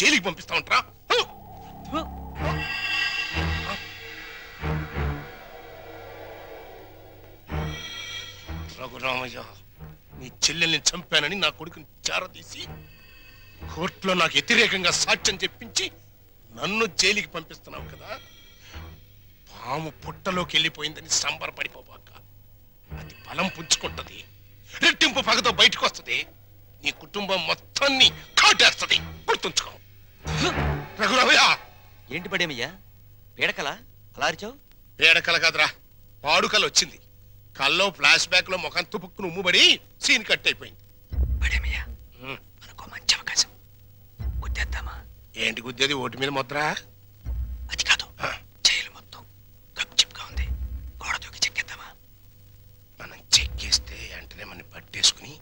జైలుకి పంపిస్తా ఉంటారా? రఘురామయ్య, నీ చెల్లెల్ని చంపానని నా కొడుకుని చేరదీసి కోర్టులో నాకు వ్యతిరేకంగా సాక్ష్యం చెప్పించి నన్ను జైలుకి పంపిస్తున్నావు కదా. పాము పుట్టలోకి వెళ్ళిపోయిందని సంబరపడిపోబాక. అది బలం పుంజుకుంటది, రెట్టింపు పగతో బయటకు వస్తుంది, నీ కుటుంబం మొత్తాన్ని కాటేస్తుంది. గుర్తుంచుకో. రఘురామయ్య. ఏంటి పడేమయ్యా, పీడకల అలా అరిచావు? పీడకల కాదురా, పాడుకల వచ్చింది. కల్లో ఫ్లాష్ బ్యాక్ లో ముఖం తుపుక్కును ఉమ్ముబడి సీన్ కట్ అయిపోయింది. పడేమయ్యా, మనకు మంచి అవకాశం. గుద్దేద్దామా? ఏంటి గుద్దేది? ఓటు మీద ముద్ర? అది కాదు, జైలు మొత్తం గప్చిప్గా ఉంది, గోడ దూకి చెక్కేద్దామా? మనం చెక్కేస్తే వెంటనే మనం పట్టేసుకుని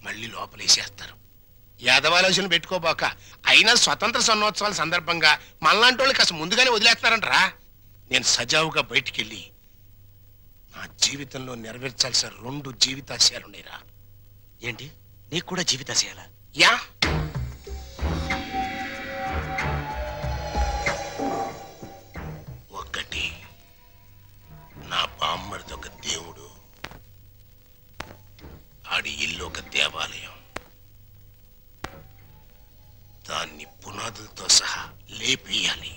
మళ్ళీ లోపలేసేస్తారు. యాదవాలోచన పెట్టుకోబాక. అయినా స్వతంత్ర సన్నోత్సవాల సందర్భంగా మనలాంటి వాళ్ళు కాస్త ముందుగానే వదిలేస్తారంటరా. నేను సజావుగా బయటికెళ్ళి నా జీవితంలో నెరవేర్చాల్సిన 2 జీవితాశయాలున్నాయిరా. ఏంటి, నీకు కూడా జీవితాశయాలా? యా. ఒకటి, నా బామ్మడిది ఒక దేవుడు, ఆడి ఇల్లు ఒక దేవాలయం. దాన్ని పునాదులతో సహా లేపేయాలి.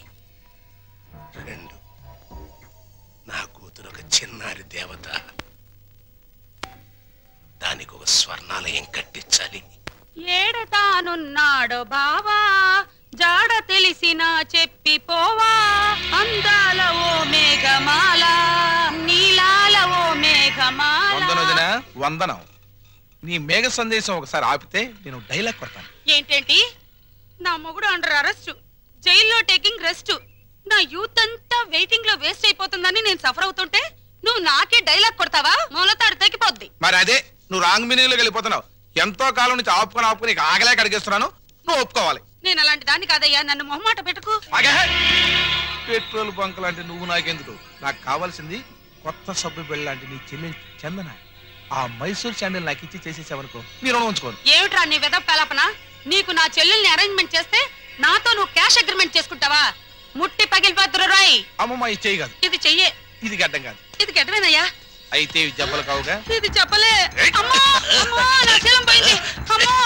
2, నా కూతురు ఒక చిన్నారి దేవత, దానికి ఒక స్వర్ణాలయం కట్టించాలి. ఏడతానున్నాడు బావా, జాడ తెలిసినా చెప్పిపోవా, అందాల ఓ మేఘమాల, నీలాల ఓ మేఘమాల. వందనం. నీ మేఘ సందేశం ఒకసారి ఆపితే నేను డైలాగ్ కొడతాను. ఏంటేంటి? నా మొగుడు అండర్ అరెస్ట్, జైల్లో టేకింగ్ రెస్ట్, నా యూత్ అంతా వెయిటింగ్ లో వేస్ట్ అయిపోతుందని నేను సఫర్ అవుతుంటే నువ్వు నాకే డైలాగ్ కొడతావా? మూలతాడు తగ్గిపోద్ది. మరి అదే, నువ్వు రాంగ్ మీనింగ్ వెళ్ళిపోతున్నావు. ఎంతో కాలం నుంచి ఆపుకొని ఆగలేక అడిగేస్తున్నాను, నువ్వు ఒప్పుకోవాలి. నేను అలాంటి దాన్ని కాదయ్యా, నన్ను మొహమాట పెట్టుకు. పెట్రోల్ బంక్ లాంటి నువ్వు నాకెందుకు? నాకు కావాల్సింది కొత్త సబ్బు బిళ్ళ లాంటి నీ చెల్లెలు చందన. ఆ మైసూర్ శాండిల్ నాకు ఇచ్చి చేసేసావనుకో, నీ రుణం ఉంచుకోను. ఏమిట్రా నీ వెదవ కల్పన? నీకు నా చెల్లెల్ని అరేంజ్మెంట్ చేస్తే నాతో నువ్వు క్యాష్ అగ్రిమెంట్ చేసుకుంటావా? ముట్టి పగిలిపోతురు రాయ్. అమ్మమ్మ ఇది చెయ్యి కాదు, ఇది చెయ్యే. ఇది గడ్డం కాదు, ఇది గడ్డమేనయ్యా. అయితే ఇవి జబ్బలు కావుగా. ఇది చెప్పలే. అమ్మో అమ్మో, నా శీలం పోయింది. అమ్మో,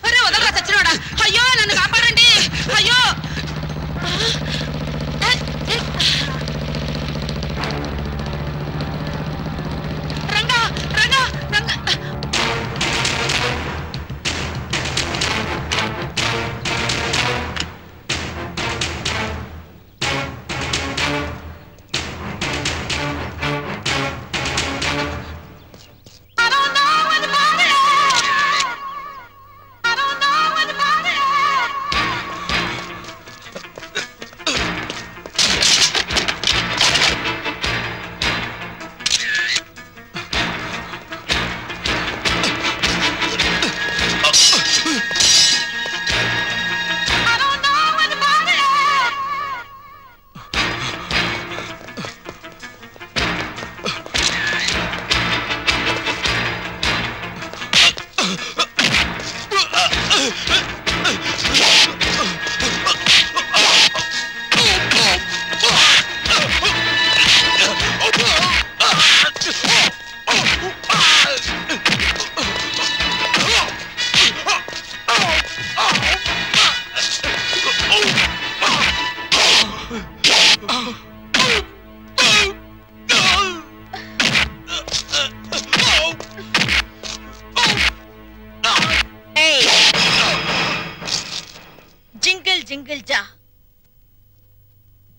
అరే వదలరా చచ్చినోడా. అయ్యో నన్ను కాపాడండి. అయ్యో రంగా రంగా రంగా.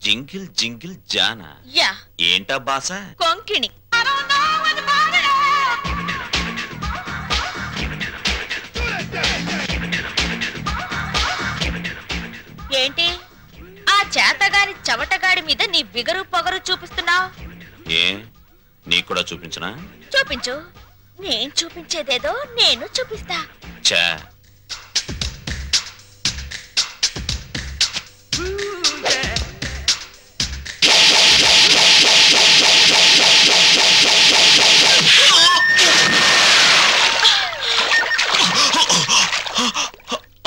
జింగిల్ జింగిల్ జానా? యా. ఏంటా బాస? కొంకిణి. ఏంటి ఆ చేతగారి చవటగాడి మీద నీ బిగరు పొగరు చూపిస్తున్నావు? ఏ, నీకు కూడా చూపించనా? చూపించు. నేను చూపించేదేదో నేను చూపిస్తా. చా,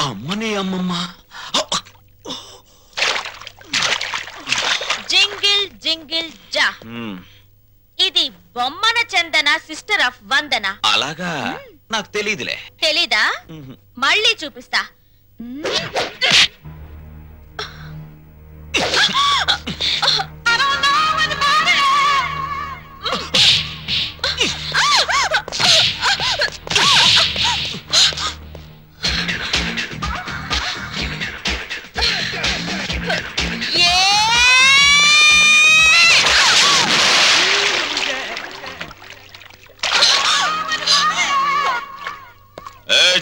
అమ్మని అమ్మమ్మ. జింగిల్ జింగిల్ జా. ఇది బొమ్మన చందన సిస్టర్ ఆఫ్ వందన. అలాగా నాకు తెలీదులే. తెలీదా? మళ్ళీ చూపిస్తా.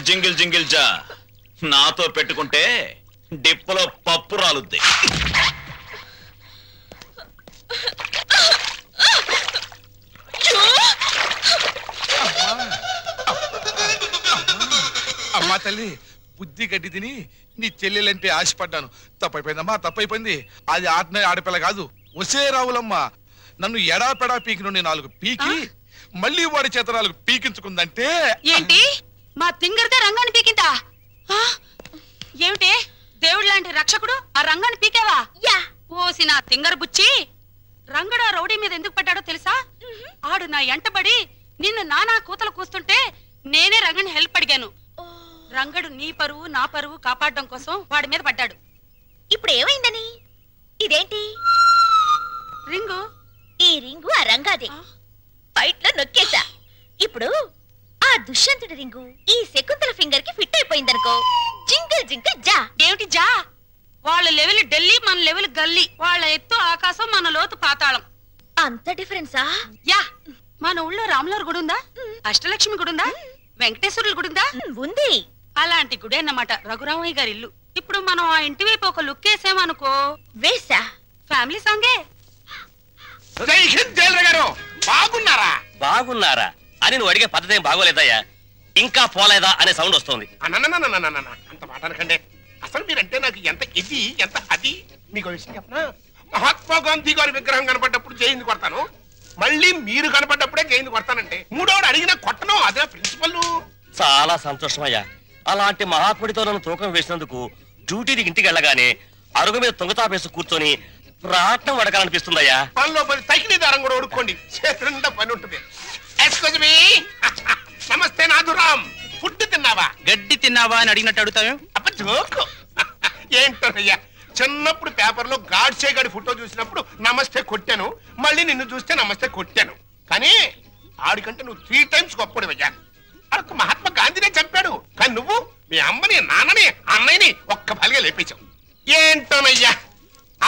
జింగిల్ జింగిల్ జా, నాతో పెట్టుకుంటే డిప్పలో పప్పు రాలుద్ది. అమ్మా తల్లి, బుద్ధి గడ్డి తిని నీ చెల్లెలంటే ఆశపడ్డాను. తప్పైపోయిందమ్మా, తప్పైపోయింది. అది ఆడపిల్ల కాదు, ఒసే రావులమ్మ. నన్ను ఎడాపెడా పీకి నుండి 4 పీకి మళ్ళీ వాడి చేత 4 పీకించుకుందంటే. ఏంటి మా తింగర్దే రంగాన్ని పీకిందా? ఏమిటి దేవుడు లాంటి రక్షకుడు ఆ రంగాన్ని పీకావా? ఓసి నా తింగర్ బుచ్చి, రంగడు ఆ రౌడీ మీద ఎందుకు పడ్డాడో తెలుసా? ఆడు నా ఎంటబడి నిన్ను నానా కూతలు కూస్తుంటే నేనే రంగని హెల్ప్ అడిగాను. రంగడు నీ పరువు నా పరువు కాపాడడం కోసం వాడి మీద పడ్డాడు. ఇప్పుడు ఏమైందని? ఇదేంటి రింగు? ఈ రింగు ఆ రంగాదే. ఫైట్ లో నొక్కేసా. ఇప్పుడు ఆ దుష్యంతుడి రింగు ఈ శకుంతల ఫింగర్ కి ఫిట్ అయిపోయిందనుకో. జింగిల్ జింగిల్ జా. ఏమిటి జా? వాళ్ళ లెవెల్ ఢిల్లీ, మన లెవెల్ గల్లీ. వాళ్ళ ఎత్తు ఆకాశం, మన లోతు పాతాళం. అంత డిఫరెన్సా? యా. మన ఊళ్ళో రాములవారి గుడి ఉందా? అష్టలక్ష్మి గుడి ఉందా? వెంకటేశ్వరుల గుడి ఉందా? ఉంది. అలాంటి గుడి అన్నమాట రఘురామయ్య గారి ఇల్లు. ఇప్పుడు మనం ఆ ఇంటి వైపు ఒక లుక్ వేసామనుకో. వేసా. ఫ్యామిలీ సాంగే. జై హింద్ జైలర్ గారు, బాగున్నారా? బాగున్నారా అని నువ్వు అడిగే పద్ధతి ఏం బాగోలేదయ్యా. ఇంకా పోలేదా అనే సౌండ్ వస్తుంది. అంత మాట అనకండి. అసలు మీరంటే నాకు ఎంత ఇది ఎంత అది. మీకు విషయం చెప్పనా? మహాత్మా గాంధీ గారి విగ్రహం కనపడ్డప్పుడు జైలు కొడతాను, మళ్ళీ మీరు కనపడ్డప్పుడే జైలు కొడతానంటే మూడోడు అడిగిన కొట్టను. అదే ప్రిన్సిపల్. చాలా సంతోషమయ్యా. అలాంటి మహాత్ముడితో నన్ను తూకం వేసినందుకు డ్యూటీకి ఇంటికి వెళ్ళగానే అరుగు మీద తుంగతాపేసి కూర్చొని ప్రాణం వడకాలనిపిస్తుందయ్యా. పనిలో పని తగిలి దారం కూడా ఓడుకోండి, చేతులంతా పని ఉంటుంది. Excuse me. నమస్తే నాథురామ్. ఫుడ్ తిన్నావా? గడ్డి తిన్నావా అని అడిగినట్టు అడుగుతావు. అప్ప జోకు. ఏంటోనయ్యా, చిన్నప్పుడు పేపర్లో గాడ్సే గాడి ఫోటో చూసినప్పుడు నమస్తే కొట్టాను, మళ్ళీ నిన్ను చూస్తే నమస్తే కొట్టాను. కానీ ఆడికంటే నువ్వు 3 times గొప్పడివయ్యా. అక్కడ మహాత్మా గాంధీనే చంపాడు, కానీ నువ్వు మీ అమ్మని నాన్నని అన్నయ్యని ఒక్క బలిగా లేపేశావు. ఏంటోనయ్యా,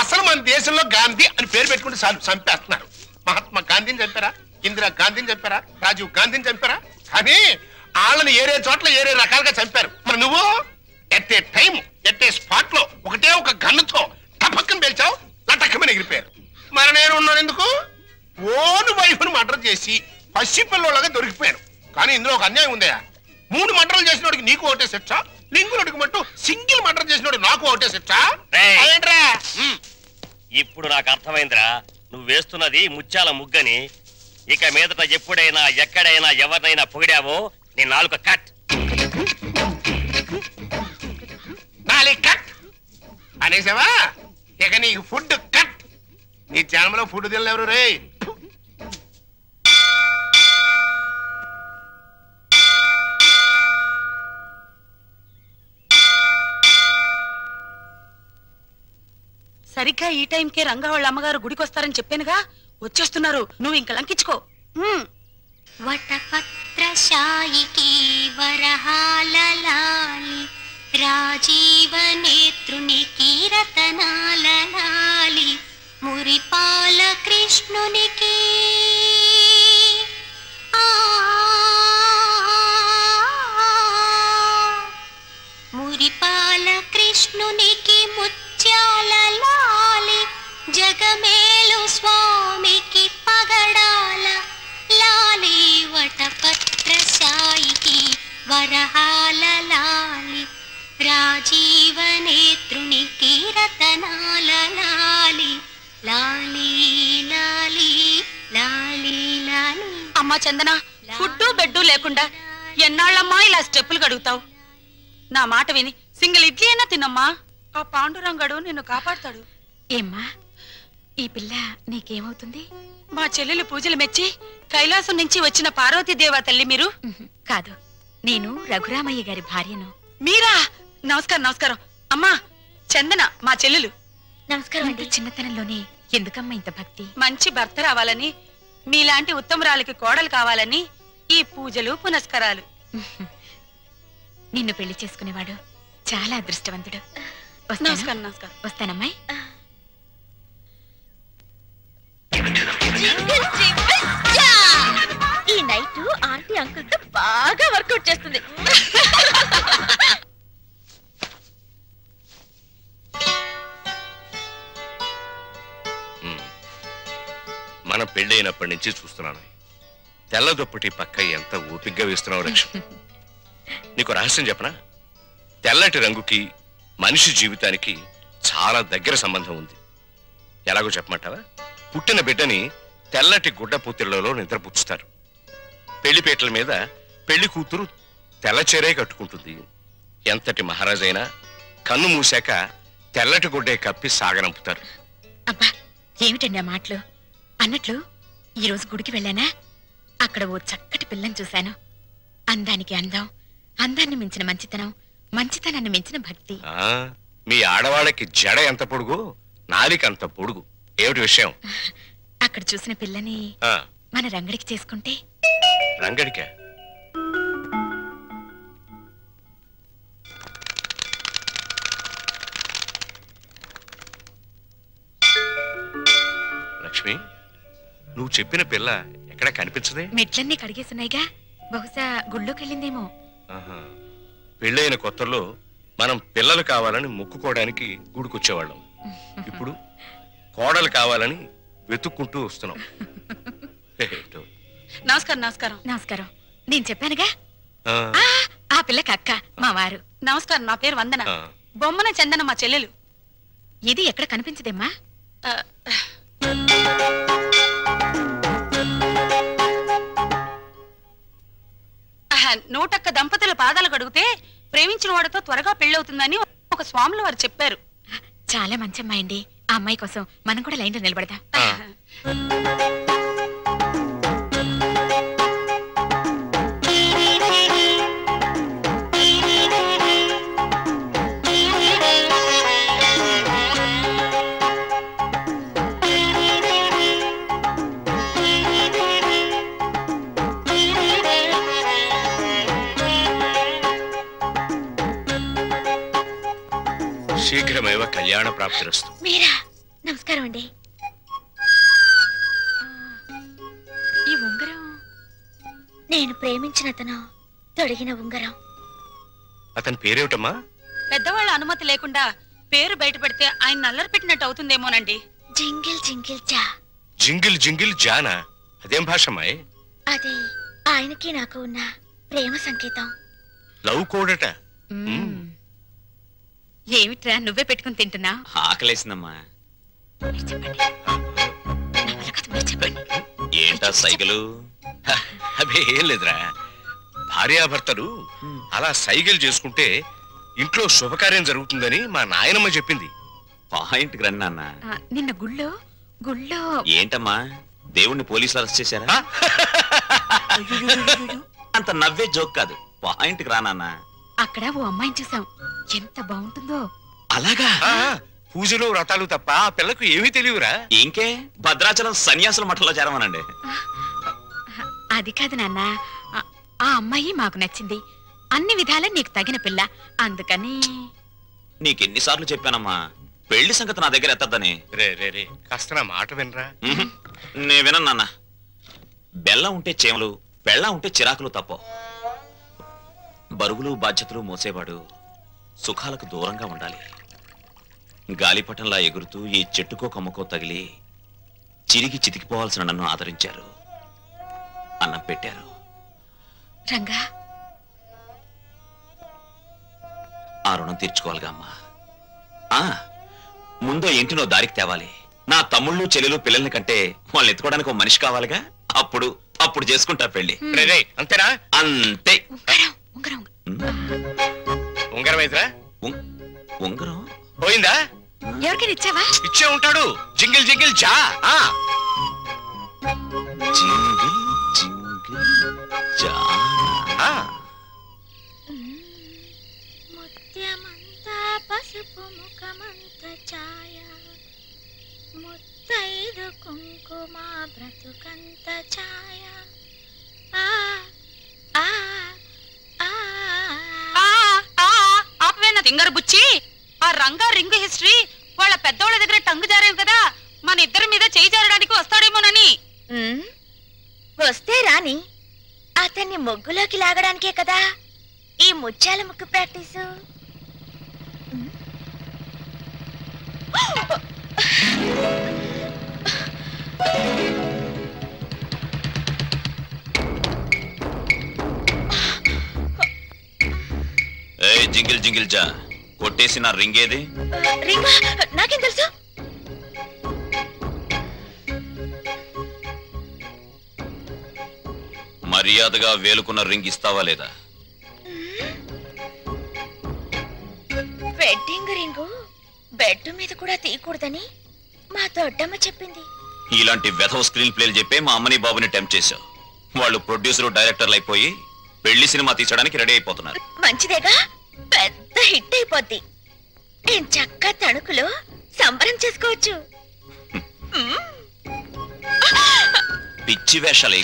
అసలు మన దేశంలో గాంధీ అని పేరు పెట్టుకుంటే చాలు చంపేస్తున్నారు. మహాత్మా గాంధీని చంపారా? ఇందిరా గాంధీని చంపారా? రాజీవ్ గాంధీని చంపారా? కానీ వాళ్ళని ఏరే చోట్ల ఏరే రకాలుగా చంపారు. మరి నువ్వు at a time at a spot లో ఒకటే ఒక గన్నుతో టపక్కన పేల్చావు, లటక్కమని ఎగిరిపోయారు. మరి నేను ఉన్నాను ఎందుకు? ఓను వైఫ్ను మర్డర్ చేసి పసిపిల్లలాగా దొరికిపోయాను. కానీ ఇందులో ఒక అన్యాయం ఉందయా. 3 మర్డర్లు చేసినోడికి నీకు ఒకటే శిక్ష, లింగులుడికి మట్టు సింగిల్ మర్డర్ చేసినోడు నాకు ఒకటే శిక్ష. ఏంట్రా? ఇప్పుడు నాకు అర్థమైందిరా, నువ్వు వేస్తున్నది ముత్యాల ముగ్గని. ఇక మీదట ఎప్పుడైనా ఎక్కడైనా ఎవరినైనా పొగిడావో నీ నాలుక కట్. నాలుగు కట్ అనేసావా? ఇక నీకు ఫుడ్ కట్. నీ జన్మలో ఫుడ్ తినలేరు రే. సరిగ్గా ఈ టైంకే రంగా వాళ్ళ అమ్మగారు గుడికి వస్తారని చెప్పానుగా, వచ్చేస్తున్నారు. నువ్వు ఇంక లంకించుకో. వటపత్రశాయికి వరహాలలాలి రాజీవ నేత్రునికి రతనాలలాలి మురిపాల కృష్ణునికి మురిపాల కృష్ణునికి ముత్యాల లాలి జగమేలు స్వామికి పగడాల లాలి వటపత్రశాయికి వరహాల లాలి రాజీవ నేత్రునికి రతనాల లాలి లాలి లాలి లాలి లాలి. అమ్మా చందన, ఫుడ్డు బెడ్డు లేకుండా ఎన్నాళ్ళమ్మా ఇలా స్టెప్పులు గడుగుతావు? నా మాట విని సింగిల్ ఇడ్లీ అయినా తినమ్మా. ఆ పాండురంగడు నిన్ను కాపాడతాడు. ఏమ్మా ఈ పిల్ల నీకేమవుతుంది? మా చెల్లెలు పూజలు మెచ్చి కైలాసం నుంచి వచ్చిన పార్వతీదేవా తల్లి మీరు? కాదు, నేను రఘురామయ్య గారి భార్యను. మీరా? నమస్కారం నమస్కారం. అమ్మా చందన మా చెల్లెలు. నమస్కారం అండి. చిన్నతనంలోనే ఎందుకమ్మా ఇంత భక్తి? మంచి భర్త రావాలని, మీలాంటి ఉత్తమరాలకి కోడలు కావాలని ఈ పూజలు పునస్కారాలు. నిన్ను పెళ్లి చేసుకునేవాడు చాలా అదృష్టవంతుడు. నమస్కారం నమస్కారం. వస్తానమ్మాయి. ఈ నైట్ ఆంటీ అంకుల్ తో బాగా వర్కౌట్ చేస్తుంది. మనం పెళ్ళైనప్పటి నుంచి చూస్తున్నాను. తెల్ల దుప్పటి పక్క ఎంత ఓపిగ్గా వేస్తున్నావు లక్ష్మి. నీకు రహస్యం చెప్పనా? తెల్లటి రంగుకి మనిషి జీవితానికి చాలా దగ్గర సంబంధం ఉంది. ఎలాగో చెప్పమంటావా? పుట్టిన బిడ్డని తెల్లటి గుడ్డ పూతిళ్లలో నిద్రపుచ్చుతారు. పెళ్లిపేటల మీద పెళ్లి కూతురు తెల్ల చీరే కట్టుకుంటుంది. ఎంతటి మహారాజైనా కన్ను మూసాక తెల్లటి గుడ్డే కప్పి సాగనంపుతారు. అబ్బా ఏమిటండి ఆ మాటలు? అన్నట్లు ఈరోజు గుడికి వెళ్ళానా, అక్కడ ఓ చక్కటి పిల్లని చూశాను. అందానికి అందం, అందాన్ని మించిన మంచితనం, మంచితనాన్ని మించిన భక్తి. మీ ఆడవాళ్ళకి జడ ఎంత పొడుగు, నాలిక అంత పొడుగు. ఏమిటి విషయం? అక్కడ చూసిన పిల్లని మన రంగడికి చేసుకుంటే. రంగడికా? లక్ష్మి, నువ్వు చెప్పిన పిల్ల ఎక్కడ కనిపించదే? మెట్లన్నీ కడిగేస్తున్నాయిగా, బహుశా గుళ్ళోకి వెళ్ళిందేమో. పెళ్ళైన కొత్తలో మనం పిల్లలు కావాలని మొక్కుకోవడానికి గుడికొచ్చేవాళ్ళం. ఇప్పుడు కోడలు కావాలని వెతుక్కుంటూ వస్తున్నాం. నమస్కారం నమస్కారం. నమస్కారం. నేను చెప్పానుగా ఆ పిల్లకి అక్క, మా వారు. నమస్కారం. నా పేరు వందన. బొమ్మన చందన మా చెల్లెలు. ఇది ఎక్కడ కనిపించదేమ్మా? నూటొక్క దంపతుల పాదాలు కడిగితే ప్రేమించిన వాడితో త్వరగా పెళ్ళవుతుందని ఒక స్వాములు వారు చెప్పారు. చాలా మంచి అమ్మాయి అండి. ఆ అమ్మాయి కోసం మనం కూడా లైన్లో నిలబడదాం. శీఘ్రమేవ కళ్యాణ ప్రాప్తిరస్తు. మీరా? నమస్కారం అండి. ఈ ఉంగరం నేను ప్రేమించిన అతను తొడిగిన ఉంగరం. అతని పేరేమిటమ్మా? పెద్దవాళ్ళ అనుమతి లేకుండా పేరు బయట పెడితే ఆయన నల్లరి పెట్టినట్టు అవుతుందేమోనండి. జింగిల్ జింగిల్ జా. జింగిల్ జింగిల్ జానా? అదేం భాషమ్మాయి? అది ఆయనకి నాకు ఉన్న ప్రేమ సంకేతం. లవ్ కోడట. ఏమిట్రా నువ్వే పెట్టుకుని తింటున్నా? ఆకలేసిందమ్మా. చెప్పండి. ఏంటా సైకిలు? అదే ఏం లేదురా, భార్యాభర్తలు అలా సైకిల్ చేసుకుంటే ఇంట్లో శుభకార్యం జరుగుతుందని మా నాయనమ్మ చెప్పింది. పాయింట్ రండి నాన్న. నిన్న గుళ్ళో ఏంటమ్మా, దేవుణ్ణి పోలీసులు అరెస్ట్ చేశారా? అంత నవ్వే జోక్ కాదు, పాయింట్ రా నాన్న. అక్కడ ఓ అమ్మాయిని చూసాం, ఎంత బాగుంటుందో. అలాగా? పూజలు వ్రతాలు తప్ప ఆ పిల్లకు ఏమీ తెలియరా? ఇంకే భద్రాచలం సన్యాసుల మఠంలో చేరమనండి. అది కాదు నాన్న, ఆ అమ్మాయి మాకు నచ్చింది. అన్ని విధాలా నీకు తగిన పిల్ల, అందుకని. నీకెన్నిసార్లు చెప్పానమ్మా పెళ్లి సంగతి నా దగ్గర ఎత్తద్దని. రే రే రే, కాస్త నా మాట వినరా. నే వినను నాన్న. బెల్లం ఉంటే చేమలు, బెల్లం ఉంటే చిరాకులు తప్ప. బరువులు బాధ్యతలు మోసేవాడు సుఖాలకు దూరంగా ఉండాలి. గాలిపటంలా ఎగురుతూ ఈ చెట్టుకో కొమ్మకో తగిలి చిరిగి చితికిపోవాల్సిన నన్ను ఆదరించారు, అన్నం పెట్టారు. రంగా, ఆ రుణం తీర్చుకోవాలిగా అమ్మా. ముందో ఇంటినో దారికి తేవాలి. నా తమ్ముళ్ళు చెల్లెలు పిల్లల్ని కంటే వాళ్ళని ఎత్తుకోవడానికి ఒక మనిషి కావాలిగా. అప్పుడు చేసుకుంటా పెళ్లి. అంతేనా? అంతే. ఉంగరం అయితేరా? ఉంగరం పోయిందా? ఎవరికైనా ఇచ్చావా? ఇచ్చే ఉంటాడు. జింగిల్ జింగిల్ జా. జింగిల్ జింగిల్ జా. ముత్యమంతా పసుపు ముఖమంత ఛాయ ముత్తైదు కుంకుమ బ్రతుకంత ఛాయ ఆపవేనా తింగర్ బుచ్చి? ఆ రంగా రింగ్ హిస్టరీ వాళ్ళ పెద్దోళ్ళ దగ్గర టంగు జారేవు కదా, మన ఇద్దరి మీద చేయి జారడానికి వస్తాడేమోనని. వస్తే రాని, అతన్ని ముగ్గులోకి లాగడానికే కదా ఈ ముత్యాల ముగ్గు ప్రాక్టీసు. జింగిల్ జింగిల్ జా కొట్టేసిన రింగ్ ఏది? రింగా నాకేం తెలుసు? మర్యాదగా వేలుకున్న రింగ్ ఇస్తావా లేదా? వెడ్డింగ్ రింగు బెడ్ మీద కూడా తీయకూడదని మా దొడ్డమ్మ చెప్పింది. ఇలాంటి వెధవ స్క్రీన్ ప్లేలు చెప్పే మా అమ్మని బాబుని టెంప్ట్ చేశావు. వాళ్ళు ప్రొడ్యూసర్ డైరెక్టర్లు అయిపోయి పెళ్లి సినిమా తీసడానికి రెడీ అయిపోతున్నారు. మంచిదేగా, పెద్ద హిట్ అయిపోద్ది. నేను చక్క తణుకులో సంబరం చేసుకోవచ్చు. పిచ్చి వేషాలు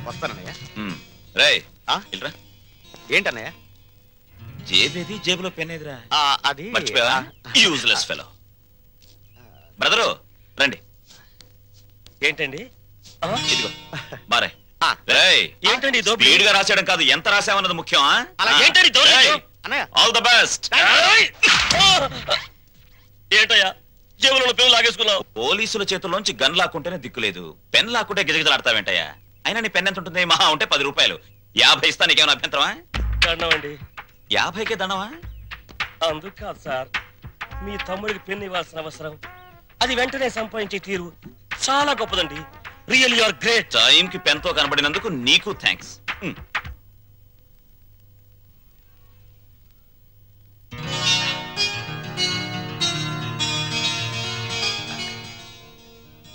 వస్తానన్నయ్య. రేయ్ ఏంటన్నయ్య? జేబేది? జేబులో పెన్ ఏదిరా? అది మర్చిపోయావా? Useless fellow. బ్రదరు రండి. ఏంటండి? ఇదిగో బారే. ఏంటండి స్పీడ్ గా రాసేయడం కాదు, ఎంత రాసామన్నది ముఖ్యం. All the best. ఏంటయ్యా జేబులో పెన్ లాగేసుకున్నావు? పోలీసుల చేతుల్లోంచి గన్ లాక్కుంటేనే దిక్కులేదు, పెన్ లాక్కుంటే గిజగిజలాడతావేంటయ్యా? అయినా నీ పెన్ ఎంత ఉంటుంది? మహా ఉంటే 10 రూపాయలు. 50 ఇస్తా, నీకేమైనా అభ్యంతరమా? దండమండి. 50కే దండమా? అందుకు కాదు సార్, మీ తమ్ముడికి పెన్ ఇవ్వాల్సిన అవసరం, అది వెంటనే సంపాదించే తీరు చాలా గొప్పదండి. Real you are great. టైంకి పెన్తో కనబడినందుకు నీకు థ్యాంక్స్.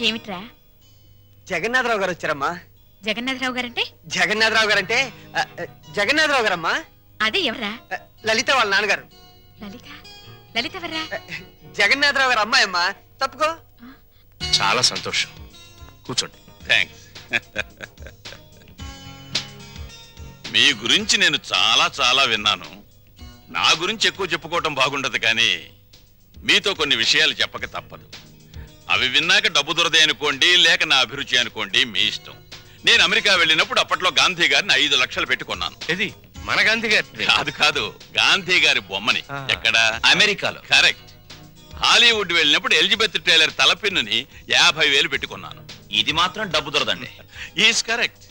ఏమిట్రా? జగన్నాథరావు గారు వచ్చారమ్మా. జగన్నాథరావు గారంటే? జగన్నాథరావు గారంటే జగన్నాథరావు గారమ్మా. అదే ఎవరా? లలిత వాళ్ళ నాన్నగారు. లలిత? లలిత ఎవర్రా? జగన్నాథరావు గారు అమ్మాయి అమ్మా. తప్పుకో. చాలా సంతోషం, కూర్చోండి. థ్యాంక్స్. మీ గురించి నేను చాలా చాలా విన్నాను. నా గురించి ఎక్కువ చెప్పుకోవటం బాగుండదు, కానీ మీతో కొన్ని విషయాలు చెప్పక తప్పదు. అవి విన్నాక డబ్బు దొరదే అనుకోండి, లేక నా అభిరుచి అనుకోండి, మీ ఇష్టం. నేను అమెరికా వెళ్ళినప్పుడు అప్పట్లో గాంధీ గారిని 5 లక్షలు పెట్టుకున్నాను. ఇది మన గాంధీ గారి? కాదు కాదు, గాంధీ గారి బొమ్మని. ఎక్కడ? అమెరికాలో. కరెక్ట్. హాలీవుడ్ వెళ్ళినప్పుడు ఎలిజబెత్ టైలర్ తలపిన్నుని 50,000 పెట్టుకున్నాను. ఇది మాత్రం డబ్బు దొరదండి. Is correct.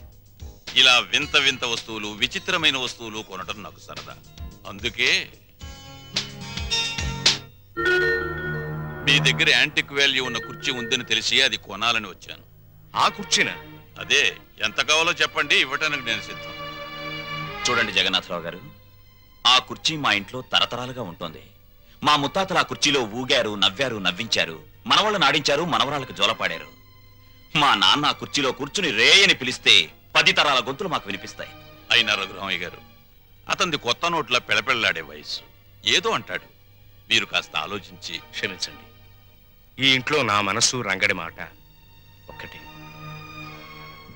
ఇలా వింత వింత వస్తువులు, విచిత్రమైన వస్తువులు కొనటం నాకు సరదా. అందుకే మీ దగ్గర యాంటిక్ వాల్యూ ఉన్న కుర్చీ ఉందని తెలిసి అది కొనాలని వచ్చాను. ఆ కుర్చీనా? అదే, ఎంత కావాలో చెప్పండి, ఇవ్వటానికి నేను సిద్ధం. చూడండి జగన్నాథరావు గారు, ఆ కుర్చీ మా ఇంట్లో తరతరాలుగా ఉంటుంది. మా ముత్తాతలు ఆ కుర్చీలో ఊగారు, నవ్వారు, నవ్వించారు, మనవాళ్ళని ఆడించారు, మనవరాలకు జోలపాడారు. మా నాన్న ఆ కుర్చీలో కూర్చుని రేయని పిలిస్తే 10 తరాల గొంతులు మాకు వినిపిస్తాయి. అయినా రఘురామయ్య గారు, అతనిది కొత్త నోట్ల పెళపెళ్లాడే వయసు. ఏదో అంటాడు, మీరు కాస్త ఆలోచించి. క్షమించండి, ఈ ఇంట్లో నా మనసు రంగడి మాట ఒక్కటి.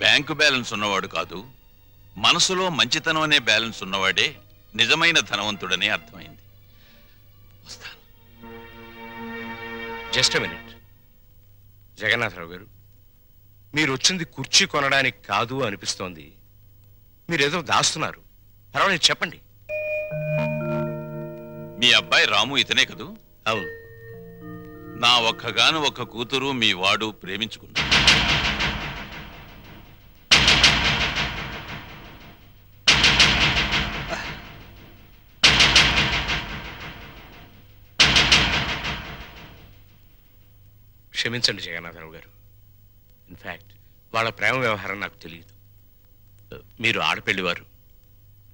బ్యాంకు బ్యాలెన్స్ ఉన్నవాడు కాదు, మనసులో మంచితనం అనే బ్యాలెన్స్ ఉన్నవాడే నిజమైన ధనవంతుడని అర్థమైంది. వస్తాను. Just minute. జగన్నాథరావు గారు, మీరు వచ్చింది కుర్చీ కొనడానికి కాదు అనిపిస్తోంది. మీరేదో దాస్తున్నారు. పర్వాలేదు, చెప్పండి. మీ అబ్బాయి రాము ఇతనే కదూ? అవును. నా ఒక్కగాను ఒక్క కూతురు మీ వాడు ప్రేమించుకున్నాడు. క్షమించండి జగన్నాథరావు గారు, ఇన్ఫాక్ట్ వాళ్ళ ప్రేమ వ్యవహారం నాకు తెలియదు. మీరు ఆడపెళ్లివారు,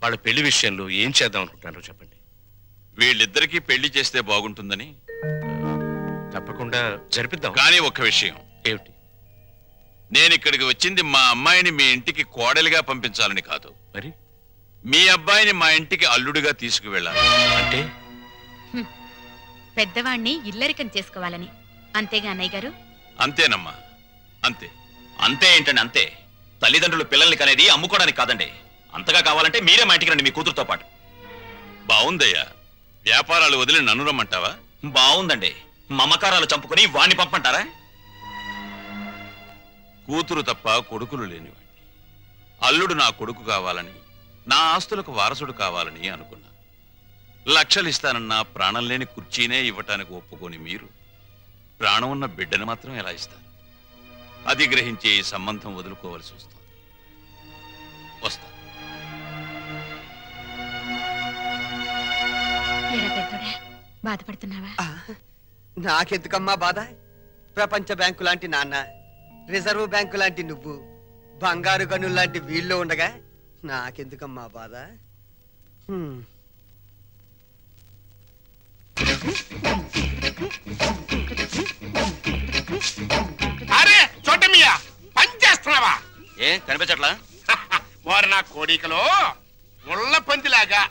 వాళ్ళ పెళ్లి విషయంలో ఏం చేద్దాం అనుకుంటున్నారో చెప్పండి. వీళ్ళిద్దరికీ పెళ్లి చేస్తే బాగుంటుందని. తప్పకుండా జరిపిద్దాం. కానీ ఒక్క విషయం. ఏమిటి? నేను ఇక్కడికి వచ్చింది మా అమ్మాయిని మీ ఇంటికి కోడలిగా పంపించాలని కాదు, మరి మీ అబ్బాయిని మా ఇంటికి అల్లుడిగా తీసుకువెళ్ళాలి. అంటే పెద్దవాణ్ణి ఇల్లరికం చేసుకోవాలని, అంతేగా అన్నయ్య గారు? అంతేనమ్మా, అంతే. అంతే ఏంటండి? అంతే. తల్లిదండ్రులు పిల్లల్ని కనేది అమ్ముకోవడానికి కాదండి. అంతగా కావాలంటే మీరే మా ఇంటికి రండి, మీ కూతురుతో పాటు. బాగుందయ్యా. వ్యాపారాలు వదిలి నన్ను రమ్మంటావా? బాగుందండి. మమకారాలు చంపుకుని వాణ్ణి పంపంటారా? కూతురు తప్ప కొడుకులు లేనివాడిని. అల్లుడు నా కొడుకు కావాలని, నా ఆస్తులకు వారసుడు కావాలని అనుకున్నా. లక్షలు ఇస్తానన్నా ప్రాణం లేని కుర్చీనే ఇవ్వటానికి ఒప్పుకొని మీరు ప్రాణం ఉన్న బిడ్డను మాత్రం ఎలా ఇస్తారు? అది గ్రహించే ఈ సంబంధం వదులుకోవలసి వస్తుంది. వస్తా. ఎరా పెద్దోడా, బాధపడుతున్నావా? నాకెందుకమ్మా బాధ? ప్రపంచ బ్యాంకు లాంటి నాన్న, రిజర్వ్ బ్యాంకు లాంటి నువ్వు, బంగారు గనులు లాంటి వీళ్ళు ఉండగా నాకెందుకమ్మా బాధ? అరే చోటమియా, పని చేస్తున్నావా? ఏ కనిపించట్లా? వారు నా కోడికలో ముళ్ళ పందిలాగా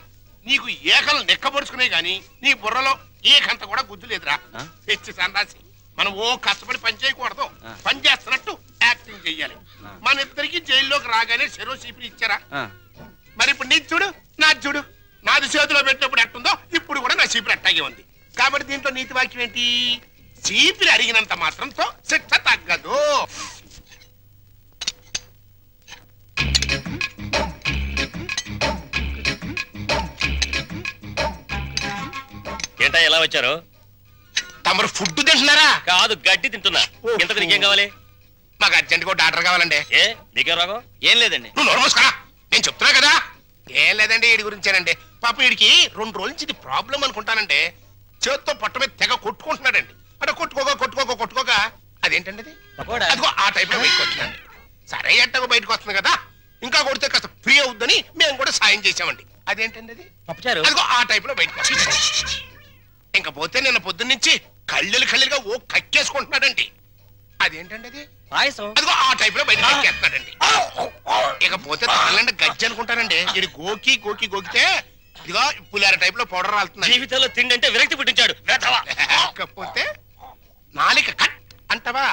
నీకు ఏకలు నెక్కబరుచుకునే గాని నీ బుర్రలో ఏకంత కూడా గుద్దు లేదురా. తెచ్చి సందాసి. మనం ఓ కష్టపడి పని చేయకూడదు, పని చేస్తున్నట్టు యాక్టింగ్ చెయ్యాలి. మన ఇద్దరికి జైల్లోకి రాగానే చెరో సీపీలు ఇచ్చారా? మరి ఇప్పుడు నీ చూడు, నా చూడు. నాది చేతిలో పెట్టినప్పుడు ఎట్టుందో ఇప్పుడు కూడా నా సీపీలు అట్టాగే ఉంది. కాబట్టి దీంట్లో నీతి వాక్యం ఏంటి? సీపీలు అడిగినంత మాత్రంతో శిక్ష తగ్గదు. ఏంటా ఎలా వచ్చారు? తమరు ఫుడ్ తింటున్నారా? కాదు, గడ్డి తింటున్నా. ఇంతకు నీకేం కావాలి? మాకు అర్జెంట్గా డాక్టర్ కావాలండి. ఏ నీకేం రాగం? ఏం లేదండి. నువ్వు నోరు మూసుకోరా, నేను చెప్తున్నా కదా. ఏం లేదండి, వీడి గురించేనండి. పాప వీడికి 2 రోజుల నుంచి ఇది ప్రాబ్లం అనుకుంటానండి. చేత్తో పొట్ట మీద తెగ కొట్టుకుంటున్నాడండి. అంటే కొట్టుకోక అదేంటండి అది? అదిగో ఆ టైప్ లో బయటకు వస్తున్నాండి. సరే ఎట్టగో బయటకు వస్తుంది కదా, ఇంకా కొడితే కాస్త ఫ్రీ అవుద్దని మేము కూడా సాయం చేసామండి. అదేంటండి అది? అదిగో ఆ టైప్ లో బయటకు వస్తుంది. ఇంకా పోతే నిన్న పొద్దున్న నుంచి కళ్ళుగా ఓ కక్కేసుకుంటున్నాడండి. అదేంటండి అది? అదిగో ఆ టైప్ లో బయట కక్కేస్తున్నాడండి. ఇకపోతే తల్లండి గజ్జి అనుకుంటానండి. ఇది గోకితే ఇదిగో పులిహార టైప్ లో పౌడర్ రాలుతుంది. జీవితంలో తిండి అంటే విరక్తి పుట్టించాడు. కాకపోతే నాలిక కట్ అంటావా?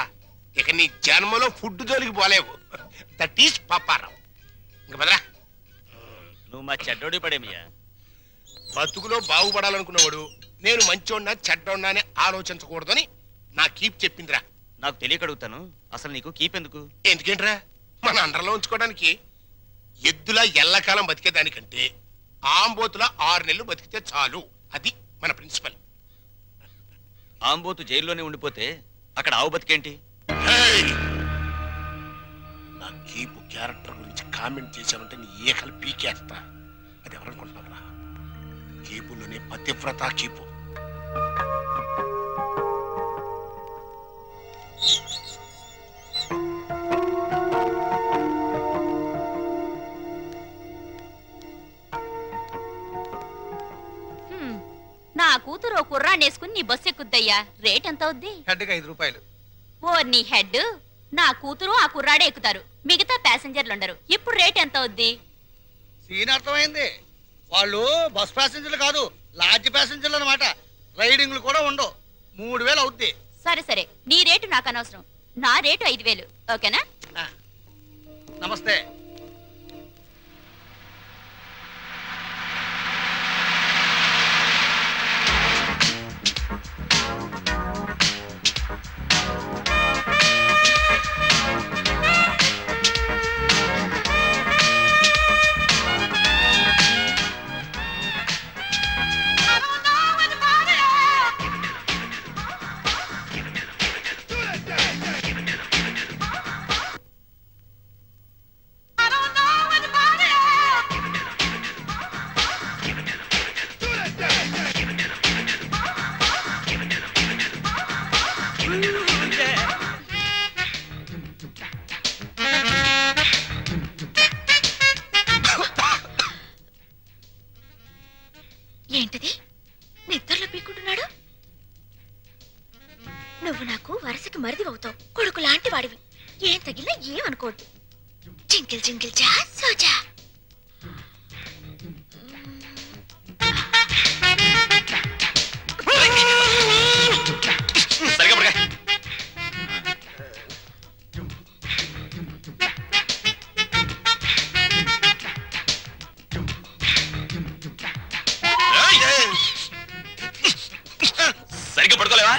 ఇక నీ జన్మలో ఫుడ్ జోలికి పోలేవు. That is Paparao. ఇంక బదరా, నువ్వు మా చెడ్డోడి పడేమియా. బతుకులో బాగుపడాలనుకున్నవాడు నేను మంచోడినా చెడ్డోడినా అని ఆలోచించకూడదని నా కీప్ చెప్పిందిరా. నాకు తెలియక అడుగుతాను, అసలు నీకు కీప్ ఎందుకు? ఎందుకేంట్రా? మన అండర్లో ఉంచుకోవడానికి. ఎద్దులా ఎల్లకాలం బతికేదానికంటే ఆంబోతులా 6 నెలలు బతికితే చాలు. అది మన ప్రిన్సిపల్. ఆంబోతు జైల్లోనే ఉండిపోతే అక్కడ ఆవు బతికేంటి? నా కీపు క్యారెక్టర్ గురించి కామెంట్ చేశామంటే నీ ఏకలు పీకేస్తా. అది ఎవరనుకుంటున్నారా? కీపులోనే పతివ్రత కీపు. నా కూతురు కుర్రాన్నేసుకుని నీ బస్సు ఎక్కుద్దయ్యా. రేట్ ఎంత అవుద్ది? హెడ్కి 5 రూపాయలు. ఓ నీ హెడ్, నా కూతురు ఆ కుర్రాడే ఎక్కుతారు, మిగతా ప్యాసింజర్లు ఉండరు. ఇప్పుడు రేట్ ఎంత అవుద్ది? సీన్ అర్థమైంది. వాళ్ళు బస్ ప్యాసింజర్లు కాదు, లాడ్జ్ ప్యాసింజర్లు అనమాట. రైడింగ్లు కూడా ఉండవు. 3000 అవుద్ది. సరే సరే, నీ రేటు నాకు అనవసరం. నా రేటు 5000. ఓకేనా? నమస్తే. అవుతావు. కొడుకు లాంటి వాడివి. ఏం తగిలినా ఏమనుకోవద్దు. జింకిల్ జింకిల్ జా సోజా. సరిగ్గా పడుకోలేవా?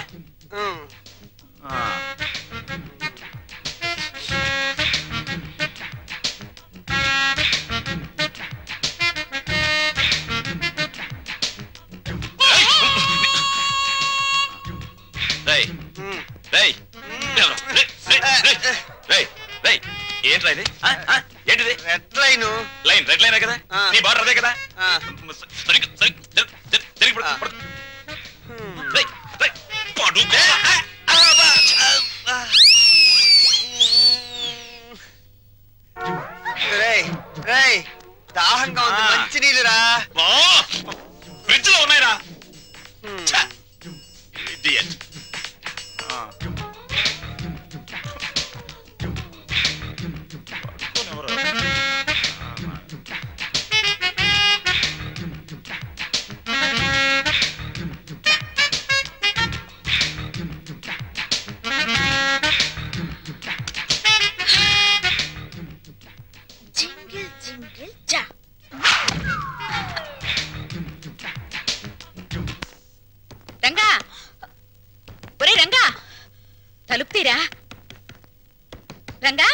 ఏంట్రా ఇది? ఏంటిది? Red line. రెడ్ లైన్ కదా? నీ బార్డర్ అదే కదా? దాహంగా ఉంది, మంచి నీళ్ళురా. ఫ్రిడ్జ్ లో ఉన్నాయిరా. జింగిల్ జింగిల్ జా. రంగా, ఒరే రంగా, తలుపు తీరా. రంగా,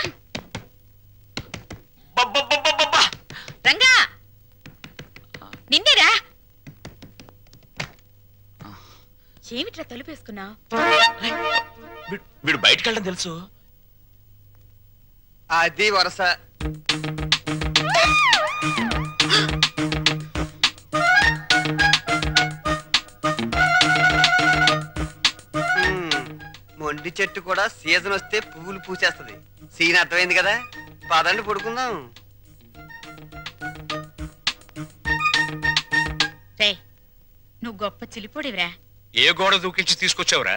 రంగా, నిన్నేరా. ఏమిట్రా తలుపు వేసుకున్నావు? వీడు బయటకు వెళ్ళడం తెలుసు. అది వరస. మొండి చెట్టు కూడా సీజన్ వస్తే పువ్వులు పూసేస్తుంది. సీన్ అర్థమైంది కదా? పదండి పడుకుందాం. రే, నువ్వు గొప్ప చిలిపోడివిరా. ఏ గోడ దూకించి తీసుకొచ్చావురా?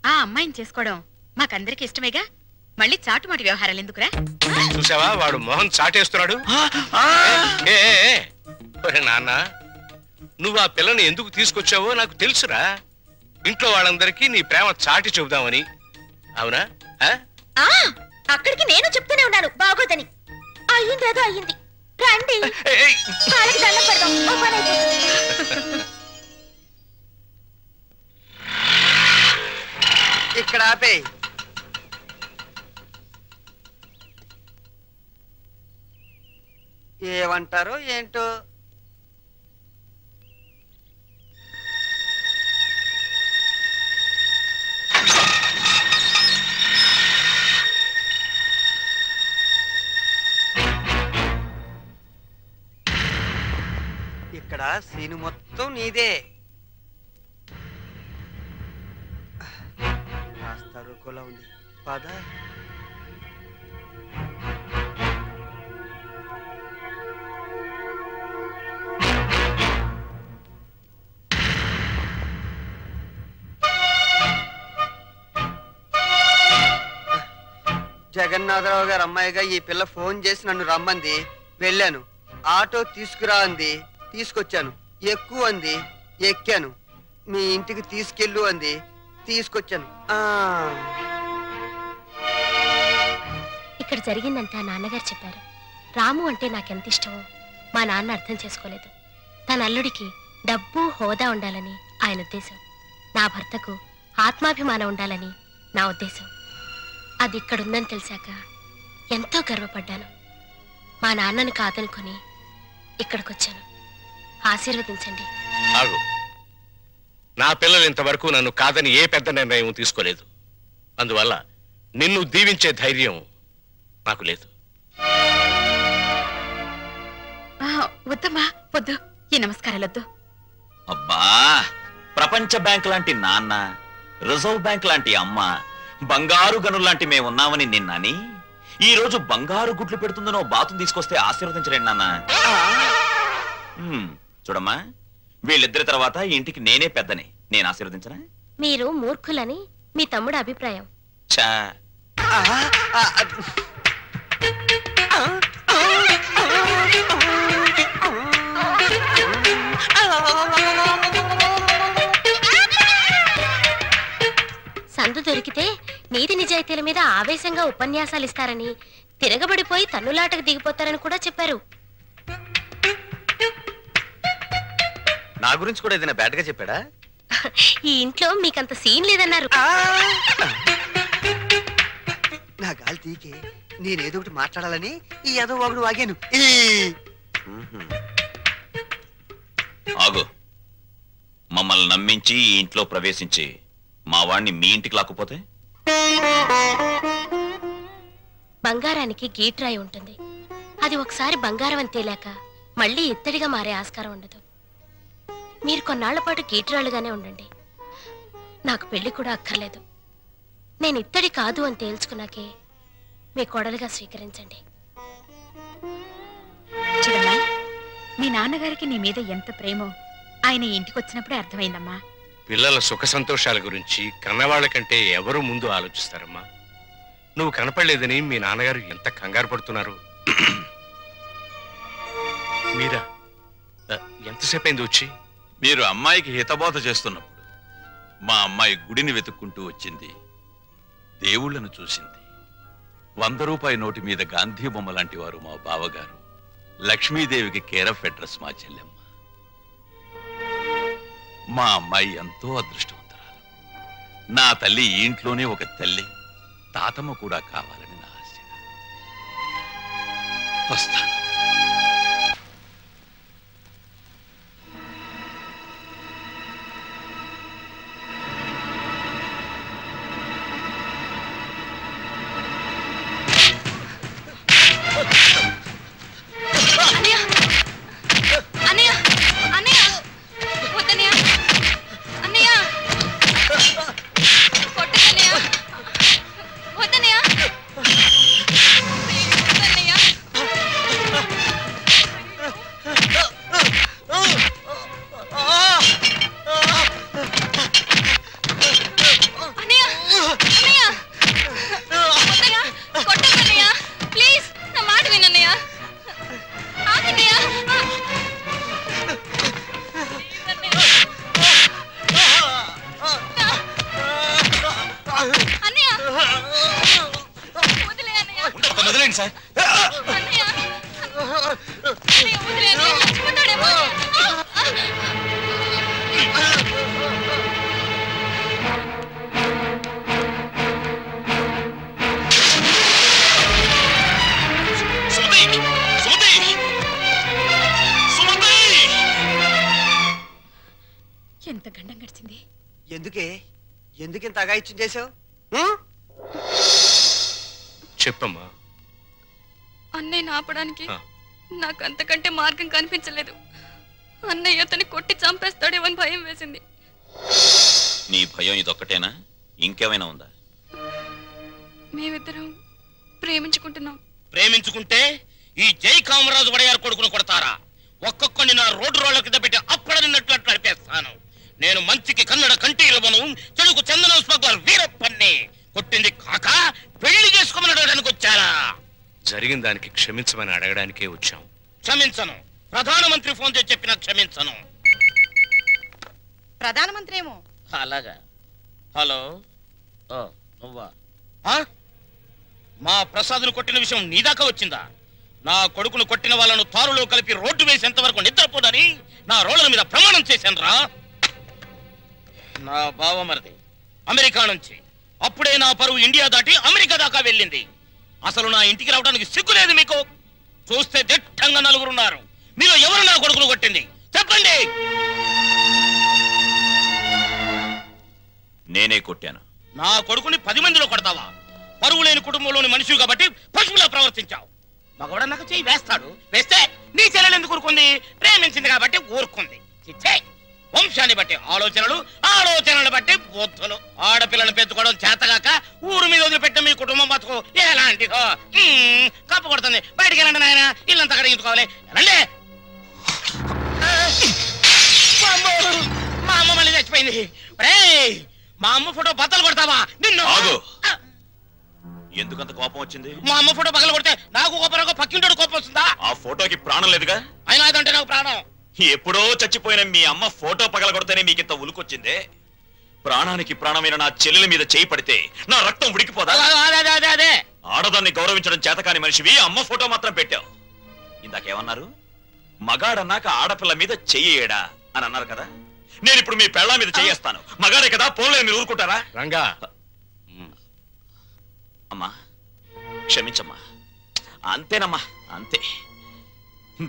ఆ అమ్మాయిని చేసుకోవడం మాకందరికి ఇష్టమేగా. మళ్ళీ చాటుమాటి వ్యవహారాలు ఎందుకురా? చూసావా, వాడు మొహం చాటేస్తున్నాడు. నాన్న, నువ్వు ఆ పిల్లని ఎందుకు తీసుకొచ్చావో నాకు తెలుసురా. ఇంట్లో వాళ్ళందరికీ నీ ప్రేమ చాటి చెబుదామని. అవునా? అక్కడికి నేను చెప్తూనే ఉన్నాను బాగోదని. అయ్యింది ఏదో అయ్యింది. రండి, కాళ్ళకి దండం పెడదాం. ఓ పని అయిపోతుంది. ఇక్కడ ఆపే. ఏమంటారో ఏంటో. ఇక్కడ సీను మొత్తం నీదే. కాస్త రుకోలా ఉంది. పద. జగన్నాథరావు గారు అమ్మాయిగా ఈ పిల్ల ఫోన్ చేసి నన్ను రమ్మంది. వెళ్ళాను. ఆటో తీసుకురా అంది, తీసుకొచ్చాను. ఎక్కువ అంది, ఎక్కాను. మీ ఇంటికి తీసుకెళ్ళు అంది, తీసుకొచ్చాను. ఇక్కడ జరిగిందంతా నాన్నగారు చెప్పారు. రాము అంటే నాకెంత ఇష్టమో మా నాన్న అర్థం చేసుకోలేదు. తన అల్లుడికి డబ్బు హోదా ఉండాలని ఆయన ఉద్దేశం. నా భర్తకు ఆత్మాభిమానం ఉండాలని నా ఉద్దేశం. అది ఇక్కడుందని తెలిసాక ఎంతో గర్వపడ్డాను. మా నాన్నను కాదనుకొని ఇక్కడికొచ్చాను. ఆశీర్వదించండి. ఆగు. నా పిల్లలు ఇంతవరకు నన్ను కాదని ఏ పెద్ద నిర్ణయం తీసుకోలేదు. అందువల్ల నిన్ను దీవించే ధైర్యం నాకు లేదు. వద్దమ్మా, వద్దు. ఈ నమస్కారాలొద్దు. అబ్బా, ప్రపంచ బ్యాంక్ లాంటి నాన్న, రిజర్వ్ బ్యాంక్ లాంటి అమ్మ, బంగారు గనుల్లాంటి మేమున్నామని నిన్నని ఈ రోజు బంగారు గుడ్లు పెడుతుందనో బాతును తీసుకొస్తే ఆశీర్వదించలేండి నాన్న. చూడమ్మా, వీళ్ళిద్దరి తర్వాత ఇంటికి నేనే పెద్దని. నేను ఆశీర్వదించనా? మీరు మూర్ఖులని మీ తమ్ముడు అభిప్రాయం. చా సందు దొరికితే నీతి నిజాయితీల మీద ఆవేశంగా ఉపన్యాసాలు ఇస్తారని, తిరగబడిపోయి తన్నులాటకు దిగిపోతారని కూడా చెప్పారు. నా గురించి కూడా ఏదైనా బ్యాడ్ గా చెప్పాడా? ఈ ఇంట్లో మీకంత సీన్ లేదన్నారు. నా గాలి తీకే నేనేదో ఒకటి మాట్లాడాలని ఈ ఏదో ఒకడు వాగాను. ఆగు. మమ్మల్ని నమ్మించి ఈ ఇంట్లో ప్రవేశించి మా వాణ్ణి మీ ఇంటికి లాక్కుపోతే? బంగారానికి గీట్రాయి ఉంటుంది. అది ఒకసారి బంగారం అని తేలాక మళ్ళీ ఇత్తడిగా మారే ఆస్కారం ఉండదు. మీరు కొన్నాళ్ల పాటు గీట్రాళ్ళుగానే ఉండండి. నాకు పెళ్లి కూడా అక్కర్లేదు. నేను ఇత్తడి కాదు అని తేల్చుకున్నాకే మీ కోడలుగా స్వీకరించండి. చూడమ్మా, మీ నాన్నగారికి నీ మీద ఎంత ప్రేమో ఆయన ఇంటికి వచ్చినప్పుడే అర్థమైందమ్మా. పిల్లల సుఖ సంతోషాల గురించి కన్నవాళ్ల కంటే ఎవరు ముందు ఆలోచిస్తారమ్మా? నువ్వు కనపడలేదని మీ నాన్నగారు ఎంత కంగారు పడుతున్నారు. మీరా ఎంతసేపు అయింది వచ్చి? మీరు అమ్మాయికి హితబోధ చేస్తున్నప్పుడు మా అమ్మాయి గుడిని వెతుక్కుంటూ వచ్చింది, దేవుళ్లను చూసింది. 100 రూపాయి నోటి మీద గాంధీ బొమ్మ లాంటి వారు మా బావగారు, లక్ష్మీదేవికి కేర్ ఆఫ్ అడ్రస్ మా చెల్లెమ్మ. మా అమ్మాయి ఎంతో అదృష్టవంతురాలు. నా తల్లి ఈ ఇంట్లోనే ఒక తల్లి, తాతమ్మ కూడా కావాలని నా ఆశ. వస్తాను. ఎంత గండం గడిచింది. ఎందుకింత అగాయిత్యం చేసావు? చెప్పమ్మా. అన్నయ్య ఆపడానికి నాకు అంతకంటే మార్గం కనిపించలేదు. అన్నయ్య అతన్ని కొట్టి చంపేస్తాడేమో అని భయం వేసింది. నీ భయం ఇదొక్కటేనా? ఇంకేమైనా ఉందా? మేమిద్దరం ప్రేమించుకుంటున్నాం. ప్రేమించుకుంటే ఈ జై కామరాజు వడయారు కొడుకును కొడతారా? ఒక్కొక్కడిని నా రోడ్డు రోడ్ల కింద పెట్టి అప్పడనిన్నట్లు నడిపేస్తాను. నేను మంచికి కన్నడ కంటి ఇలవను, చెడుకు చందన స్మగ్లర్ వీరప్పన్ని. కొట్టింది కాక పెళ్లి చేసుకోమని అడగడానికి వచ్చారా? జరిగిన దానికి క్షమించమని అడగడానికే వచ్చాం. క్షమించను. ప్రధానమంత్రి ఫోన్ చేసి చెప్పినా క్షమించను. ప్రధానమంత్రి ఏమో. అలాగా. హలో, నువ్వా? మా ప్రసాదును కొట్టిన విషయం నీ దాకా వచ్చిందా? నా కొడుకును కొట్టిన వాళ్ళను తారులో కలిపి రోడ్డు వేసేంత వరకు నిద్రపోదని నా రోడ్ల మీద ప్రమాణం చేశాను రా. నా బావమరిది అమెరికా నుంచి అప్పుడే నా పరువు ఇండియా దాటి అమెరికా దాకా వెళ్ళింది. అసలు నా ఇంటికి రావడానికి సిగ్గులేదు మీకు? చూస్తే దిట్టంగా నలుగురున్నారు. మీలో ఎవరు నా కొడుకును కొట్టింది చెప్పండి. నేనే కొట్టాను. నా కొడుకుని 10 మందిలో కొడతావా? పరువు లేని కుటుంబంలోని మనిషి కాబట్టి పశువులా ప్రవర్తించావు. మగవాడన్నాక చెయ్యి వేస్తాడు. వేస్తే నీ చెల్లెలు ఎందుకు ఊరుకుంది? ప్రేమించింది కాబట్టి ఊరుకుంది. చిచ్చే, వంశాన్ని బట్టి ఆలోచనలు, ఆలోచనలు బట్టి బొత్తులు. ఆడపిల్లను పెంచుకోవడం చేతగాక ఊరు మీద వదిలిపెట్టిన మీ కుటుంబం బతుకు ఎలాంటిదో. కప్పు కొడుతుంది. బయటికి వెళ్ళండి నాయన, ఇల్లంతా కడిగించుకోవాలి. వెళ్ళండి. మా అమ్మ మళ్ళీ చచ్చిపోయింది. మా అమ్మ ఫోటో బద్దలు కొడతావా నిన్ను? ఎందుకంత కోపం వచ్చింది? మా అమ్మ ఫోటో పగల కొడితే నాకు కోపం పక్కింటోడు కోపం వస్తుందా? ఆ ఫోటోకి ప్రాణం లేదుగా. అయినా అదంటే నాకు ప్రాణం. ఎప్పుడో చచ్చిపోయిన మీ అమ్మ ఫోటో పగల కొడితేనే మీకింత ఉలుకొచ్చిందే. ప్రాణానికి ప్రాణమైన నా చెల్లెల మీద చేయి పడితే నా రక్తం ఉడికిపోదా? అదే ఆడదాన్ని గౌరవించడం చేతకాని మనిషివి అమ్మ ఫోటో మాత్రం పెట్టావు. ఇందాకేమన్నారు? మగాడన్నాక ఆడపిల్ల మీద చెయ్యేడా అని అన్నారు కదా. నేను ఇప్పుడు మీ పెళ్ళ మీద చెయ్యేస్తాను. మగాడే కదా, పోలే మీరు ఊరుకుంటారా? రంగా అమ్మా క్షమించమ్మా. అంతేనమ్మా, అంతే.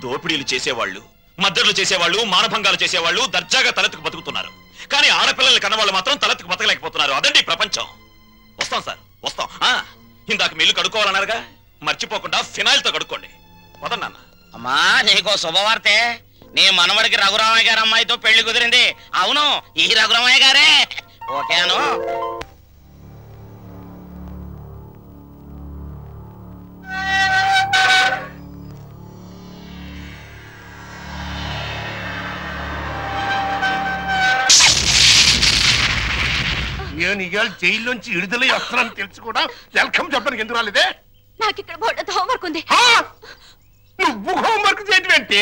దోపిడీలు చేసేవాళ్ళు, మద్దతులు చేసేవాళ్ళు, మానభంగాలు చేసేవాళ్ళు దర్జాగా తలెత్తుకు బతుకుతున్నారు. కానీ ఆడపిల్లల్ని కన్నవాళ్ళు మాత్రం తలెత్తుకు బతకలేకపోతున్నారు. అదండి ప్రపంచం. వస్తాం సార్, వస్తాం. ఇందాక మిల్లు కడుక్కోవాలన్నారుగా, మర్చిపోకుండా ఫినాయిల్ తో కడుక్కోండి. వదన్నా. అమ్మా నీకో శుభవార్తే. నీ మనవడికి రఘురామయ్య గారి అమ్మాయితో పెళ్లి కుదిరింది. అవును, ఈ రఘురామయ్య గారే. ఓకేను. నేను ఇవాళ జైల్లోంచి విడుదలై వస్తున్నాను తెలుసు కూడా వెల్కమ్ చెప్పడానికి ఎందుకు రాలేదే? నాకు ఇక్కడ బోర్డు హోంవర్క్ ఉంది. నువ్వు హోంవర్క్ చేయటం ఏంటి?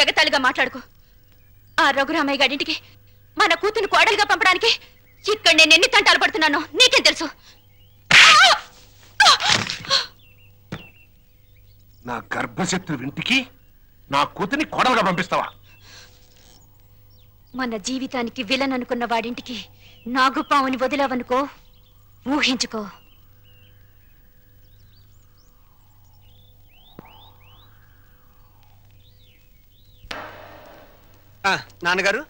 ఎగతాళిగా మాట్లాడుకో. ఆ రఘురామయ్య గారింటికి మన కూతురు కోడలుగా పంపడానికి ఇక్కడ నేను ఎన్ని తంటాలు పడుతున్నానో నీకేం తెలుసు? నా గర్భశత్రు ఇంటికి నా కూతుర్ని కోడలుగా పంపిస్తావా? మన జీవితానికి విలన్ అనుకున్న వాడింటికి నాగుపావుని వదిలావనుకో, ఊహించుకో. నాన్నగారు,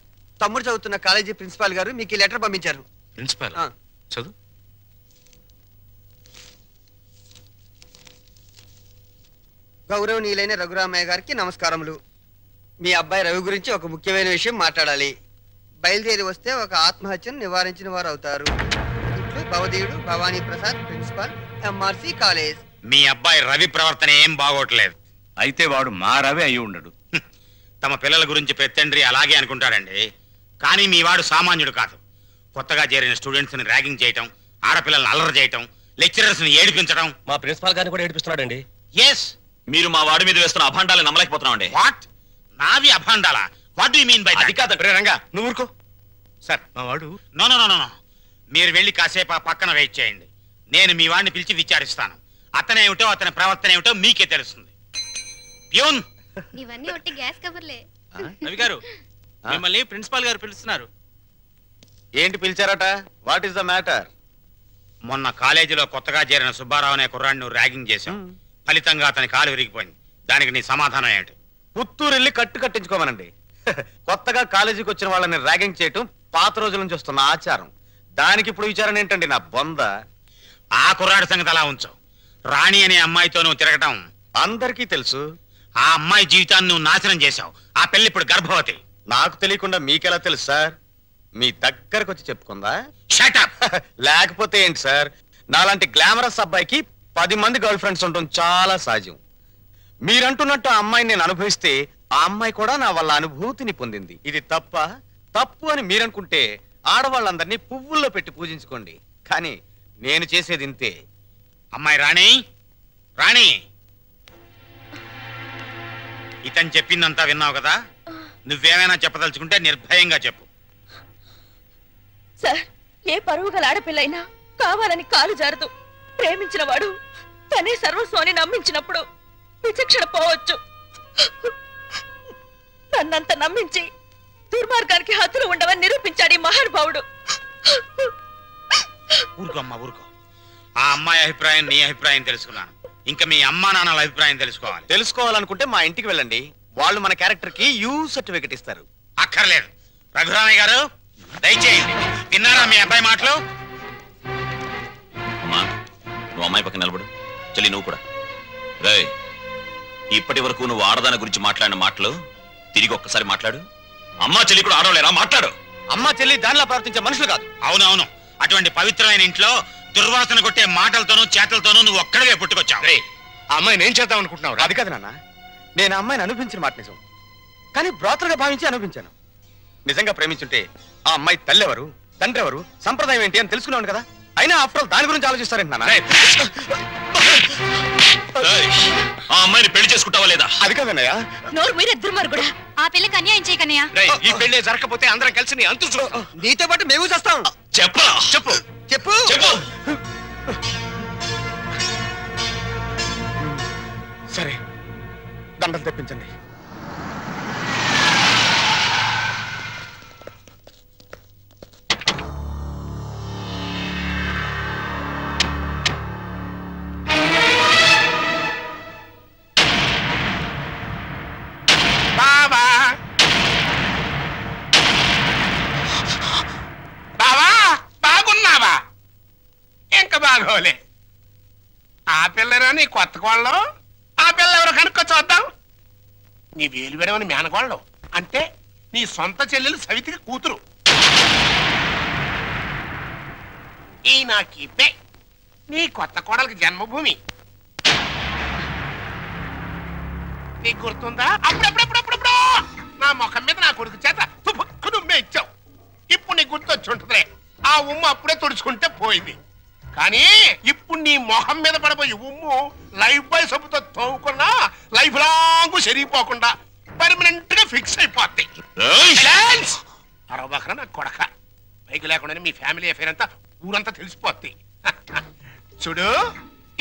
తమ్ముడు చదువుతున్న కాలేజీ ప్రిన్సిపాల్ గారు మీకు ఈ లెటర్ పంపించారు. ప్రిన్సిపాల్ చదువు. గౌరవనీయులైన రఘురామయ్య గారికి నమస్కారములు. మీ అబ్బాయి రవి గురించి ఒక ముఖ్యమైన విషయం మాట్లాడాలి. బయలుదేరి వస్తే ఒక ఆత్మహత్యను నివారించిన వారు అవుతారు. ఇట్లు భవదీయుడు Bhavani Prasad, principal, MRC college. మీ అబ్బాయి రవి ప్రవర్తన ఏం బాగోట్లేదు. అయితే వాడు మా రవి అయి ఉండడు. తమ పిల్లల గురించి ప్రతి అలాగే అనుకుంటాడండి. కానీ మీ వాడు సామాన్యుడు కాదు. కొత్తగా చేరిన స్టూడెంట్స్ ని ర్యాగింగ్ చేయటం, ఆడపిల్లల్ని అల్లరి చేయటం, లెక్చరర్స్ ని ఏడిపించడం. మా ప్రిన్సిపాల్ గారిని కూడా ఏడిపిస్తున్నాడండి. ఎస్, మీరు మా వాడి మీద వేస్తున్న అభాండాలు నమ్మలేకపోతున్నామండి. వాట్? నావి అభాండాలా? What do you mean by అది కాదండి. రంగా నువ్వు ఊరుకో. సార్ మా వాడు. నో నో నో నో, మీరు వెళ్ళి కాసేపు ఆ పక్కన వెయిట్ చేయండి. నేను మీ వాడిని పిలిచి విచారిస్తాను. అతనేమిటో అతని ప్రవర్తన ఏమిటో మీకే తెలుస్తుంది. ప్యూన్, ఇవన్నీ ఒట్టి గ్యాస్ కవర్లే. రవి గారు, మిమ్మల్ని ప్రిన్సిపాల్ గారు పిలుస్తున్నారు. ఏంటి పిలిచారట? What is the matter? మొన్న కాలేజీలో కొత్తగా చేరిన సుబ్బారావు అనే కుర్రాడిని ర్యాగింగ్ చేశాం. ఫలితంగా అతని కాలు విరిగిపోయింది. దానికి నీ సమాధానం ఏంటి? పుత్తూరు వెళ్ళి కట్టు కట్టించుకోమనండి. కొత్తగా కాలేజీకి వచ్చిన వాళ్ళని ర్యాగింగ్ చేయటం పాత రోజుల నుంచి వస్తున్న ఆచారం. దానికి ఇప్పుడు విచారణ ఏంటండి నా బొంద? ఆ కుర్రాడి సంగతి అలా ఉంచు. రాణి అనే అమ్మాయితో నువ్వు తిరగటం అందరికీ తెలుసు. ఆ అమ్మాయి జీవితాన్ని నువ్వు నాశనం చేశావు. ఆ పెళ్లి ఇప్పుడు గర్భవతి. నాకు తెలియకుండా మీకెలా తెలుసు సార్? మీ దగ్గరకు వచ్చి చెప్పుకుందా? Shut up. లేకపోతే ఏంటి సార్, నాలాంటి గ్లామరస్ అబ్బాయికి 10 మంది గర్ల్ ఫ్రెండ్స్ ఉండటం చాలా సహజం. మీరంటున్నట్టు ఆ అమ్మాయిని నేను అనుభవిస్తే ఆ అమ్మాయి కూడా నా వల్ల అనుభూతిని పొందింది. ఇది తప్పు అని మీరనుకుంటే ఆడవాళ్ళందరినీ పువ్వుల్లో పెట్టి పూజించుకోండి. కానీ నేను చేసేది ఇంతే. అమ్మాయి రాణి, రాణి, ఇతను చెప్పిందంతా విన్నావు కదా? నువ్వేమైనా చెప్పదలుచుకుంటే నిర్భయంగా చెప్పు. సార్, ఏ పరువు గల ఆడపిల్లైనా కావాలని కాలు జారదు. ప్రేమించిన వాడు తనే సర్వస్వాన్ని నమ్మించినప్పుడు విచక్షణ పోవచ్చు. నన్నంత నమ్మించి దుర్మార్గానికి హద్దులు ఉండవని నిరూపించాడు ఈ మహానుభావుడు. ఊరుకోమ్మా, ఊరుకో. ఆ అమ్మాయి అభిప్రాయం నీ అభిప్రాయం తెలుసుకున్నాను. ఇంకా మీ అమ్మా నాన్నల అభిప్రాయం తెలుసుకోవాలనుకుంటే మా ఇంటికి వెళ్ళండి. వాళ్ళు మన క్యారెక్టర్ కి యూ సర్టిఫికెట్ ఇస్తారు. అక్కర్లేదు. రఘురామయ్య గారు దయచేయండి. విన్నారా మీ అబ్బాయి మాటలు? అమ్మా, నువ్వు అమ్మాయి పక్కన నిలబడు. చెల్లి నువ్వు కూడా. రే, ఇప్పటి వరకు నువ్వు ఆడదాని గురించి మాట్లాడిన మాటలు తిరిగి ఒక్కసారి మాట్లాడు. అమ్మా చెల్లి కూడా ఆడవలేరా? మాట్లాడు. అమ్మా చెల్లి దానిలా ప్రవర్తించే మనుషులు కాదు. అవునవును, అటువంటి పవిత్రమైన ఇంట్లో దుర్వాసన కొట్టే మాటలతోనూ చేతలతోనూ నువ్వు ఒక్కడవే పుట్టుకొచ్చావు. ఆ అమ్మాయిని ఏం చేద్దాం అనుకుంటున్నావు? అది కాదు నాన్న, నేను ఆ అమ్మాయిని అనుభవించిన మాట నిజం. కానీ బ్రోతలుగా భావించి అనుభవించాను. నిజంగా ప్రేమించుంటే ఆ అమ్మాయి తల్లి ఎవరు, తండ్రి ఎవరు, సంప్రదాయం ఏంటి అని తెలుసుకున్నాను కదా. అయినా ఆఫ్టర్ ఆల్ దాని గురించి ఆలోచిస్తారేంటి నాన్న? ఆ అమ్మాయిని పెళ్లి చేసుకుంటావా లేదా? అది కాదన్నయ్య. నోరు మీరు ఎదురు కూడా ఆ పిల్లకి అన్యాయం చేయకన్నయ్య. ఈ పెళ్లి జరగకపోతే అందరం కలిసి నీ అంతు చూస్తాం. నీతో పాటు మేము చేస్తాం. చెప్పరా? చెప్పు చెప్పు చెప్పు. సరే, దండలు తెప్పించండి. బావా బావా బాగున్నావా? ఇంకా బాగోలే. ఆ పిల్లరా నీ కొత్త కోళ్ళం? ఆ పిల్ల ఎవరో కనుక్కో చూద్దాం. నీ వేలు విడవని మేనకోళ్ళం అంటే నీ సొంత చెల్లెలు సవితికి కూతురు. ఈ నా కీపే నీ కొత్త కోడలకి జన్మభూమి. నీకు గుర్తుందా? అప్పుడప్పుడప్పుడప్పుడు నా ముఖం మీద నా కొడుకు చేత తుమ్మే ఇచ్చావు. ఇప్పుడు నీకు గుర్తొచ్చి ఉంటుందిలే. ఆ ఉమ్ము అప్పుడే తుడుచుకుంటే పోయింది. కానీ ఇప్పుడు నీ మొహం మీద పడబోయి ఉమ్ము లైఫ్ బాయ్ సబ్బుతో తోముకున్నా లైఫ్ లాంగ్ సరిగిపోకుండా పర్మనెంట్ గా ఫిక్స్ అయిపోద్ది. అరవబకరా నా కొడక. బైక్ లేకుండానే మీ ఫ్యామిలీ అఫేర్ అంతా ఊరంతా తెలిసిపోద్ది. చూడు,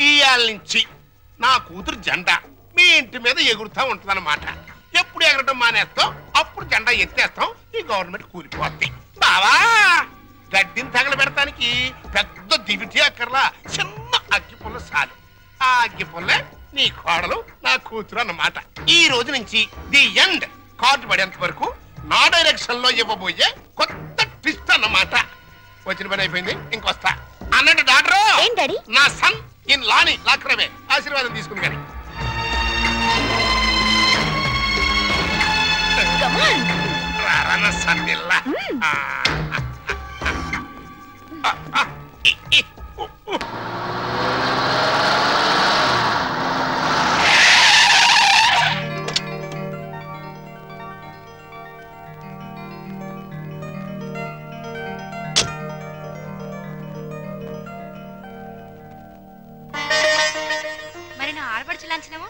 ఇయాల నుంచి నా కూతురు జెండా మీ ఇంటి మీద ఎగురుతా ఉంటుందన్నమాట. ఎప్పుడు ఎగరటం మానేస్తాం అప్పుడు జెండా ఎత్తేస్తాం. ఈ గవర్నమెంట్ కూలిపోద్ది. బావా, గడ్డిని తగలబెడటానికి పెద్ద దివిటి అక్కర్లా, చిన్న అగ్గి పుల్ల చాలు. ఆ అగ్గి పుల్లే నీ కోడలు నా కూతురు అన్నమాట. ఈ రోజు నుంచి ది ఎండ్. కార్డు పడేంత వరకు నా డైరెక్షన్ లో ఇవ్వబోయే కొత్త ట్విస్ట్ అన్నమాట. వచ్చిన పని అయిపోయింది, ఇంకొస్తా అన్నట్టు డాక్టర్. నా సన్ ఇన్ లాని లాక్రమే ఆశీర్వాదం తీసుకుని కానీ రానా సన్నిల్లా. మరి నా ఆడపడుచు లాంఛనమో?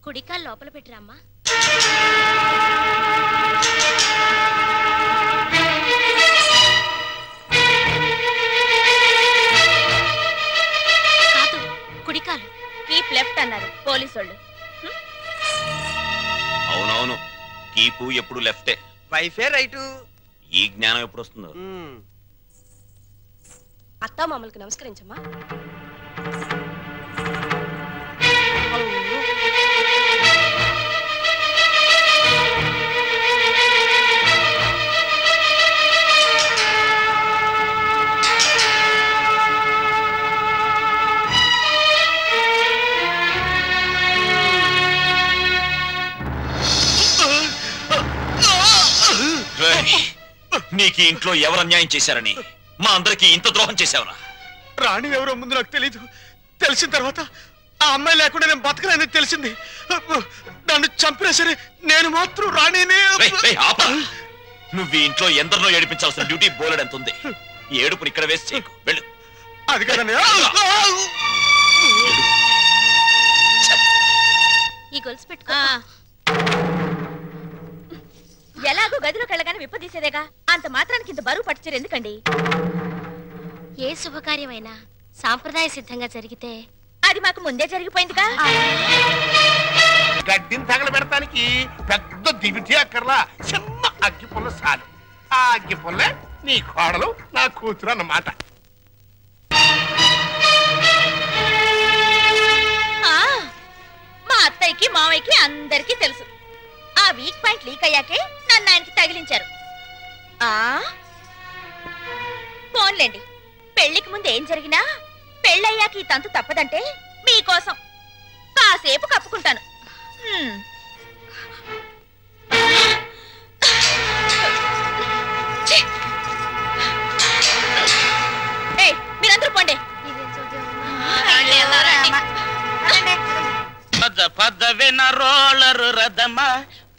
కుడికాలు లోపల పెట్టిరమ్మా. కాదు, కుడికాలు. కీప్ లెఫ్ట్ అన్నారు పోలీసోళ్ళు. అవునవును, కీపు ఎప్పుడు లెఫ్టే. వైఫే రైటు. ఈ జ్ఞానం ఎప్పుడు వస్తుందో. అత్తా మామూలుకి నమస్కరించమ్మా. నీకు ఇంట్లో ఎవరు అన్యాయం చేశారని మా అందరికి ఇంత ద్రోహం చేశావురా? రాణి ఎవరో ముందు నాకు తెలీదు. తెలిసిన తర్వాత ఆ అమ్మాయి లేకుండా నేను బతకలేని తెలిసింది. నన్ను చంపినా సరే నేను మాత్రం రాణినే. నువ్వు ఈ ఇంట్లో ఎందరినో ఏడిపించాల్సిన డ్యూటీ బోలెడంత ఉంది. ఏడుపుని ఇక్కడ వేసి చేయకు, వెళ్ళు. అది కదండి. ఈ గొలుసు పెట్టుకో. ఎలాగో గదిలోకి వెళ్ళగానే విప్పదీసేదేగా, అంత మాత్రానికి ఇంత బరువు పట్టుచారు ఎందుకండి? ఏ శుభకార్యమైనా సాంప్రదాయ సిద్ధంగా జరిగితే అది మాకు ముందే జరిగిపోయిందిగా. గడ్డిని తగలబెడటానికి పెద్ద దివిటి అక్కర్లా, చిన్న అగ్గి పుల్ల చాలు. ఆ అగ్గి పుల్లే నీ కోడలు నా కూతురు అన్నమాట. మా అత్తయ్యకి మావయ్యకి అందరికీ తెలుసు. ఆ వీక్ పాయింట్ లీక్ అయ్యాకే నన్ను ఆయనకి తగిలించారు. ఫోన్లేండి, పెళ్లికి ముందు ఏం జరిగినా పెళ్ళయ్యాక ఈ తంతు తప్పదంటే మీకోసం కాసేపు కప్పుకుంటాను. రోలరు రథమా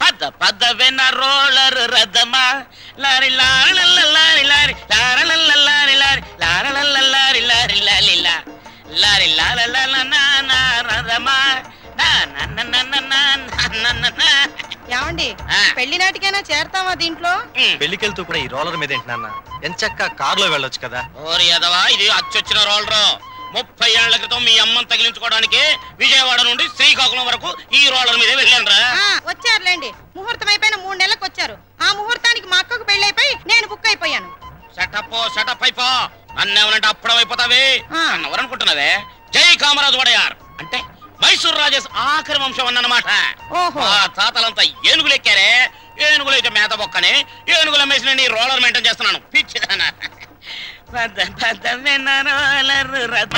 పద పదవెన రోలరు రథమా lorry lorry lorry lorry lorry lorry lorry lorry lorry lorry lorry రథమా. ఏమండి పెళ్లి నాటికైనా చేరతావా దీంట్లో? పెళ్లికెళ్తూ కూడా ఈ రోలర్ మీద ఏంటి నాన్న? ఎంచక్క కారులో వెళ్ళొచ్చు కదా. ఓరి యదవా, ఇది అచ్చొచ్చిన రోలరు. 30 ఏళ్ల క్రితం మీ అమ్మని తగిలించుకోవడానికి విజయవాడ నుండి శ్రీకాకుళం వరకు ఈ రోలర్ మీదే వెళ్ళాను. వచ్చారులేండి, ముహూర్తం అయిపోయిన 3 నెలలకు వచ్చారు. ఆ ముహూర్తానికి మా అక్కకు పెళ్లి అయిపోయి నేను బుక్ అయిపోయాను. సెటప్ అయిపో. నన్నేమనంటే అప్పుడం అయిపోతావే అన్నవరనుకుంటున్నావే. జై కామరాజు వడయార్ అంటే మైసూర్ రాజేష్ ఆఖరి వంశం అన్నమాట. ఆ తాతలంతా ఏనుగులు ఎక్కారే. ఏనుగులు అయితే మేత బొక్కనే. ఏనుగుల మేసి నేను ఈ రోలర్ మెయింటైన్ చేస్తున్నాను. పిచ్చిదానా. రోలర్ రథ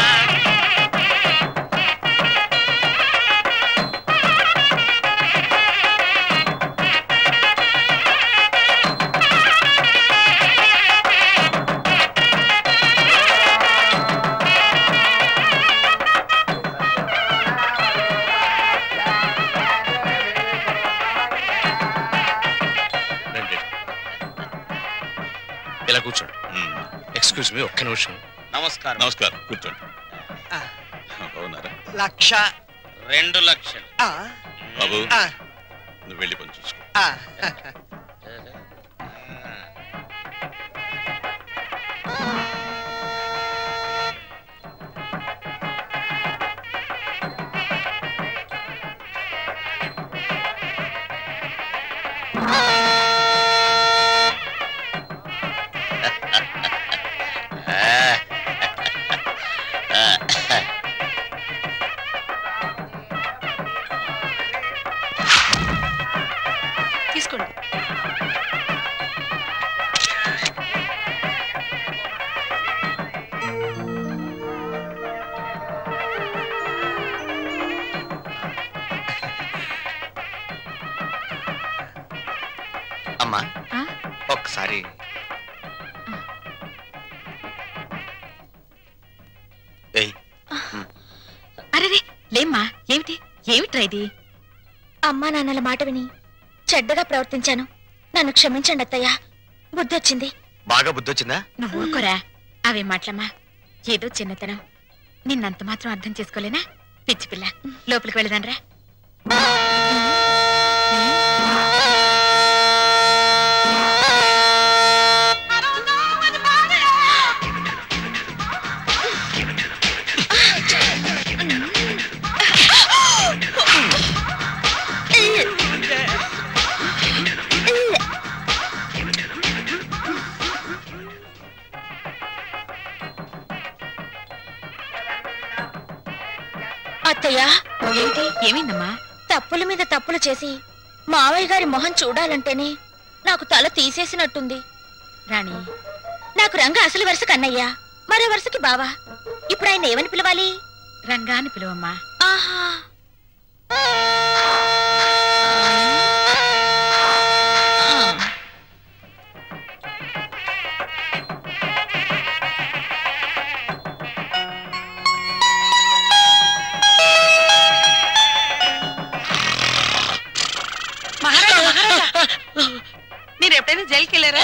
ఇలా కూర్చోండి. ఎక్స్క్యూజ్ మీ, ఒక్క నిమిషం. నమస్కారం. నమస్కారం, కూర్చోండి. బాగున్నారా? 2 లక్షలు. బాబు నువ్వు వెళ్ళి పని చూసుకో. తీసుకోండి. అమ్మా ఒక్కసారి అరే లేమ్మా, ఏమిటి ఏమిట్రా ఇది? అమ్మా నాన్నల మాట విని చెడ్డగా ప్రవర్తించాను, నన్ను క్షమించండి అత్తయ్య. బుద్ధి వచ్చింది. బాగా బుద్ధి వచ్చిందా? నువ్వు ఊరుకోరా, అవే మాటలమ్మా. ఏదో చిన్నతనం, నిన్నంత మాత్రం అర్థం చేసుకోలేనా? పిచ్చి పిల్ల, లోపలికి వెళ్ళదానరా. అత్తయ్య, ఏమైందమ్మా? తప్పుల మీద తప్పులు చేసి మావయ్య గారి మొహం చూడాలంటేనే నాకు తల తీసేసినట్టుంది. రాణి, నాకు రంగ అసలు వరుస కన్నయ్య, మరో వరుసకి బావా. ఇప్పుడు ఆయన ఏమని పిలవాలి? రంగా అని పిలువమ్మా. ఆహా, మీరు ఎప్పుడైనా జైలుకి వెళ్ళారా?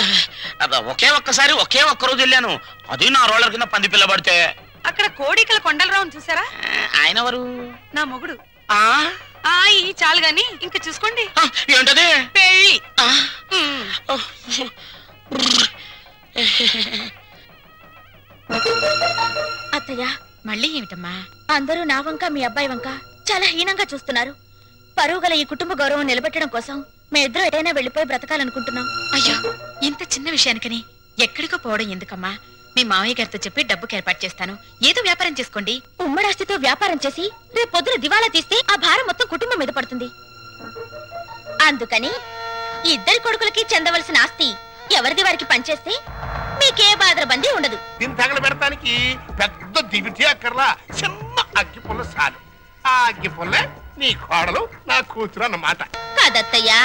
ఒకే ఒక్కసారి ఒకే ఒక్క రోజు వెళ్ళాను. అది నా రోలర్ కింద పంది పిల్ల పడితే. అక్కడ కోడికల కొండలరావుని చూసారా? ఆయన ఎవరు? నా మొగుడు. ఈ చాలు గాని ఇంకా చూసుకోండి. ఏంటది? పెళ్ళి. అత్తయ్య, మళ్ళీ ఏమిటమ్మా? అందరూ నా వంక మీ అబ్బాయి వంక చాలా హీనంగా చూస్తున్నారు. పరువు గల ఈ కుటుంబ గౌరవం నిలబెట్టడం కోసం మేమిద్దరం ఎటైనా వెళ్ళిపోయి బ్రతకాలనుకుంటున్నాం. అయ్యో, ఇంత చిన్న విషయానికని ఎక్కడికో పోవడం ఎందుకమ్మా? మీ మావయ్య గారితో చెప్పి డబ్బుకి ఏర్పాటు చేస్తాను, ఏదో వ్యాపారం చేసుకోండి. ఉమ్మడాస్తితో వ్యాపారం చేసి రేపు పొద్దున దివాలా తీస్తే ఆ భారం మొత్తం కుటుంబం మీద పడుతుంది. అందుకని ఇద్దరి కొడుకులకి చెందవలసిన ఆస్తి ఎవరిది వారికి పనిచేస్తే మీకే బాధరబందీ ఉండదు. దీన్ని తగలబెడతానికి పెద్ద దివిటి అక్కర్లా, చిన్న అగ్గి పుల్ల చాలు. ఆ అగ్గి పుల్లే నీ కోడలు, నా కూతురు అన్నమాట. కాదత్తయ్యా.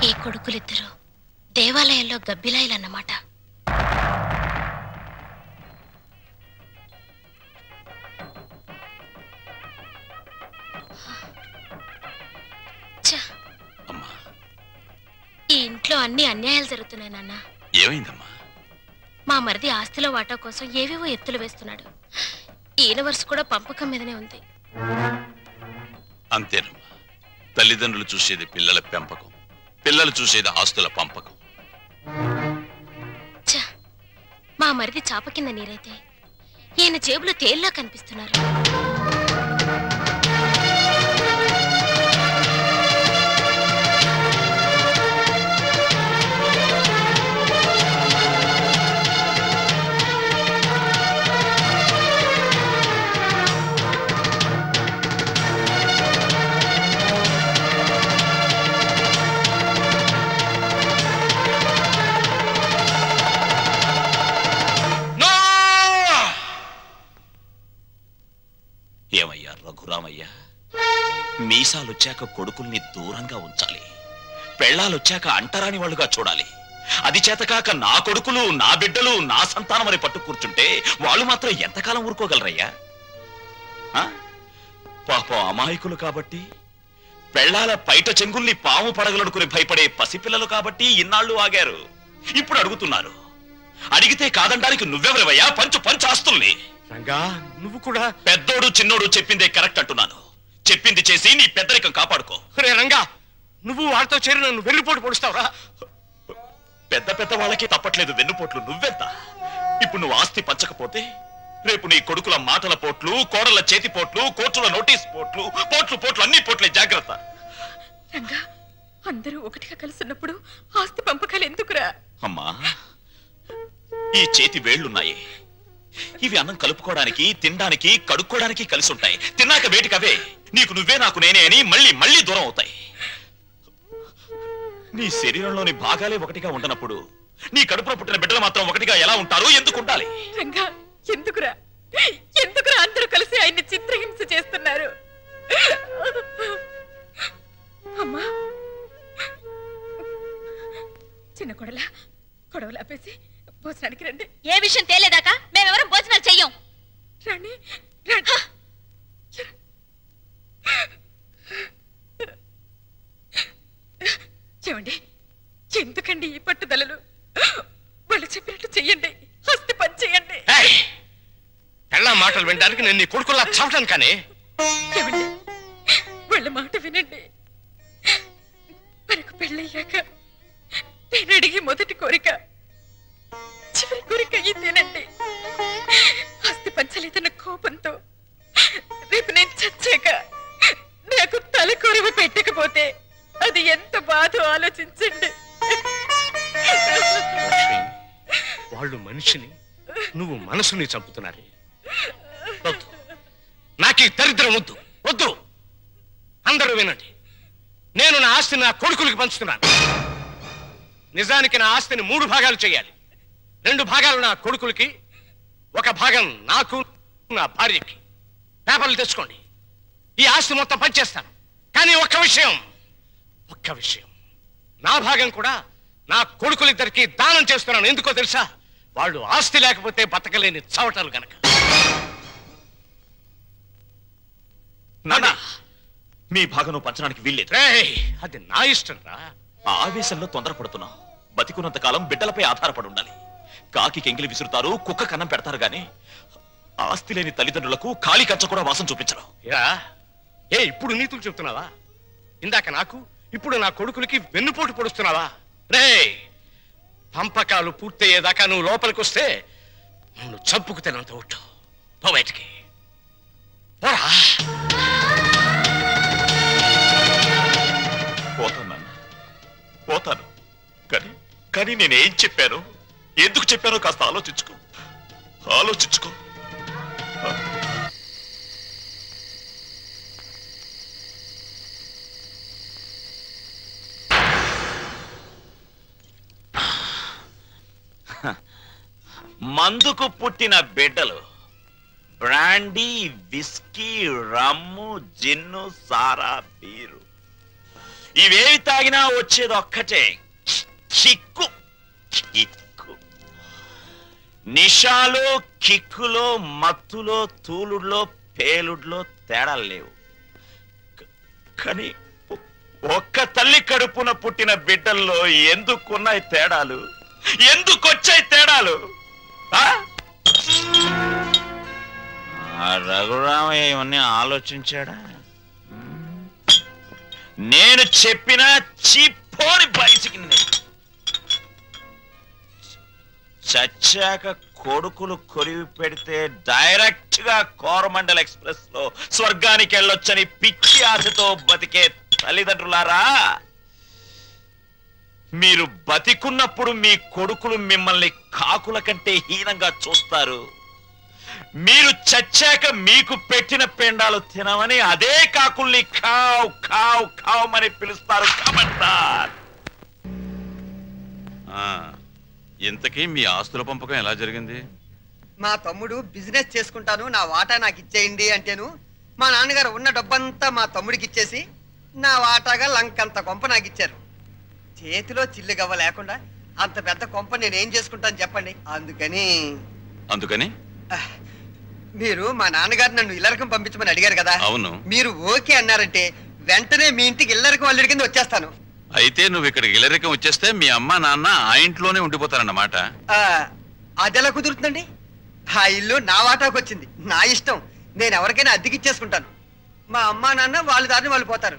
ఈ కొడుకులిద్దరూ దేవాలయంలో గబ్బిలాయిలన్నమాట. ఇంట్లో అన్ని అన్యాయాలు జరుగుతున్నాయి నాన్న. ఏమైందమ్మా? మా మరిది ఆస్తిలో వాటా కోసం ఏవేవో ఎత్తులు వేస్తున్నాడు. ఈయన వరుస కూడా పంపకం మీదనే ఉంది. అంతేనమ్మా, తల్లిదండ్రులు చూసేది పిల్లల పెంపకం, పిల్లలు చూసేది ఆస్తుల పంపకం. మా మరిది చాప కింద నీరైతే ఈయన జేబులో తేల్లా కనిపిస్తున్నారు. ఏమయ్యా రఘురామయ్య, మీసాలొచ్చాక కొడుకుల్ని దూరంగా ఉంచాలి, పెళ్ళాలొచ్చాక అంటరాని వాళ్ళుగా చూడాలి. అది చేతకాక నా కొడుకులు, నా బిడ్డలు, నా సంతానం అని పట్టు కూర్చుంటే వాళ్ళు మాత్రం ఎంతకాలం ఊరుకోగలరయ్యా? పాపం అమాయకులు కాబట్టి, పెళ్ళాల పైట చెంగుల్ని పాము పడగలనుకుని భయపడే పసిపిల్లలు కాబట్టి ఇన్నాళ్ళు ఆగారు. ఇప్పుడు అడుగుతున్నారు. అడిగితే కాదండానికి నువ్వెవరివయ్యా? పంచు ఆస్తుల్ని. రంగా, నువ్వు కూడా పెద్దోడు చిన్నోడు చెప్పిందే కరెక్ట్ అంటున్నాను. చెప్పింది చేసి నీ పెద్దరికం కాపాడుకో. రే రంగా, నువ్వు వాళ్ళతో చేరి నన్ను వెన్నుపోటు పొడుస్తావురా? పెద్ద వాళ్ళకి తప్పట్లేదు వెన్నుపోట్లు, నువ్వెంత? ఇప్పుడు నువ్వు ఆస్తి పంచకపోతే రేపు నీ కొడుకుల మాటల పోట్లు, కోడళ్ల చేతి పోట్లు, కోర్టుల నోటీస్ పోట్లు, పోట్లు అన్ని పోట్లే, జాగ్రత్త. రంగా, అందరూ ఒకటిగా కలుసున్నప్పుడు ఆస్తి పంపకాలు ఎందుకురా? అమ్మా, ఈ చేతి వేళ్లున్నాయి, ఇవి అన్నం కలుపుకోవడానికి, తినడానికి, కడుక్కోవడానికి కలిసి ఉంటాయి. తిన్నాక వేటికవే నీకు నువ్వే నాకు నేనే అని మళ్ళీ దూరం అవుతాయి. నీ శరీరంలోని భాగాలే ఒకటిగా ఉండనప్పుడు నీ కడుపులో పుట్టిన బిడ్డలు మాత్రం ఒకటిగా ఎలా ఉంటారు? ఎందుకు ఉండాలి? రంగా, ఎందుకురా అందరూ కలిసి ఆయన్ని చిత్రహింస చేస్తున్నారు? అమ్మా, చిన్న కొడవలు ఆపేసి భోజనానికి రండి. ఏ విషయం తేలేదాకా మేమెవరం భోజనాలు చెయ్యం. రండి. చెవండి, ఎందుకండి ఈ పట్టుదలలు? వాళ్ళు చెప్పినట్టు చెయ్యండి, ఆస్తి పని చెయ్యండి. పెళ్ళా మాటలు వినడానికి నేను నీ కొడుకులా చావటాను. కానీ చెవండి, వాళ్ళ మాట వినండి. మనకు పెళ్ళయ్యాక నేను అడిగి మొదటి కోరిక, చివరి కోరిక ఇదేనండి. ఆస్తి పంచలేదన్న కోపంతో రేపు నేను చచ్చాక నాకు తలకొరవ పెట్టకపోతే అది ఎంత బాధో ఆలోచించండి. వాళ్ళు మనిషిని, నువ్వు మనసుని చంపుతున్నారు. నాకు ఈ దరిద్రం వద్దు. అందరూ వినండి, నేను నా ఆస్తిని నా కొడుకులకి పంచుతున్నాను. నిజానికి నా ఆస్తిని 3 భాగాలు చేయాలి. 2 భాగాలు నా కొడుకులకి, 1 భాగం నాకు, నా భార్యకి. పేపర్లు తెచ్చుకోండి. ఈ ఆస్తి మొత్తం పంచేస్తాను. కానీ ఒక్క విషయం, నా భాగం కూడా నా కొడుకులిద్దరికి దానం చేస్తున్నాను. ఎందుకో తెలుసా? వాళ్ళు ఆస్తి లేకపోతే బతకలేని చవటలు గనక. మీ భాగం పంచడానికి వీల్లేదు. అది నా ఇష్టం రా. ఆవేశంలో తొందరపడుతున్నావు. బతికున్నంత కాలం బిడ్డలపై ఆధారపడి ఉండాలి. కాకి కెంగిలి విసురుతారు, కుక్క కన్నం పెడతారు గాని ఆస్తి లేని తల్లిదండ్రులకు ఖాళీ కంచ కూడా వాసం చూపించరు. ఇప్పుడు నీతులు చెప్తున్నావా? ఇందాక నాకు, ఇప్పుడు నా కొడుకులకి వెన్నుపోటు పొడుస్తున్నావా? రే, పంపకాలు పూర్తయ్యేదాకా నువ్వు లోపలికి వస్తే నన్ను చంపుకు తినంత ఒట్టు. పో బయటికి పోరా. పోతాను. కానీ నేనేం చెప్పాను, ఎందుకు చెప్పానో కాస్త ఆలోచించుకో. మందుకు పుట్టిన బిడ్డలు బ్రాండీ, విస్కీ, రమ్ము, జిన్ను, సారా, బీరు ఇవేవి తాగినా వచ్చేది ఒక్కటే, కిక్కు. నిషాలో, కిక్కులో, మత్తులో, తూలుడులో, పేలుడులో తేడాలు లేవు. కానీ ఒక్క తల్లి కడుపున పుట్టిన బిడ్డల్లో ఎందుకున్నాయి తేడాలు? ఎందుకొచ్చాయి తేడాలు? రఘురామయ్య ఇవన్నీ ఆలోచించాడా? నేను చెప్పిన చిప్పోని బయటికి చచ్చాక కొడుకులు కొరివి పెడితే డైరెక్ట్ గా కోరమండల్ ఎక్స్ప్రెస్ లో స్వర్గానికి వెళ్ళొచ్చని పిచ్చి ఆశతో బతికే తల్లిదండ్రులారా, మీరు బతికున్నప్పుడు మీ కొడుకులు మిమ్మల్ని కాకుల కంటే హీనంగా చూస్తారు. మీరు చచ్చాక మీకు పెట్టిన పెండాలు తినమని అదే కాకుల్ని కావ్ కావ్ కావమని పిలుస్తారు. కమంటార్. ఇంతకీ మీ ఆస్తుల పంపకం ఎలా జరిగింది? మా తమ్ముడు బిజినెస్ చేసుకుంటాను, నా వాటా నాకు ఇచ్చేయండి అంటేను మా నాన్నగారు ఉన్న డబ్బంతా మా తమ్ముడికి ఇచ్చేసి నా వాటాగా లంకంత కొంప నాకు ఇచ్చారు. చేతిలో చిల్లుగవ్వ లేకుండా అంత పెద్ద కొంప నేనేం చేసుకుంటాను చెప్పండి. అందుకని మీరు మా నాన్నగారు నన్ను ఇల్లరకం పంపించమని అడిగారు కదా. అవును. మీరు ఓకే అన్నారంటే వెంటనే మీ ఇంటికి ఇల్లరకం అల్లుడి కింద వచ్చేస్తాను. అయితే నువ్వు ఇక్కడికి ఇల్లరికం వచ్చేస్తే మీ అమ్మ నాన్న ఆ ఇంట్లోనే ఉండిపోతారన్నమాట. అదెలా కుదురుతుందండి? ఆ ఇల్లు నా వాటాకు వచ్చింది, నా ఇష్టం. నేను ఎవరికైనా అద్దెకిచ్చేసుకుంటాను. మా అమ్మా నాన్న వాళ్ళ దారిని వాళ్ళు పోతారు.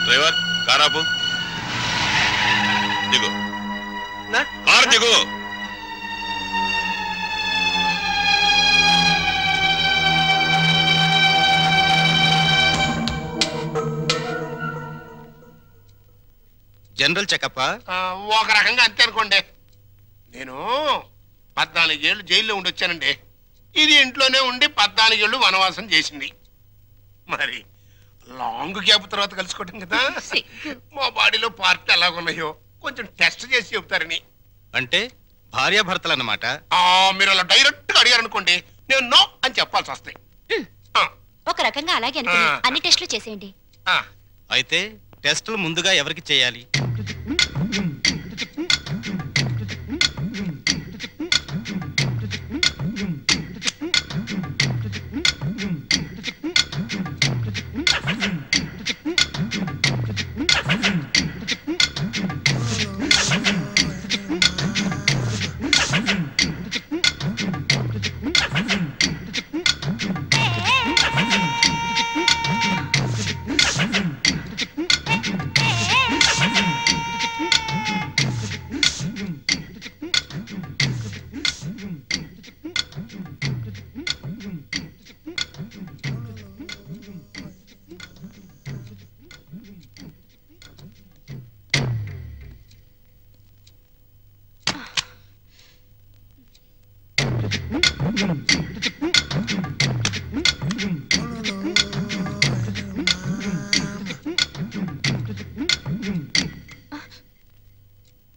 డ్రైవర్ కారాపు దిగు. కారు దిగు. జనరల్ చెకప్ ఒక రకంగా అంతే అనుకోండి. నేను 14 ఏళ్ళు జైల్లో ఉండి వచ్చానండి. ఇది ఇంట్లోనే ఉండి 14 ఏళ్ళు వనవాసం చేసింది. మరి లాంగ్ గ్యాప్ తర్వాత కలుసుకోవటం కదా. మా బాడీలో పార్ట్ ఎలాగున్నాయో కొంచెం టెస్ట్ చేసి చెప్తారని. అంటే భార్యాభర్తలు అన్నమాట. మీరు అలా డైరెక్ట్ గా అడిగారు అనుకోండి, నేను నో అని చెప్పాల్సి వస్తాయి. ఒక రకంగా అలాగే అనుకుని అన్ని టెస్టులు చేసేయండి. అయితే టెస్టులు ముందుగా ఎవరికి చేయాలి?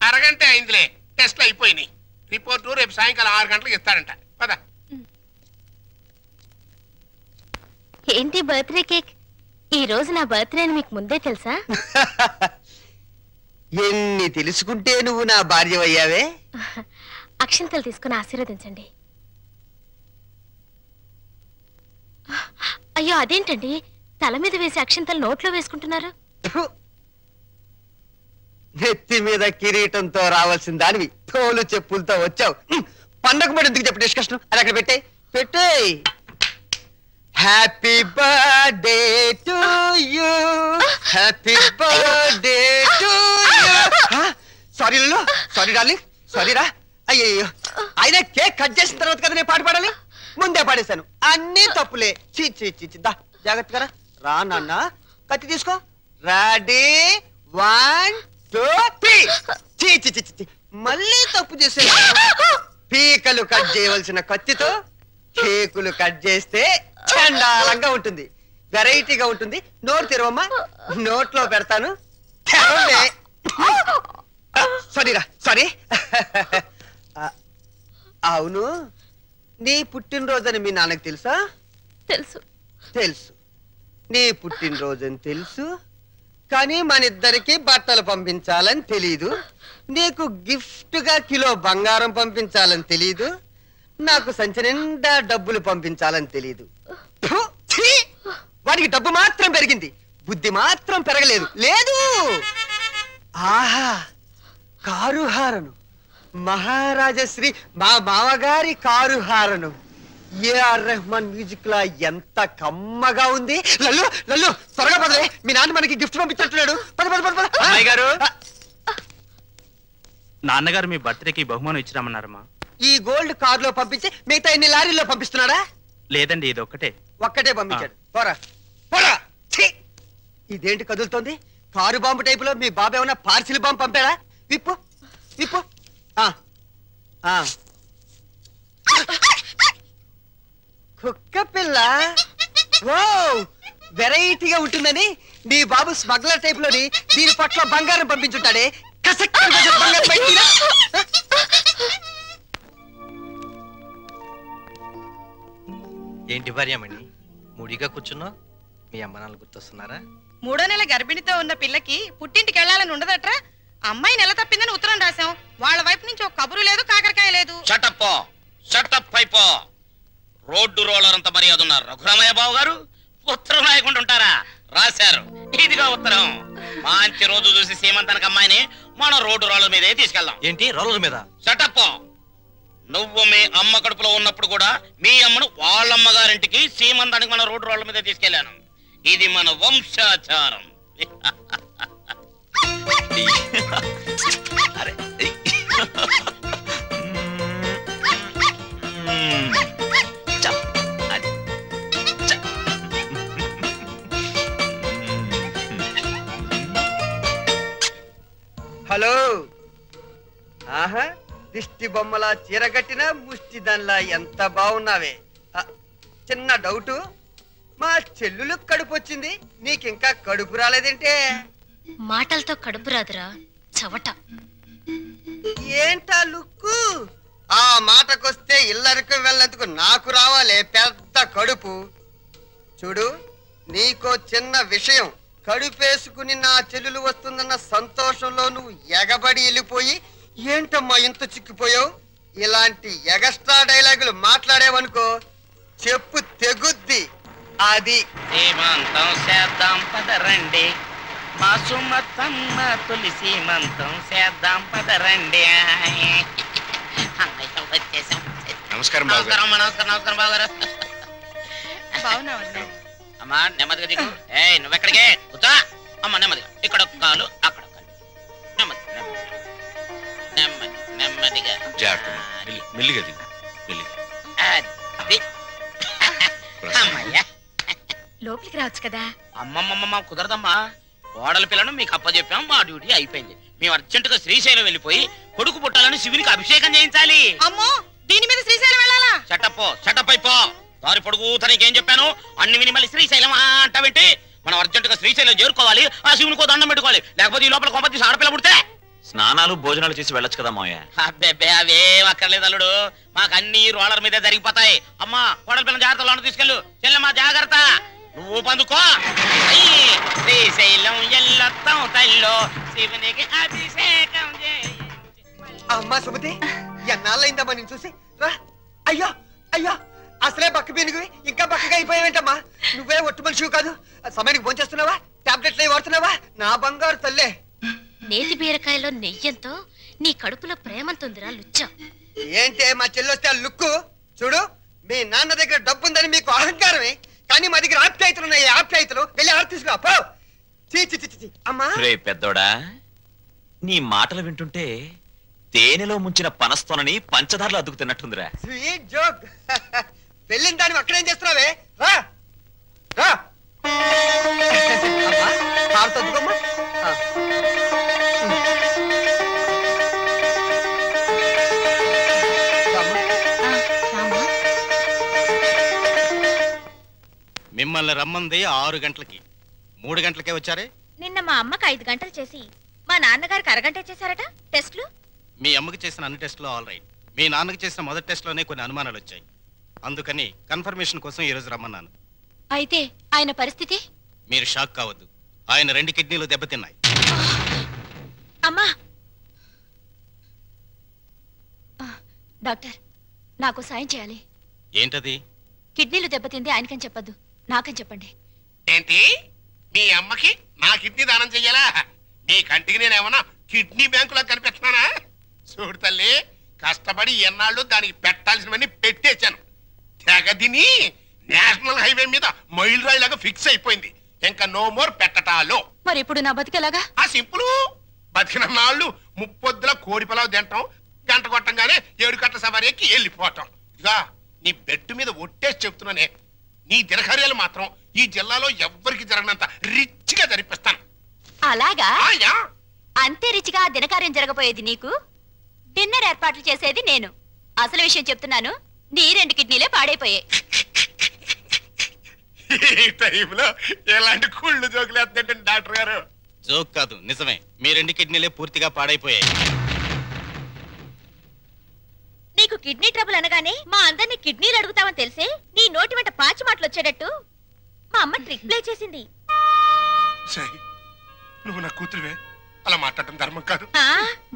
అరగంట అయిందిలే, టెస్ట్లు అయిపోయినాయి. రిపోర్టు రేపు సాయంకాలం 6 గంటలకు ఇస్తారంట. పద. ఏంటి బర్త్డే కేక్? ఈ రోజు నా బర్త్డే అని మీకు ముందే తెలుసా? ఎన్ని తెలుసుకుంటే నువ్వు నా భార్య అయ్యావే. అక్షంతలు తీసుకుని ఆశీర్వదించండి. అయ్యో అదేంటండి, తల మీద వేసి అక్షంతలు నోట్లో వేసుకుంటున్నారు? నెత్తి మీద కిరీటంతో రావాల్సిన దానివి తోలు చెప్పులతో వచ్చావు. పండగ పడి ఎందుకు చెప్పు డిస్కషన్? అది అక్కడ పెట్టే. Happy birthday to you, happy birthday to you. Sorry లలో, సారీ డార్లింగ్, సారీ రా. అయ్యో, అయినా కేక్ కట్ చేసిన తర్వాత కదా నేను పాట పాడాలి, ముందే పాడేశాను. అన్ని తప్పులే. దా జాగ్రత్తగా రా నాన్న. కత్తి తీసుకో. రెడీ 1 2 3. మళ్ళీ తప్పు చేసే. పీకలు కట్ చేయవలసిన కత్తితో కేకులు కట్ చేస్తే చండాలంగా ఉంటుంది, వెరైటీగా ఉంటుంది. నోరు తెరవమ్మా, నోట్లో పెడతాను. సారీరా, సారీ. అవును, నీ పుట్టినరోజని మీ నాన్నకు తెలుసా? తెలుసు. తెలుసు, నీ పుట్టినరోజని తెలుసు. కానీ మన ఇద్దరికి బట్టలు పంపించాలని తెలీదు. నీకు గిఫ్ట్ గా కిలో బంగారం పంపించాలని తెలీదు. నాకు సంచి నిండా డబ్బులు పంపించాలని తెలీదు. వాడికి డబ్బు మాత్రం పెరిగింది, బుద్ధి మాత్రం పెరగలేదు. లేదు. ఆహా, కారు హారను, మహారాజశ్రీ మా మామగారి car horn. AR Rahman music లా ఎంత కమ్మగా ఉంది. లల్లు లల్లు త్వరగా పదలే, మీ నాన్న మనకి గిఫ్ట్ పంపించట్లేడు. పద పద పద పద. అమ్మాయి గారు, నాన్నగారు మీ బర్త్డేకి బహుమానం ఇచ్చిరామన్నారమ్మా. ఈ గోల్డ్ కార్ లో పంపించి మిగతా ఎన్ని లారీల్లో పంపిస్తున్నాడా? లేదండి, ఇది ఒక్కటే పంపించాడు. పోరా పోరా. ఇదేంటి కదులుతోంది? కారు బాంబు టైపులో మీ బాబు ఏమన్నా పార్సిల్ బాంబు పంపాడా? విప్పు విప్పు. కుక్క పిల్ల. ఓ, వెరైటీగా ఉంటుందని నీ బాబు స్మగ్లర్ టైప్ లోని దీని పట్ల బంగారం పంపించుంటాడే. బంగారం బయటికి. ఏంటి భార్యమణి మూడిగా కూర్చున్నావు? మీ అమ్మ నాన్న గుర్తొస్తున్నారా? 3వ నెల గర్భిణితో ఉన్న పిల్లకి పుట్టింటికి వెళ్ళాలని ఉండదట్రా. అమ్మాయి నెల తప్పిందని ఉత్తరం రాశాం. వాళ్ళ వైపు నుంచి ఒక కబురు లేదు, కాకరకాయ లేదు. షటప్ అయిపో. రోడ్డు రోలర్ అంత మర్యాద ఉన్నారు రఘురామయ్య బాబు గారు. ఉత్తరం రాయకుండా ఉంటారా? రాశారు. ఇదిగా ఉత్తరం. మంచి రోజు చూసి సీమంతానికి అమ్మాయిని మనం రోడ్డు రోలర్ మీదే తీసుకెళ్దాం. ఏంటి రోలర్ మీద? షటప్. నువ్వు మీ అమ్మ కడుపులో ఉన్నప్పుడు కూడా మీ అమ్మను వాళ్ళమ్మగారింటికి సీమంతానికి మన రోడ్డు రోలర్ మీద తీసుకెళ్లాను. ఇది మన వంశాచారం. హలో. ఆహా, దిష్టి బొమ్మలా చీరగట్టిన ముష్టి దానిలా ఎంత బాగున్నావే. చిన్న డౌటు, మా చెల్లులు కడుపు వచ్చింది, నీకింకా కడుపు రాలేదేంటే? మాటలతో కడుపు రాదురా చవట. ఏంటా లుక్కు? ఆ మాటకొస్తే ఇల్లరికి వెళ్ళేందుకు నాకు రావాలే పెద్ద కడుపు. చూడు, నీకో చిన్న విషయం. కడుపేసుకుని నా చెల్లులు వస్తుందన్న సంతోషంలో నువ్వు ఎగబడి వెళ్ళిపోయి ఏంటమ్మా ఇంత చిక్కిపోయావు? ఇలాంటి ఎగస్ట్రా డైలాగులు మాట్లాడేవనుకో చెప్పు తెగుద్ది. అది సీమంతం చేద్దాం పదరండి, మా సుమతమ్మ తొలి సీమంతం చేద్దాం పదరండి. నమస్కారం నమస్కారం నమస్కారం బాబు గారు. బాగున్నావు అమ్మా, నెమ్మదిగా దిగు. నువ్వెక్కడికే కూర్చో. అమ్మ నెమ్మదిగా, ఇక్కడ ఒక కాలు అక్కడ ఒక కాలు. నెమ్మది నెమ్మది నెమ్మదిగా మెల్లిగా దిగు. అమ్మయ్యా, లోపలికి రావచ్చు కదా. అమ్మమ్మమ్మ కుదరదమ్మా. కోడల పిల్లను మీకు అప్పచెప్పాం, మా డ్యూటీ అయిపోయింది. మేము అర్జెంటుగా శ్రీశైలం వెళ్ళిపోయి కొడుకు పుట్టాలని శివునికి అభిషేకం చేయించాలి. అమ్మో, దీని మీద శ్రీశైలం వెళ్ళాలా? షటప్ అయిపో. దారి పొడుగు తనకేం చెప్పాను అన్ని విని మళ్ళీ శ్రీశైలం అంటావేంటి? మనం అర్జెంటుగా శ్రీశైలం చేరుకోవాలి, ఆ శివునికో దండం పెట్టుకోవాలి. లేకపోతే ఈ లోపల కొంప తీసి ఆడపిల్ల పుడితే స్నానాలు భోజనాలు చేసి వెళ్ళొచ్చు కదా మావయ్య. అబ్బే అవేం అక్కర్లేదు అల్లుడు, మాకు అన్ని రోలర్ మీదే జరిగిపోతాయి. అమ్మా, కోడల పిల్లల జాగ్రత్తలో తీసుకెళ్ళు. చెల్లెమ్మా జాగ్రత్త, నువ్వు పందుకో. శ్రీశైలం ఎల్లొత్తం తల్లో శివునికి అభిషేకం. అమ్మా సుమతి, ఎన్నాళ్ళైందమ్మా నేను చూసి. రా. అయ్యో అయ్యో, అసలే బక్క పీనుగువి ఇంకా బక్కగా అయిపోయావేంటమ్మా? నువ్వే ఒట్టు మనిషివి కాదు. సమయానికి భోంచేస్తున్నావా? టాబ్లెట్లు అవి వాడుతున్నావా? నా బంగారు తల్లే. నేతి బీరకాయలో నెయ్యంతో నీ కడుపులో ప్రేమంతుందిరా లుచ్చ. ఏంటే మా చెల్లొస్తే ఆ లుక్కు? చూడు, మీ నాన్న దగ్గర డబ్బుందని మీకు అహంకారమే, కానీ మా దగ్గర ఆప్యాయతలు ఉన్నాయి. ఆప్యాయతలు వెళ్ళి ఆడ తీసుకురా పో. అమ్మా రే పెద్దోడా, నీ మాటలు వింటుంటే తేనెలో ముంచిన పనస్తోనని పంచదారలు అద్దుకు తిన్నట్టుందిరా. Sweet joke. వెళ్ళిన దాన్ని అక్కడేం చేస్తున్నావే? రా రా. అమ్మా, మిమ్మల్ని రమ్మంది 6 గంటలకి, 3 గంటలకే వచ్చారే. నిన్న మా అమ్మకి 5 గంటలు చేసి మా నాన్నగారికి అరగంట చేశారట టెస్టులు. మీ అమ్మకి చేసిన అన్ని టెస్టులు ఆల్ రైట్. మీ నాన్నకి చేసిన మొదటి టెస్ట్లోనే కొన్ని అనుమానాలు వచ్చాయి. అందుకని కన్ఫర్మేషన్ కోసం ఈ రోజు రమ్మన్నాను. అయితే ఆయన పరిస్థితి? మీరు షాక్ కావద్దు, ఆయన 2 కిడ్నీలు దెబ్బతిన్నాయి. అమ్మా డాక్టర్, నాకు సాయం చేయాలి. ఏంటది? కిడ్నీలు దెబ్బతింది ఆయనకని చెప్పద్దు, నాకని చెప్పండి. ఏంటి? నీ అమ్మకి నా కిడ్నీ దానం చెయ్యాలా? నీ కంటికి నేనేమన్నా కిడ్నీ బ్యాంకులా కనిపిస్తున్నానా? చూడు తల్లి, కష్టపడి ఎన్నాళ్ళు దానికి పెట్టాల్సినవన్నీ పెట్టేశాను. తెగదిని నేషనల్ హైవే మీద మైల్ రాయిలాగా ఫిక్స్ అయిపోయింది. ఇంకా నో మోర్ పెట్టటాలో. మరి ఇప్పుడు నా బతికేలాగా? ఆ సింపుల్. బతికిన నాళ్ళు ముప్పొద్దుల కోడి పొలావు తింటాం, గంట కొట్టంగానే 7 గంటల సవారీ ఎక్కి వెళ్ళిపోవటం. ఇక నీ బెడ్ మీద ఒట్టేసి చెప్తున్నానే, నీ దినకార్యాలు మాత్రం ఈ జిల్లాలో ఎవ్వరికి జరగనంత రిచ్గా జరిపిస్తాను. అలాగా? అంతే రిచ్గా దినకార్యం జరగబోయేది నీకు, డిన్నర్ ఏర్పాట్లు చేసేది నేను. అసలు విషయం చెప్తున్నాను, నీ 2 కిడ్నీలే పాడైపోయాయి. ఈ టైంలో ఎలాంటి కుళ్ళు జోకులు వేస్తుంటే డాక్టర్ గారు? జోక్ కాదు, నిజమే. మీ 2 కిడ్నీలే పూర్తిగా పాడైపోయాయి. నీకు కిడ్నీ ట్రబుల్ అనగానే మా అందరినీ కిడ్నీలు అడుగుతామని తెలిసే నీ నోటి వెంట పాచి మాటలు వచ్చేటట్టు మా అమ్మ ట్రిక్ ప్లే చేసింది. నువ్వు నా కూతురువే, అలా మాట్లాడటం ధర్మం కాదు.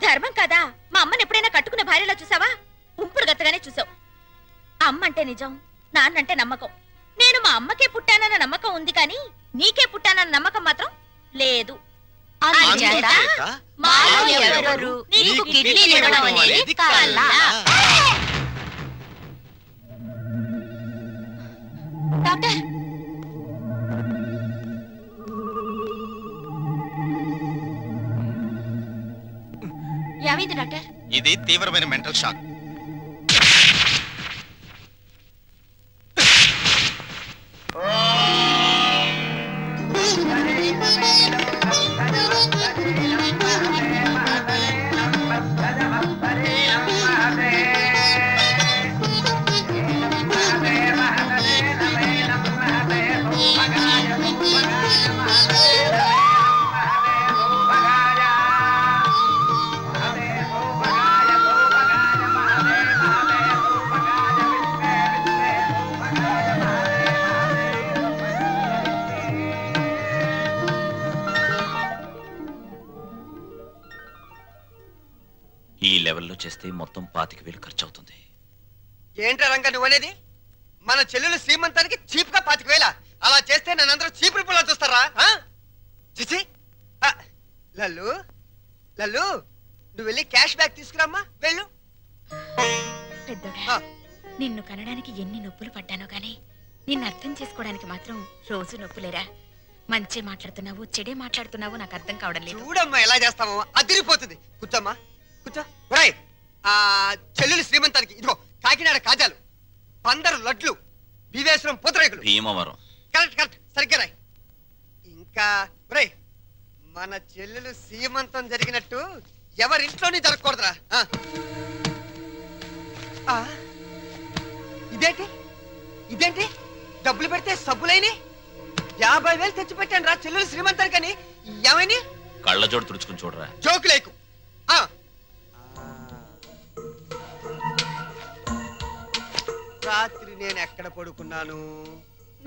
ధర్మం కదా? మా అమ్మని ఎప్పుడైనా కట్టుకున్న భార్యలో చూసావా? ఉంపుడు గత్తగానే చూసావు. అమ్మ అంటే నిజం, నాన్నంటే నమ్మకం. నేను మా అమ్మకే పుట్టానన్న నమ్మకం ఉంది, కానీ నీకే పుట్టానన్న నమ్మకం మాత్రం లేదు. నీకు కిడ్నీలు ఇవ్వడం అనేది కల్లా. డాక్టర్, ఏమైంది డాక్టర్? ఇది తీవ్రమైన మెంటల్ షాక్. ఈ లెవెల్లో చేస్తే మొత్తం 25,000 ఖర్చు అవుతుంది. ఏంట్రా రంగా నువ్వనేది? మన చెల్లెలు శ్రీమంతానికి చీప్ గా 25,000? అలా చేస్తే నన్నందరూ చీప్ రిపుల్లా చూస్తారా? చిచి. లల్లు లల్లు, నువ్వు వెళ్ళి క్యాష్ బ్యాక్ తీసుకురామ్మా, వెళ్ళు. పెద్దోడా, నిన్ను కనడానికి ఎన్ని నొప్పులు పడ్డానో గానీ నిన్ను అర్థం చేసుకోవడానికి మాత్రం రోజు నొప్పులేరా. మంచి మాట్లాడుతున్నావు, చెడే మాట్లాడుతున్నావు నాకు అర్థం కావడం లేదు. చూడమ్మా ఎలా చేస్తామో, అదిరిపోతుంది. కూర్చోమ్మా, కూర్చో. ఒరేయ్, చెల్లెలు శ్రీమంతానికి ఇదిగో కాకినాడ కాజాలు, 15 లడ్లు, భీమేశ్వరం పూతరేకులు. భీమవరం. కరెక్ట్ కరెక్ట్, సరిగ్గా రాయ్. ఇంకా ఒరేయ్, మన చెల్లెలు శ్రీమంతం జరిగినట్టు ఎవరింట్లోనే జరగకూడదురా. ఇదేంటి ఇదేంటి డబ్బులు పెడితే సబ్బులైని 50,000 తెచ్చి పెట్టాను రా చెల్లెలు శ్రీమంతానికని. ఏమైనా కళ్ళజోడు తుడుచుకుని చూడరా. జోకు లేకు. రాత్రి నేను ఎక్కడ పడుకున్నాను?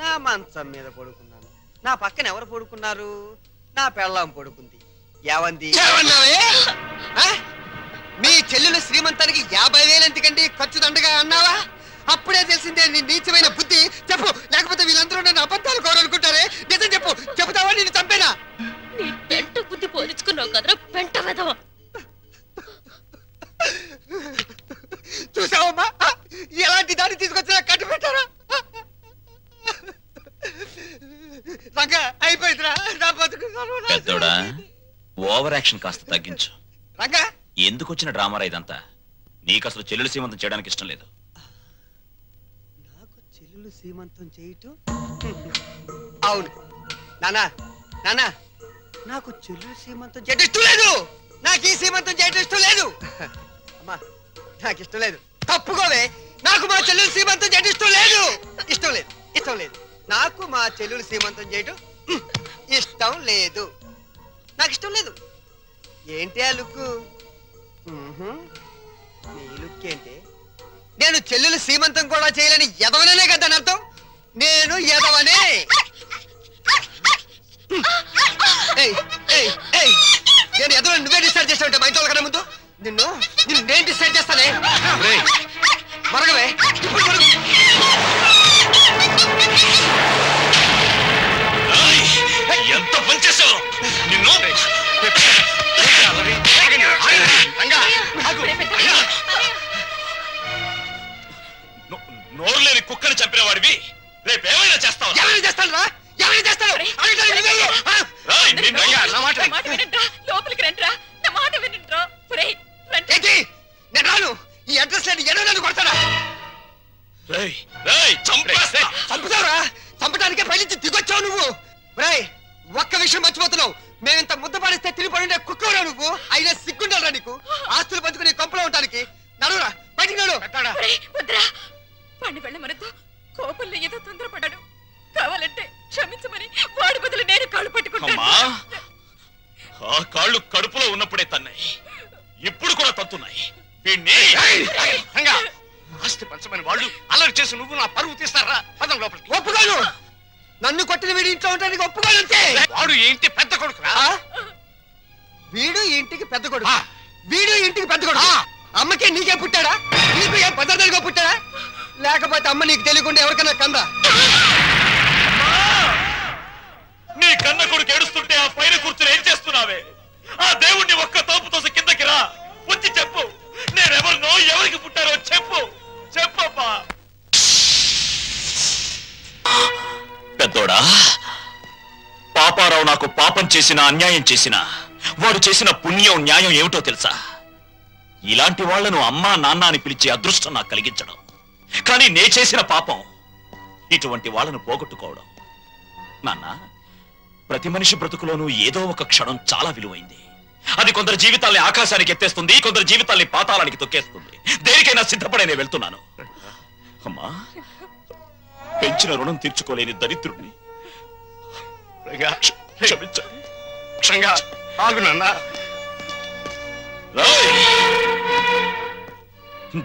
నా మంచం మీద పడుకున్నాను. నా పక్కన ఎవరు పడుకున్నారు? నా పెళ్ళాం పడుకుంది. ఏవంది? మీ చెల్లెలు శ్రీమంతానికి 50,000 ఎందుకండి ఖర్చు దండగా అన్నావా? అప్పుడే తెలిసిందే నీ నీచమైన బుద్ధి. చెప్పు, లేకపోతే వీళ్ళందరూ నన్ను అబద్ధాలు కోరనుకుంటారే. నిజం చెప్పు, చెబుతావా నిన్ను చంపేనా? నీ పెంట బుద్ధి పోల్చుకున్నావు కదరా పెంట వెధవ. చూసావమ్మా, ఎలాంటి దాన్ని తీసుకొచ్చినా కట్టు పెట్టారా? రంగా అయిపోయిందిరా నా బతుకు. పెద్దోడా, ఓవర్ యాక్షన్ కాస్త తగ్గించు. రంగా, ఎందుకు వచ్చిన డ్రామారా ఇదంతా? నీకు అసలు చెల్లెలు సీమంతం చేయడానికి ఇష్టం లేదు. నాకు చెల్లెలు సీమంతం చేయటం? అవును నానా, నానా, నాకు చెల్లెలు సీమంతం చేయటం ఇష్టం లేదు. నాకు ఈ సీమంతం చేయటం ఇష్టం లేదు. అమ్మా, నాకు ఇష్టం లేదు. తప్పుకోవే. నాకు మా చెల్లెలు సీమంతం చేయటం ఇష్టం లేదు. ఇష్టం లేదు, ఇష్టం లేదు. నాకు మా చెల్లెలు సీమంతం చేయటం ఇష్టం లేదు. నాకు ఇష్టం లేదు. ఏంటి ఆ లుక్కు? నీ లుక్ ఏంటి? నేను చెల్లెలు సీమంతం కూడా చేయలేని ఎదవనే కదా అని అర్థం. నేను ఎదవనే. నేను ఎదవ నువ్వే డిసైడ్ చేస్తావుంటే బయట వాళ్ళ కన్నా ముందు నిన్ను నేను డిసైడ్ చేస్తానే. మరగవే. ఎంత నోరు లేని కుక్కని చంపిన వాడివి రేపేమైనా చేస్తావు? ఎవరైనా చేస్తాను రా, ఎవరైనా చేస్తాను. లోపలికి రండిరా, నా మాట వినండిరా. నేను రాను. ఈ అడ్రస్ లేని ఎన్నో నన్ను కొడతారా? చంపుతావురా? చంపడానికే పైనుంచి దిగొచ్చావు నువ్వు. ఒక్క విషయం మర్చిపోతున్నావు. మేమింత ముద్ద పాడిస్తే తిరిగిపడి కుక్కవరా నువ్వు. అయినా సిగ్గుండాలరా నీకు? ఆస్తులు పంచుకుని కొంపలో ఉండడానికి. నడురా, బయటికి నడు. వాడిని వెళ్ళమనద్దు. కోపంలో ఏదో తొందరపడ్డాడు. కావాలంటే క్షమించమని వాడి బదులు నేను కాళ్ళు పట్టుకుంటాను. ఆ కాళ్ళు కడుపులో ఉన్నప్పుడే తన్నాయి, ఇప్పుడు కూడా తత్తున్నాయి. వీణ్ణి ఆస్తి పంచమని వాళ్ళు అల్లరి చేసి నువ్వు నా పరువు తీస్తారా? పదం లోపలికి. ఒప్పుకోను. నన్ను కొట్టిన వీడి ఇంట్లో ఉండడానికి ఒప్పుకోనంతే. వాడు ఏంటి పెద్ద కొడుకురా? వీడు ఇంటికి పెద్ద కొడుకు. వీడు ఇంటికి పెద్ద కొడుకు. అమ్మకే నీకే పుట్టాడా? నీకు ఏ పద్ధతిగా పుట్టాడా? లేకపోతే అమ్మ నీకు తెలియకుండా ఎవరికన్నా కందా? నీ కన్న కొడుకు ఏడుస్తుంటే ఆ పైన కూర్చుని ఏం చేస్తున్నావే? ఆ దేవుణ్ణి ఒక్క తోపుతో కిందకి రా, వచ్చి చెప్పు. నేనెవరినో ఎవరికి పుట్టారో చెప్పు, చెప్పమ్మా. పెద్దోడా, పాపారావు నాకు పాపం చేసిన అన్యాయం చేసిన వాడు చేసిన పుణ్యం న్యాయం ఏమిటో తెలుసా? ఇలాంటి వాళ్లను అమ్మా నాన్న అని పిలిచే అదృష్టం నాకు కలిగించడం. కానీ నే చేసిన పాపం ఇటువంటి వాళ్ళను పోగొట్టుకోవడం. నాన్న, ప్రతి మనిషి బ్రతుకులోనూ ఏదో ఒక క్షణం చాలా విలువైంది. అది కొందరు జీవితాల్ని ఆకాశానికి ఎత్తేస్తుంది, కొందరు జీవితాల్ని పాతాళానికి తొక్కేస్తుంది. దేనికైనా సిద్ధపడే నేను వెళ్తున్నాను. అమ్మా, పెంచిన రుణం తీర్చుకోలేని దరిద్రుడిని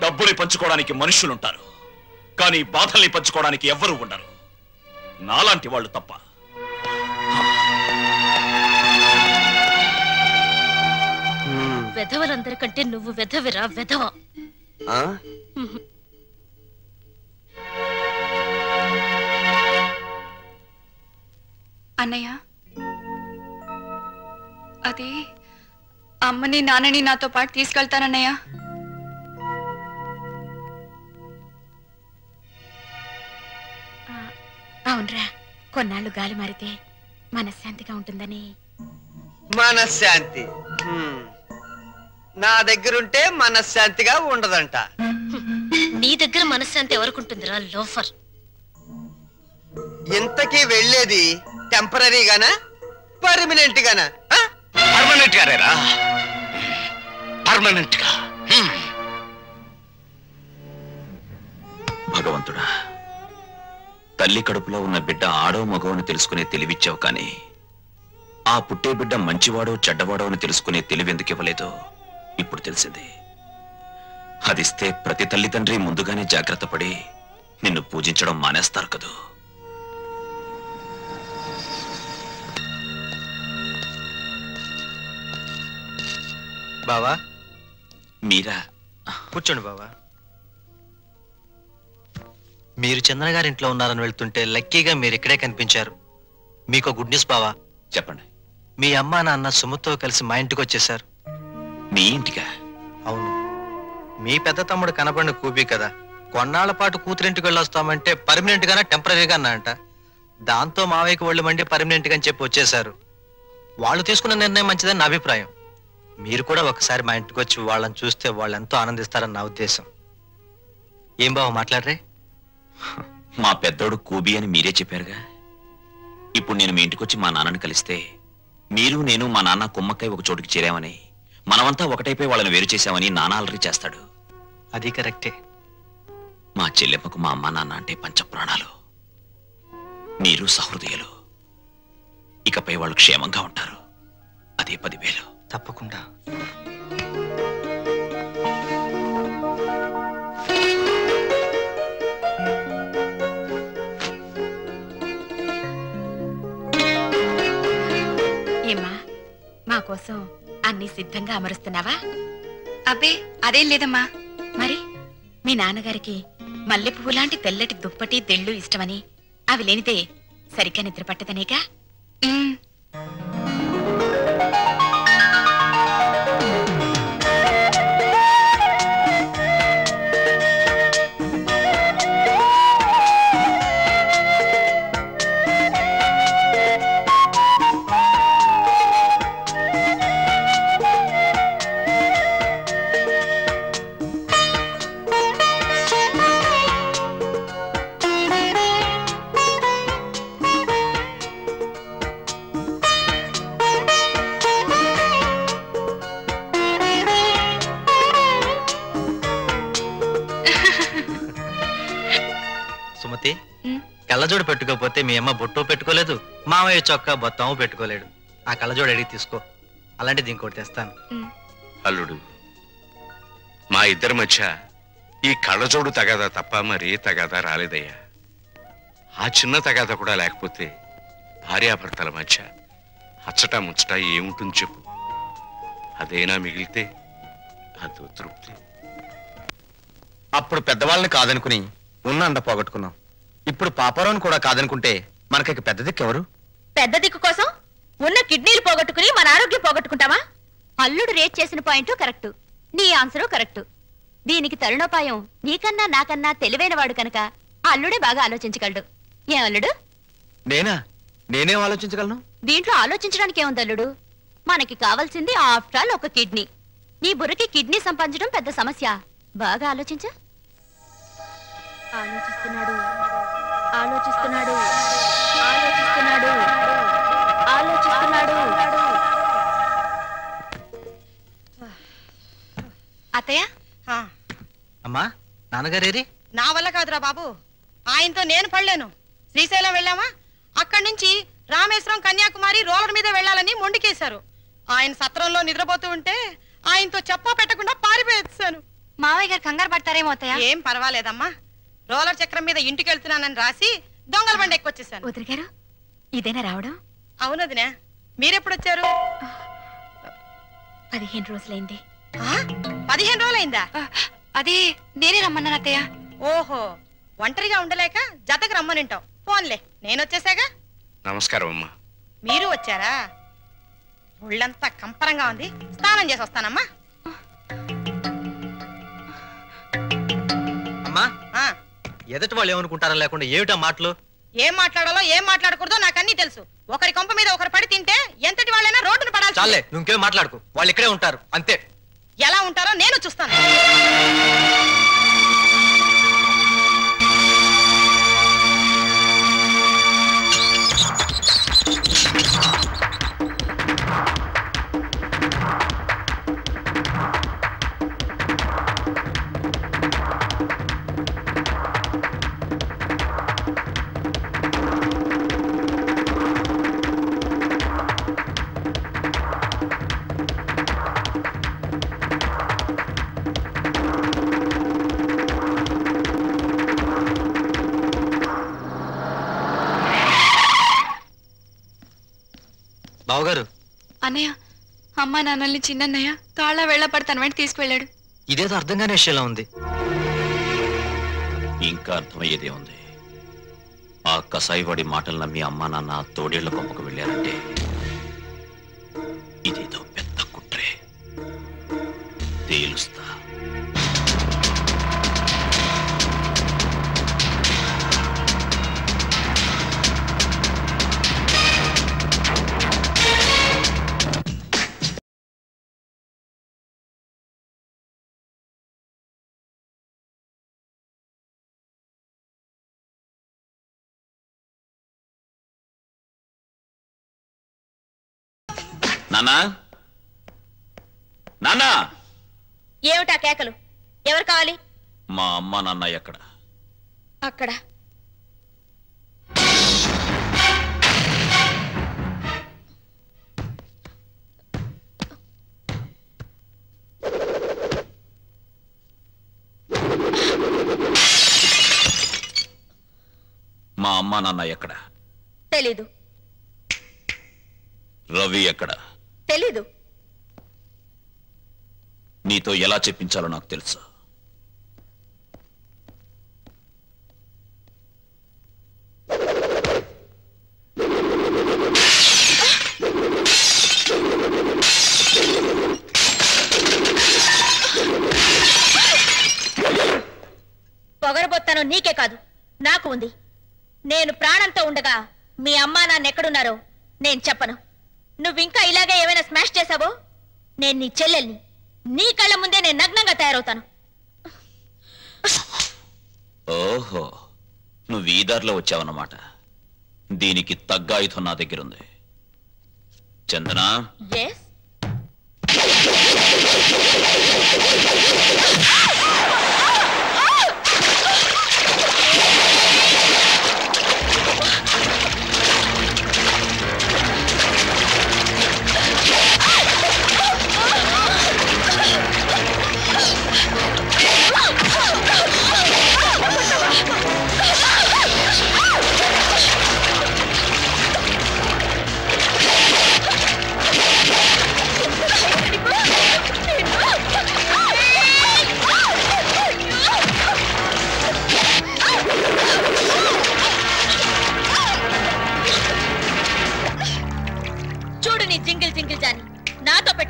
డబ్బుని పంచుకోవడానికి మనుషులుంటారు, కానీ బాధల్ని పంచుకోవడానికి ఎవ్వరూ ఉండరు. నాలాంటి వాళ్ళు తప్ప. వెధవలందరికంటే నువ్వు వెధవిరా, వెధవ. అన్నయ్య, అది అమ్మని నాన్నని నాతో పాటు తీసుకెళ్తానన్నయ్య. అవునరా, కొన్నాళ్ళు గాలి మారితే మనశ్శాంతిగా ఉంటుందని. మనశ్శాంతి నా దగ్గరుంటే మనశ్శాంతిగా ఉండదంట. నీ దగ్గర మనశ్శాంతి ఎవరుకుంటుందిరా లోఫర్? ఇంతకీ వెళ్ళేది టెంపరీగానా, పర్మనెంట్ గానా? పర్మనెంట్ గారేరా, పర్మనెంట్ గా. భగవంతుడా, తల్లి కడుపులో ఉన్న బిడ్డ ఆడో మగో అని తెలుసుకునే తెలివిచ్చావు, కానీ ఆ పుట్టే బిడ్డ మంచివాడో చెడ్డవాడో అని తెలుసుకునే తెలివెందుకు ఇవ్వలేదో ఇప్పుడు తెలిసింది. అదిస్తే ప్రతి తల్లిదండ్రి ముందుగానే జాగ్రత్త పడి నిన్ను పూజించడం మానేస్తారు కదూ. బావా, మీరా? కూర్చోండి బావా. మీరు చంద్ర గారింట్లో ఉన్నారని వెళ్తుంటే లక్కీగా మీరు ఇక్కడే కనిపించారు. మీకు గుడ్ న్యూస్ బావా. చెప్పండి. మీ అమ్మా నాన్న సుమతో కలిసి మా ఇంటికి వచ్చేసారు. మీ ఇంటికా? అవును. మీ పెద్ద తమ్ముడు కనపడిన కూపీ కదా, కొన్నాళ్ల పాటు కూతురింటికి వెళ్ళొస్తామంటే పర్మనెంట్ గానా టెంపరీగా అన్నా అంట. దాంతో మావయ్యకి ఒళ్ళు మండి పర్మనెంట్ గా అని చెప్పి వచ్చేసారు. వాళ్ళు తీసుకున్న నిర్ణయం మంచిదని నా అభిప్రాయం. మీరు కూడా ఒకసారి మా ఇంటికి వచ్చి వాళ్ళని చూస్తే వాళ్ళు ఎంతో ఆనందిస్తారని నా ఉద్దేశం. ఏం బావ మాట్లాడరే? మా పెద్దోడు కూబీ అని మీరే చెప్పారుగా. ఇప్పుడు నేను మీ ఇంటికి వచ్చి మా నాన్నని కలిస్తే మీరు నేను మా నాన్న కుమ్మక్కై ఒక చోటుకి చేరామని, మనమంతా ఒకటైపోయి వాళ్ళని వేరు చేశామని నాన్న అలరి చేస్తాడు. అది కరెక్టే. మా చెల్లెమ్మకు మా అమ్మ నాన్న అంటే పంచప్రాణాలు. మీరు సహృదయులు. ఇకపై వాళ్ళు క్షేమంగా ఉంటారు. అదే 10,000. తప్పకుండా. ఏమ్మా, మా కోసం అన్ని సిద్ధంగా అమరుస్తున్నావా? అబ్బే, అదేం లేదమ్మా. మరి మీ నాన్నగారికి మల్లె పువ్వు లాంటి తెల్లటి దుప్పటి తెళ్ళు ఇష్టమని, అవి లేనిదే సరిగ్గా నిద్ర పట్టదనేగా. సుమతి కళ్ళజోడు పెట్టుకోకపోతే మీ అమ్మ బొట్టు పెట్టుకోలేదు, మామయ్య చొక్కా బొత్తము పెట్టుకోలేడు. ఆ కళ్ళజోడు అడిగి తీసుకో, అలాంటిది ఇంకోటి తెస్తాను. అల్లుడు, మా ఇద్దరి మధ్య ఈ కళ్ళజోడు తగాదా తప్ప మరీ తగాదా రాలేదయ్యా. ఆ చిన్న తగాదా కూడా లేకపోతే భార్యాభర్తల మధ్య అచ్చట ముచ్చట ఏముంటుంది చెప్పు? అదేనా మిగిలితే అదో తృప్తి. అప్పుడు పెద్దవాళ్ళని కాదనుకుని ఉన్న అండ పోగొట్టుకున్నాం. ఇప్పుడు పాపారావుని కూడా కాదనుకుంటే మనకి పెద్ద దిక్కు ఎవరు? పెద్ద దిక్కు కోసం ఉన్న కిడ్నీలు పోగొట్టుకుని మన ఆరోగ్యం పోగొట్టుకుంటావా? అల్లుడు రేట్ చేసిన పాయింట్ కరెక్ట్, నీ ఆన్సరు కరెక్ట్. దీనికి తరుణోపాయం నీకన్నా నాకన్నా తెలివైనవాడు కనుక అల్లుడే బాగా ఆలోచించగలడు. ఏం అల్లుడు? నేనేం ఆలోచించగలను? దీంట్లో ఆలోచించడానికి ఏముంది అల్లుడు? మనకి కావాల్సింది ఆఫ్టర్ ఆల్ ఒక కిడ్నీ. నీ బుర్రకి కిడ్నీ సంపాదించడం పెద్ద సమస్య. బాగా ఆలోచించు. ఆలోచిస్తున్నాడు ఆలోచిస్తున్నాడు ఆలోచిస్తున్నాడు ఆలోచిస్తున్నాడు. అత్తయ్య, అమ్మా, నాన్నగారేరి? నా వల్ల కాదురా బాబు, ఆయనతో నేను పడలేను. శ్రీశైలం వెళ్ళామా, అక్కడి నుంచి రామేశ్వరం కన్యాకుమారి రోలర్ మీద వెళ్ళాలని మొండికేశారు. ఆయన సత్రంలో నిద్రపోతూ ఉంటే ఆయనతో చెప్పా పెట్టకుండా పారిపోయేసాను. మావయ్య గారు కంగారు పడతారేమో అత్తయ్య. ఏం పర్వాలేదమ్మా, రోలర్ చక్రం మీద ఇంటికి వెళ్తున్నానని రాసి దొంగల బండి ఎక్కువచ్చేసాను. వదిలి గారు, ఇదేనా రావడం? అవునదినే, మీరెప్పుడొచ్చారు? 15 రోజులైంది. 15 రోజులైందా? అది నేనే రమ్మన్నాను అత్తయ్య. ఓహో, ఒంటరిగా ఉండలేక జతకు రమ్మనింటావు. ఫోన్లే, నేనొచ్చేసాగా. నమస్కారం అమ్మా. మీరు వచ్చారా? ఒళ్ళంతా కంపరంగా ఉంది, స్నానం చేసి వస్తానమ్మా. అమ్మా, ఎదటి వాళ్ళు ఏమనుకుంటారా లేకుండా ఏమిటా మాటలు? ఏం మాట్లాడాలో ఏం మాట్లాడకూడదో నాకన్నీ తెలుసు. ఒకరి కొంప మీద ఒకరు పడి తింటే ఎంతటి వాళ్ళైనా రోడ్డును పడాలి. చాలే, నువ్వేం మాట్లాడుకో, వాళ్ళు ఇక్కడే ఉంటారు అంతే. ఎలా ఉంటారో నేను చూస్తాను. బావగారు, అన్నయ్య, అమ్మ నాన్నల్ని చిన్నన్నయ్య తాళ్ళ వెళ్ళ పడతాను వెంట తీసుకువెళ్ళాడు. ఇదేదో అర్థం కాని విషయంలో ఉంది. ఇంకా అర్థమయ్యేదే ఉంది. ఆ కసాయివాడి మాటలు నమ్మి అమ్మా నాన్న తోడేళ్ల కొంపకు వెళ్ళారంటే ఇదేదో పెద్ద కుట్రే. తేలుస్తా. నాన్నా, నాన్నా! ఏమిటా కేకలు? ఎవరు కావాలి? మా అమ్మ నాన్న ఎక్కడ? అక్కడ. మా అమ్మ నాన్న ఎక్కడ? తెలీదు. రవి ఎక్కడ? తెలీదు. నీతో ఎలా చెప్పించాలో నాకు తెలుసు. పొగరబోత్తాను నీకే కాదు, నాకు ఉంది. నేను ప్రాణంతో ఉండగా మీ అమ్మా నాన్న ఎక్కడున్నారో నేను చెప్పను. నువ్వింకా ఇలాగే ఏమైనా స్మాష్ చేశావో నేను నీ చెల్లెల్ని, నీ కళ్ళ ముందే నేను నగ్నంగా తయారవుతాను. ఓహో, నువ్వు ఈ దారిలో వచ్చావన్నమాట. దీనికి తగ్గ ఆయుధం నా దగ్గరుంది. చందనా,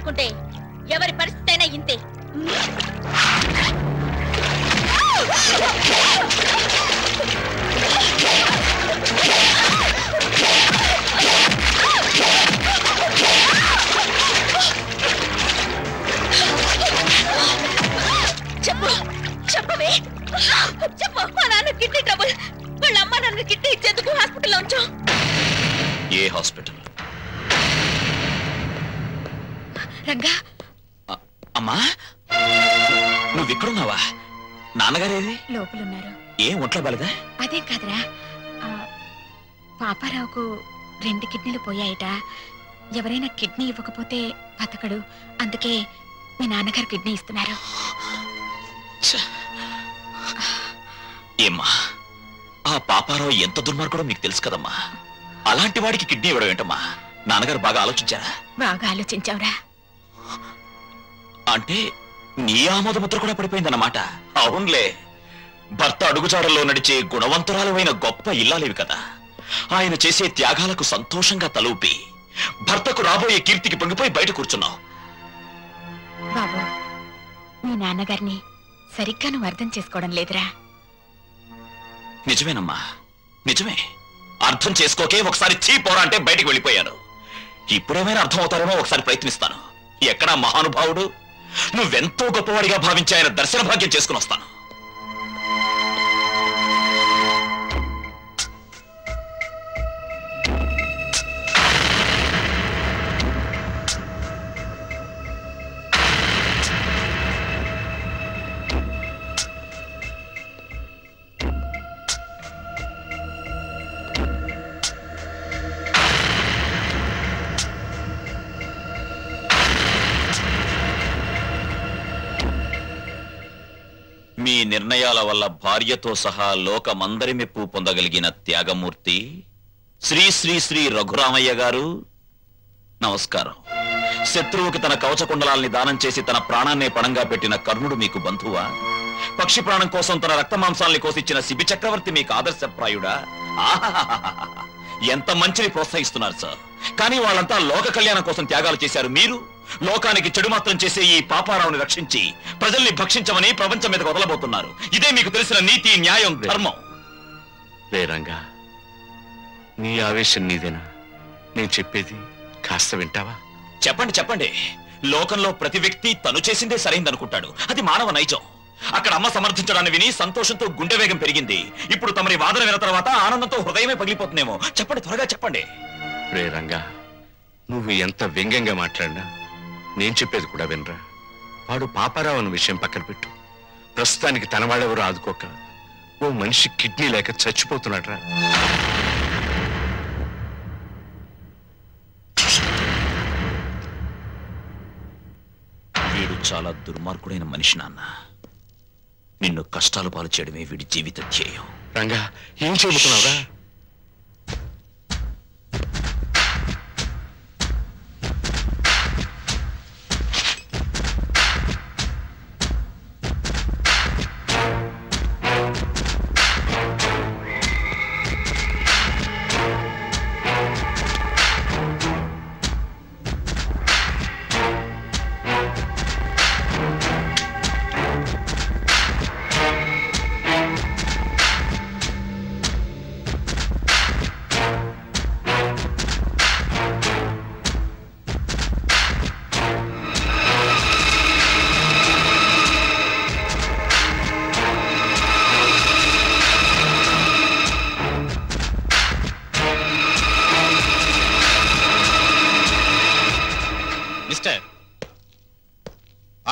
తలుచుకుంటే ఎవరి పరిస్థితి అయినా ఇంతే. చెప్పు చెప్పవే చెప్పు. మా నాన్న కిడ్నీ ట్రబుల్. వాళ్ళ అమ్మ నన్ను కిడ్నీ ఇచ్చేందుకు హాస్పిటల్లో ఉంచాం. ఏ హాస్పిటల్? రంగా. అమ్మా నువ్విక్కడున్నావా? నాన్నగారేది? లోపలున్నారు. ఏం ఒంట్లో బాలేదా? అదేం కాదురా, పాపారావుకు 2 కిడ్నీలు పోయాయట. ఎవరైనా కిడ్నీ ఇవ్వకపోతే బతకడు. అందుకే మీ నాన్నగారు కిడ్నీ ఇస్తున్నారు. ఏమ్మా, ఆ పాపారావు ఎంత దుర్మార్గుడో మీకు తెలుసు కదమ్మా. అలాంటి వాడికి కిడ్నీ ఇవ్వడం ఏంటమ్మా? నాన్నగారు బాగా ఆలోచించారా? బాగా ఆలోచించావురా. అంటే నీ ఆమోదముద్ర కూడా పడిపోయిందన్నమాట. అవునులే, భర్త అడుగుజాడల్లో నడిచే గుణవంతురాలైన గొప్ప ఇల్లాలేవి కదా. ఆయన చేసే త్యాగాలకు సంతోషంగా తలూపి భర్తకు రాబోయే కీర్తికి పొంగిపోయి బయట కూర్చున్నావు. బాబు, మీ నాన్నగారిని సరిగ్గా నువ్వు అర్థం చేసుకోవడం లేదురా. నిజమేనమ్మా, నిజమే. అర్థం చేసుకోకే ఒకసారి చీపోరా అంటే బయటికి వెళ్ళిపోయాను. ఇప్పుడేమైనా అర్థం అవుతారేమో ఒకసారి ప్రయత్నిస్తాను. ఎక్కడా మహానుభావుడు? నువ్వెంతో గొప్పవాడిగా భావించి ఆయన దర్శన భాగ్యం చేసుకుని వస్తాను. మీ నిర్ణయాల వల్ల భార్యతో సహా లోకమందరి మెప్పు పొందగలిగిన త్యాగమూర్తి శ్రీ శ్రీ శ్రీ రఘురామయ్య గారు నమస్కారం. శత్రువుకి తన కవచకుండలాల్ని దానం చేసి తన ప్రాణాన్నే పణంగా పెట్టిన కర్ణుడు మీకు బంధువా? పక్షి ప్రాణం కోసం తన రక్త మాంసాల్ని కోసిచ్చిన శిబి చక్రవర్తి మీకు ఆదర్శప్రాయుడా? ఎంత మంచిని ప్రోత్సహిస్తున్నారు సార్. కానీ వాళ్ళంతా లోక కళ్యాణం కోసం త్యాగాలు చేశారు. మీరు లోకానికి చెడు మాత్రం చేసే ఈ పాపారావుని రక్షించి ప్రజల్ని భక్షించమని ప్రపంచం మీదకు వదలబోతున్నారు. ఇదే మీకు తెలిసిన నీతి, న్యాయం, ధర్మం. రంగా, నీ ఆవేశం నీదేనా? నేను చెప్పేది కాస్త వింటావా? చెప్పండి చెప్పండి. లోకంలో ప్రతి వ్యక్తి తను చేసిందే సరైందనుకుంటాడు. అది మానవ నైజం. అక్కడ అమ్మ సమర్థించడాన్ని విని సంతోషంతో గుండె వేగం పెరిగింది. ఇప్పుడు తమరి వాదన విన్న తర్వాత ఆనందంతో హృదయమే పగిలిపోతుందేమో. చెప్పండి, త్వరగా చెప్పండి. రంగా, నువ్వు ఎంత వ్యంగ్యంగా మాట్లాడినా నేను చెప్పేది కూడా వినరా. వాడు పాపారావు అన్న విషయం పక్కన పెట్టు. ప్రస్తుతానికి తన వాళ్ళెవరూ ఆదుకోక ఓ మనిషి కిడ్నీ లేక చచ్చిపోతున్నాడ్రా. వీడు చాలా దుర్మార్గుడైన మనిషి నాన్న. నిన్ను కష్టాలు పాలు చేయడమే వీడి జీవిత ధ్యేయం. రంగా, ఏం చెబుతున్నావురా?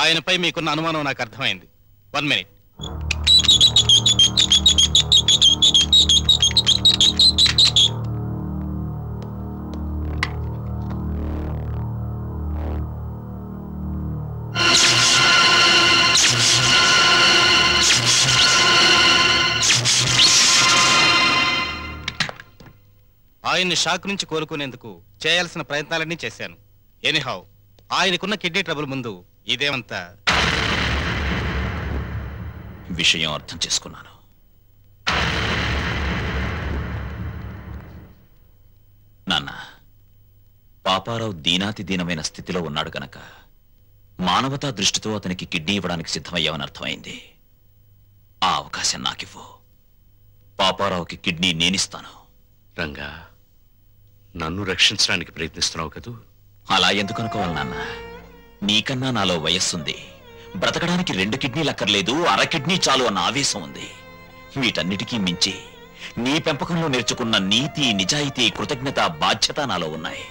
ఆయనపై మీకున్న అనుమానం నాకు అర్థమైంది. 1 minute. ఆయన్ని షాక్ నుంచి కోలుకునేందుకు చేయాల్సిన ప్రయత్నాలన్నీ చేశాను. ఎనీహౌ, ఆయనకున్న కిడ్నీ ట్రబుల్ ముందు ఇదేమంతా. విషయం అర్థం చేసుకున్నాను. నాన్న, పాపారావు దీనాతి దీనమైన స్థితిలో ఉన్నాడు గనక మానవతా దృష్టితో అతనికి కిడ్నీ ఇవ్వడానికి సిద్ధమయ్యావని అర్థమైంది. ఆ అవకాశం నాకివ్వు. పాపారావుకి కిడ్నీ నేనిస్తాను. రంగా, నన్ను రక్షించడానికి ప్రయత్నిస్తున్నావు కదూ? అలా ఎందుకు అనుకోవాలి నాన్న? నీకన్నా నాలో వయస్సుంది. బ్రతకడానికి 2 కిడ్నీలు అక్కర్లేదు, అర కిడ్నీ చాలు అన్న ఆవేశం ఉంది. వీటన్నిటికీ మించి నీ పెంపకంలో నేర్చుకున్న నీతి, నిజాయితీ, కృతజ్ఞత, బాధ్యత నాలో ఉన్నాయి.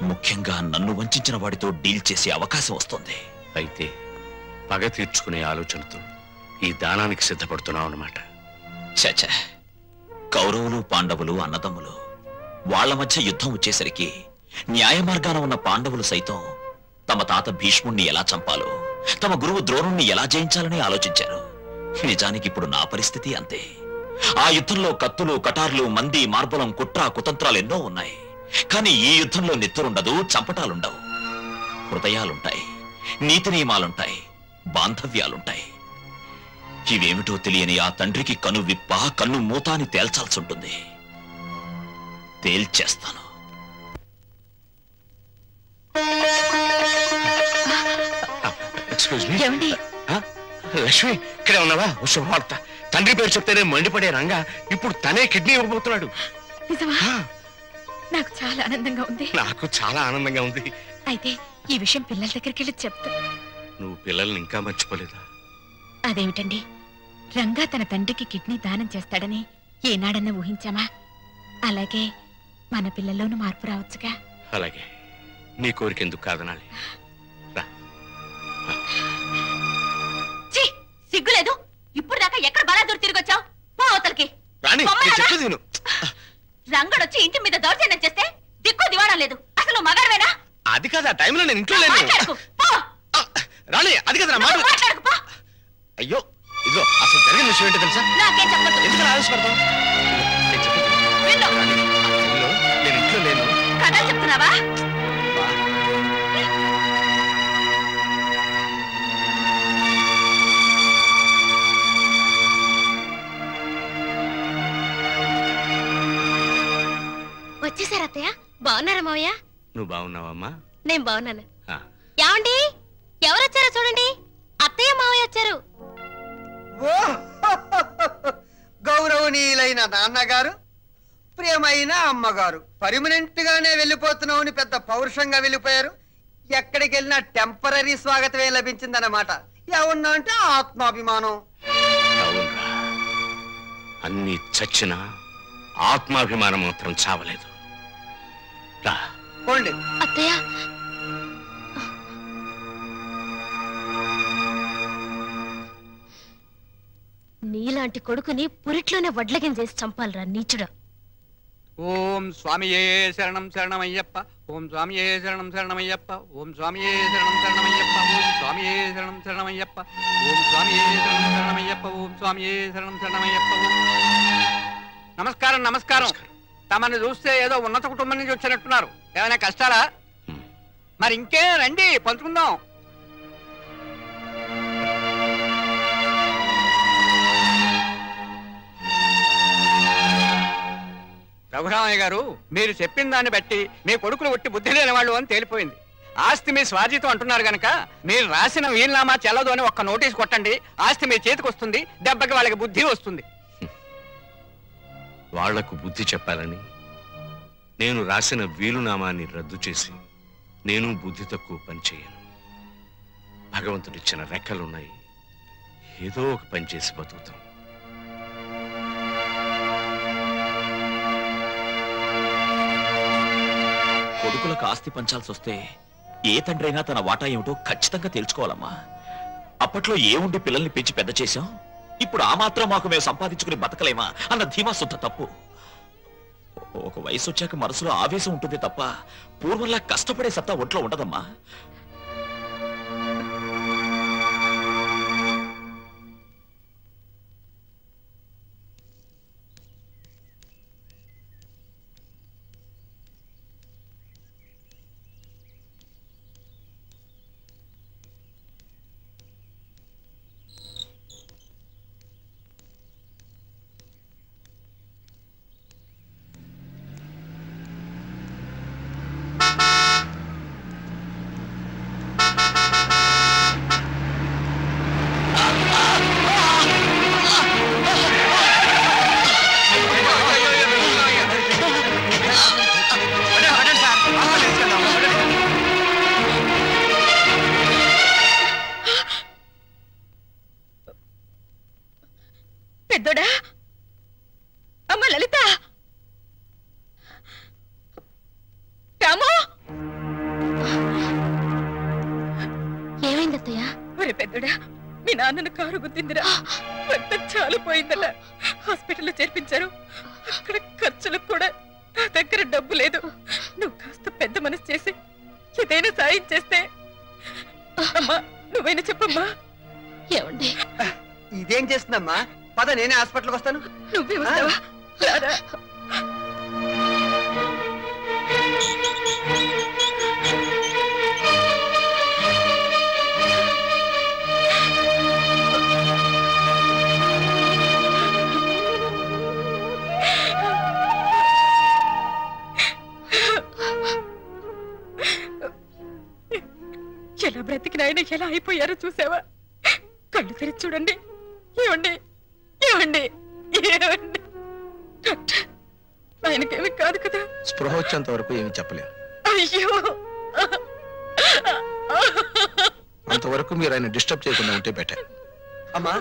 ముఖ్యంగా నన్ను వంచిన వాడితో డీల్ చేసే అవకాశం వస్తుంది. అయితే పగ తీర్చుకునే ఆలోచనతో ఈ దానానికి సిద్ధపడుతున్నావు అన్నమాట. చచ, కౌరవులు పాండవులు అన్నదమ్ములు. వాళ్ల మధ్య యుద్ధం వచ్చేసరికి న్యాయ మార్గాన ఉన్న పాండవులు సైతం తమ తాత భీష్ముణ్ణి ఎలా చంపాలో, తమ గురువు ద్రోణుణ్ణి ఎలా జయించాలని ఆలోచించారు. నిజానికి ఇప్పుడు నా పరిస్థితి అంతే. ఆ యుద్ధంలో కత్తులు, కటార్లు, మంది, మార్బలం, కుట్ర, కుతంత్రాలు ఎన్నో ఉన్నాయి. కానీ ఈ యుద్ధంలో నెత్తురుండదు, చంపటాలుండవు. హృదయాలుంటాయి, నీతి నియమాలుంటాయి, బాంధవ్యాలుంటాయి. ఇవేమిటో తెలియని ఆ తండ్రికి కను విప్ప, కన్ను మూత అని తేల్చాల్సి ఉంటుంది. తేల్చేస్తాను. Excuse me. లక్ష్మి, ఇక్కడే ఉన్నావా? శుభవార్త. తండ్రి పేరు చెప్తేనే మండిపడే రంగా ఇప్పుడు తనే కిడ్నీ ఇవ్వబోతున్నాడు. నిజమా? నాకు చాలా ఆనందంగా ఉంది. నాకు చాలా ఆనందంగా ఉంది. అయితే ఈ విషయం పిల్లల దగ్గరికి వెళ్ళి చెప్తా. నువ్వు పిల్లల్ని ఇంకా మర్చిపోలేదా? అదేమిటండి, రంగా తన తండ్రికి కిడ్నీ దానం చేస్తాడని ఏనాడన్నా ఊహించామా? అలాగే మన పిల్లల్లోనూ మార్పు రావచ్చుగా. అలాగే, నీ కోరిక ఎందుకు కాదనాలి? సిగ్గులేదు? ఇప్పుడు దాకా ఎక్కడ బలాదూరు తిరిగొచ్చావు? పో అవతలకి. రంగడొచ్చి ఇంటి మీద దౌర్జన్యం చేస్తే దిక్కు దివాడం లేదు. అసలు మగాడవేనా? అది కాదు, ఆ టైంలో నేను ఇంట్లో లేను. రాణి, అది కదా మాట. అయ్యో, ఇదిగో అసలు జరిగిన విషయం ఏంటో తెలుసా? నాకేం చెప్పదు. ఎందుకు ఆలోచిపడతావు? నేను ఇంట్లో లేను. కథలు చెప్తున్నావా? వచ్చేసారు అత్తయ్య. బాగున్నారా మావయ్య? నువ్వు బాగున్నావమ్మా? నేను బాగున్నాను. ఏమండి, ఎవరొచ్చారో చూడండి. అత్తయ్య మావయ్య వచ్చారు. గౌరవనీయులైన నాన్నగారు, ప్రియమైన అమ్మగారు, పర్మనెంట్ గానే వెళ్ళిపోతున్నామని పెద్ద పౌరుషంగా వెళ్ళిపోయారు. ఎక్కడికి వెళ్ళినా టెంపరీ స్వాగతమే లభించిందన్నమాట. ఏమన్నా అంటే ఆత్మాభిమానం. అన్ని చచ్చినా ఆత్మాభిమానం మాత్రం చావలేదు. పోండి అత్తయ్య. నీలాంటి కొడుకుని పురిట్లోనే వడ్లగిన చేసి చంపాలరా నీచుడా. ఓం స్వామియే శరణం శరణమయ్యప్ప. ఓం స్వామియే శరణం శరణమయ్యప్ప. ఓం స్వామియే శరణం శరణమయ్యప్ప. ఓం స్వామియే శరణం శరణమయ్యప్ప. ఓం స్వామియే శరణం శరణమయ్యప్ప. ఓం స్వామియే శరణం శరణమయ్యప్ప. నమస్కారం, నమస్కారం. తమని చూస్తే ఏదో ఉన్నత కుటుంబం నుంచి వచ్చినట్టున్నారు. ఏమైనా కష్టాలా? మరి ఇంకే రండి, పంచుకుందాం. రఘురామయ్య గారు, మీరు చెప్పిన దాన్ని బట్టి మీ కొడుకులు ఒట్టి బుద్ధి లేని వాళ్ళు అని తేలిపోయింది. ఆస్తి మీ స్వాధీతం అంటున్నారు గనక మీరు రాసిన వీలునామా చెల్లదు అని ఒక్క నోటీస్ కొట్టండి. ఆస్తి మీ చేతికి వస్తుంది. దెబ్బకి వాళ్ళకి బుద్ధి వస్తుంది. వాళ్లకు బుద్ధి చెప్పాలని నేను రాసిన వీలునామాన్ని రద్దు చేసి నేను బుద్ధి తక్కువ పని చేయను. భగవంతుడిచ్చిన రెక్కలున్నాయి, ఏదో ఒక పని చేసి బతుకుతాం. కొడుకులకు ఆస్తి పంచాల్సి వస్తే ఏ తండ్రైనా తన వాటా ఏమిటో ఖచ్చితంగా తెలుసుకోవాలమ్మా. అప్పట్లో ఏముండి పిల్లల్ని పెంచి పెద్ద చేశాం, ఇప్పుడు ఆ మాత్రం మాకు మేము సంపాదించుకుని బతకలేమా అన్న ధీమా శుద్ధ తప్పు. ఒక వయసు వచ్చాక మనసులో ఆవేశం ఉంటుంది తప్ప పూర్వంలా కష్టపడే సత్తా ఒంట్లో ఉండదమ్మా. పెద్దోడా అమ్మ లలిత రాము ఏమైంది అత్తయ్య? ఒరే పెద్దోడా మీ నాన్నను కారు గుద్దిందిరా. రక్తం చాలా పోయిందలా హాస్పిటల్లో చేర్పించారు. అక్కడ ఖర్చులకు కూడా నా దగ్గర డబ్బు లేదు. నువ్వు కాస్త పెద్ద మనసు చేసి ఏదైనా సాయం చేస్తే. అమ్మా నువ్వైనా చెప్పమ్మా. ఏమండి ఇదేం చేస్తుందమ్మా? పద నేనే హాస్పిటల్కి వస్తాను. నువ్వే వస్తావా? రారా. ఎలా బ్రతికినాయన ఎలా అయిపోయారో చూసావా? కళ్ళు తెరిచి చూడండి. ఏమండి ఏమండి ఏమండి డాక్టర్ ఆయనకేమి కాదు కదా? స్పృహ వచ్చేంత వరకు ఏమి చెప్పలేము. అయ్యో అంతవరకు మీరు ఆయన డిస్టర్బ్ చేయకుండా ఉంటే బెటర్. అమ్మా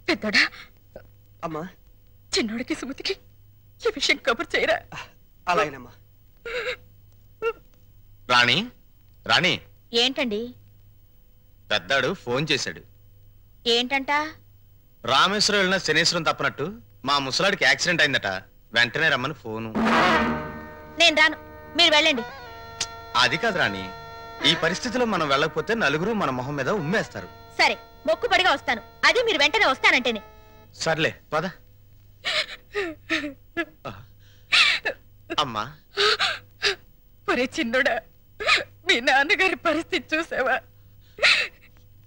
పెద్దోడా అమ్మా చిన్నోడికి సుమతికి ఈ విషయం కబుర్ చేయరా. అలాగేనమ్మా. రాణి రాణి ఏంటండి? పెద్దాడు ఫోన్ చేశాడు. ఏంటంట? రామేశ్వరం వెళ్ళిన శనేశ్వరం తప్పనట్టు మా ముసలాడికి యాక్సిడెంట్ అయిందట, వెంటనే రమ్మని ఫోను. నేను రాను, మీరు వెళ్ళండి. అది కాదు రాణి, ఈ పరిస్థితిలో మనం వెళ్ళకపోతే నలుగురు మన మొహం మీద ఉమ్మేస్తారు. సరే మొక్కుబడిగా వస్తాను, అది మీరు వెంటనే వస్తానంటేనే. సర్లే పద. అమ్మా ఒరే చిన్నోడా, మీ నాన్నగారి పరిస్థితి చూసావా?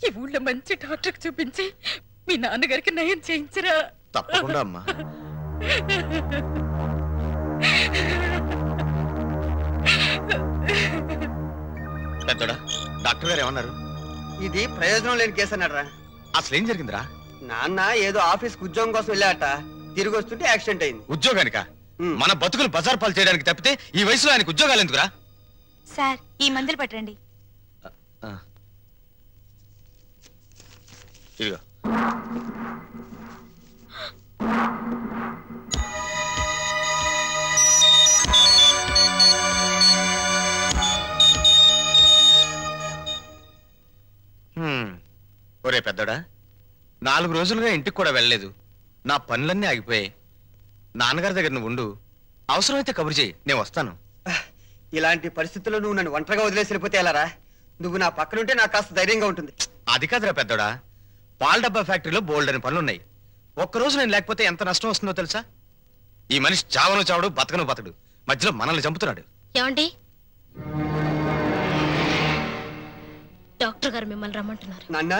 ఈ ఊళ్ళో మంచి డాక్టర్కి చూపించి మీ నాన్నగారికి నయం చేయించరా. తప్పకుండా అమ్మా. పెద్దోడా డాక్టర్ గారు ఏమన్నారు? ఇది ప్రయోజనం లేని కేసు అన్నాడు రా. అసలు ఏం జరిగిందిరా? నాన్న ఏదో ఆఫీస్కి ఉద్యోగం కోసం వెళ్ళాట, తిరిగి వస్తుంటే యాక్సిడెంట్ అయింది. ఉద్యోగానికా? మన బతుకులు బజార్ పాలు చేయడానికి తప్పితే ఈ వయసులో ఆయనకు ఉద్యోగాలు ఎందుకురా? సార్ ఈ మందులు పట్టండి. ఇదిగో. ఒరే పెద్దోడా, 4 రోజులుగా ఇంటికి కూడా వెళ్ళలేదు. నా పనులన్నీ ఆగిపోయాయి. నాన్నగారి దగ్గర నువ్వు ఉండు, అవసరమైతే కబురు చేయి, నేను వస్తాను. ఇలాంటి పరిస్థితుల్లో నువ్వు నన్ను ఒంటరిగా వదిలేసి వెళ్ళిపోతే ఎలారా? నువ్వు నా పక్కనుంటే నాకు కాస్త ధైర్యంగా ఉంటుంది. అది కాదురా పెద్దోడా, పాల డబ్బా ఫ్యాక్టరీలో బోల్డ్ అని పనులున్నాయి. ఒక్కరోజు నేను లేకపోతే ఎంత నష్టం వస్తుందో తెలుసా? ఈ మనిషి చావను చావడు, బతకను బతడు, మధ్యలో మనల్ని చంపుతున్నాడు. ఏమండి? డాక్టర్ గారు మిమ్మల్ని రమ్మంటున్నారు. నాన్న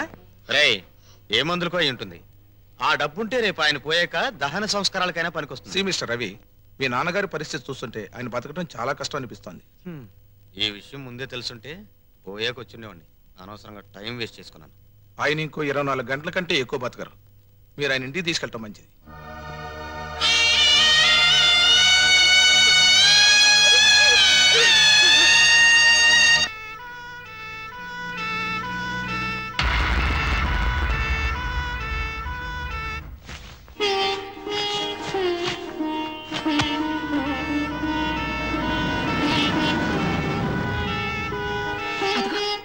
రేయ్, ఏ మందులకో అయి ఉంటుంది. ఆ డబ్బుంటే రేపు ఆయన పోయాక దహన సంస్కారాలకైనా పనికొస్తుంది. మిస్టర్ రవి, మీ నాన్నగారి పరిస్థితి చూస్తుంటే ఆయన బతకడం చాలా కష్టం అనిపిస్తోంది. ఈ విషయం ముందే తెలుసుంటే పోయాక వచ్చిండేవాడిని. అనవసరంగా టైం వేస్ట్ చేసుకున్నాను. ఆయన ఇంకో 24 గంటల కంటే ఎక్కువ బతకరు. మీరు ఆయన ఇంటికి తీసుకెళ్ళటం మంచిది.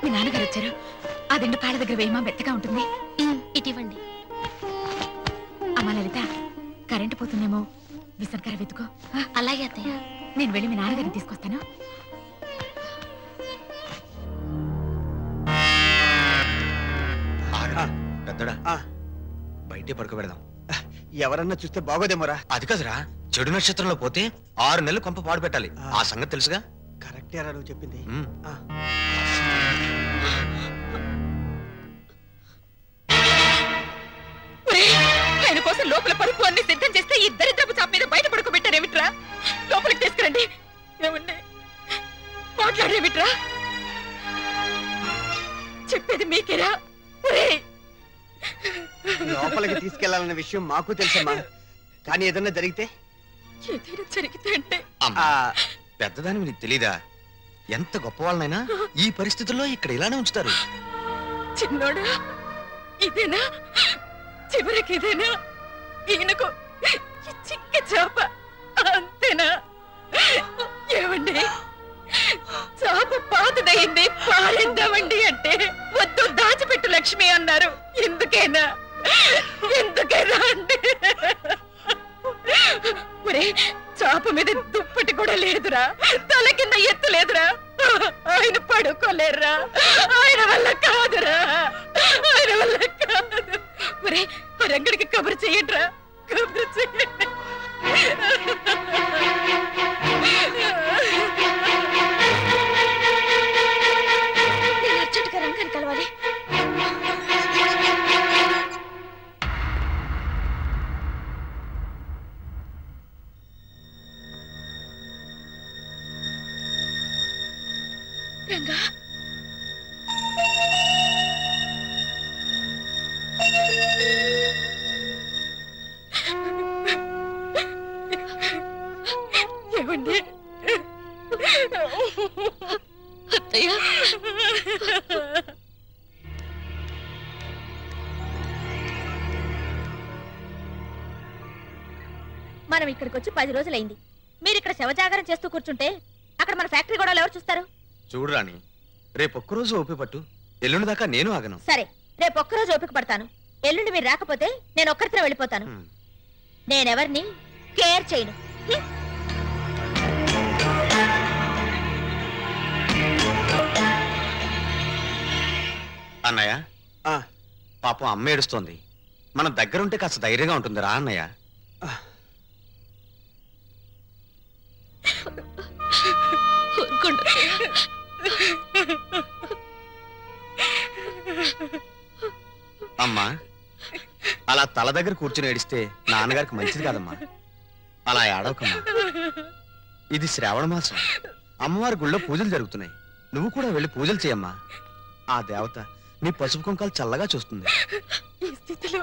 మీ నాన్నగారు వచ్చారు. ఆ దిండు పాల దగ్గర వేయమా, మెత్తగా ఉంటుంది. ఇటివ్వండి. అమ్మా లలిత, కరెంటు పోతుందేమో, విసర్గారు వెతుకో. అలాగే అత్తయ్య. నేను వెళ్ళి మీ నాన్నగారిని తీసుకొస్తాను. పెద్దడా, బయటే పడుకోబెడదాం. ఎవరన్నా చూస్తే బాగోదేమోరా. అది కాదురా, చెడు నక్షత్రంలో పోతే 6 నెలలు కొంప పాడు పెట్టాలి. ఆ సంగతి తెలుసుగా? కరెక్టేరా నువ్వు చెప్పింది. ఆయన కోసం లోపల పరుపు అన్ని సిద్ధం చేస్తే ఈ దరిద్రపు చాప మీద బయట పడుకోబెట్టారేమిట్రా? లోపలికి తీసుకురండి. ఏమండి మాట్లాడేమిట్రా? చెప్పేది మీకేరా? లోపలికి తీసుకెళ్లాలన్న విషయం మాకు తెలుసమ్మా, కానీ ఏదన్నా జరిగితే ఏదైనా జరిగితే అంటే పెద్దదాని నీకు తెలీదా? ఎంత గొప్ప వాళ్ళనైనా ఈ పరిస్థితుల్లో ఇక్కడ ఇలానే ఉంచుతారు. చిన్నోడా, ఇదేనా చివరికి? ఇదేనా ఈయనకు ఈ చిక్క చేప అంతేనా? ఏమండి, చేప పాతదయింది పారిందామండి అంటే వద్దు దాచిపెట్టు లక్ష్మి అన్నారు. ఎందుకైనా అండి? ఒరే, చేప మీద దుప్పటి కూడా లేదురా, తల కింద ఎత్తు లేదురా. ఆయన పడుకోలేరురా, ఆయన వల్ల కాదురా, ఆయన వల్ల కాదు. ఒరే, రంగడికి కబురు చెయ్యండిరా, కబురు చెయ్యండి. నేను అర్జెంటుగా రంగాన్ని కలవాలి. రంగా, ఏమండి? అత్తయ్య, మనం ఇక్కడికి వచ్చి 10 రోజులైంది. మీరు ఇక్కడ శవజాగరం చేస్తూ కూర్చుంటే అక్కడ మన ఫ్యాక్టరీ గొడవలు ఎవరు చూస్తారు? చూడు రాణి, రేపొక్కరోజు ఓపి పట్టు, ఎల్లుండి దాకా నేను ఆగను. సరే, రేపు ఒక్కరోజు ఓపిక పడతాను. ఎల్లుండి మీరు రాకపోతే నేను ఒక్కరితో వెళ్ళిపోతాను. నేనెవరిని కేర్ చేయను. అన్నయ్య, పాపం అమ్మ ఏడుస్తోంది. మన దగ్గరుంటే కాస్త ధైర్యంగా ఉంటుంది రా అన్నయ్య. అమ్మా, అలా తల దగ్గర కూర్చుని ఏడిస్తే నాన్నగారికి మంచిది కాదమ్మా. అలా ఏడవకమ్మా. ఇది శ్రావణ మాసం, అమ్మవారి గుళ్ళో పూజలు జరుగుతున్నాయి. నువ్వు కూడా వెళ్ళి పూజలు చేయమ్మా. ఆ దేవత నీ పసుపు కుంకాలు చల్లగా చూస్తుంది. ఈ స్థితిలో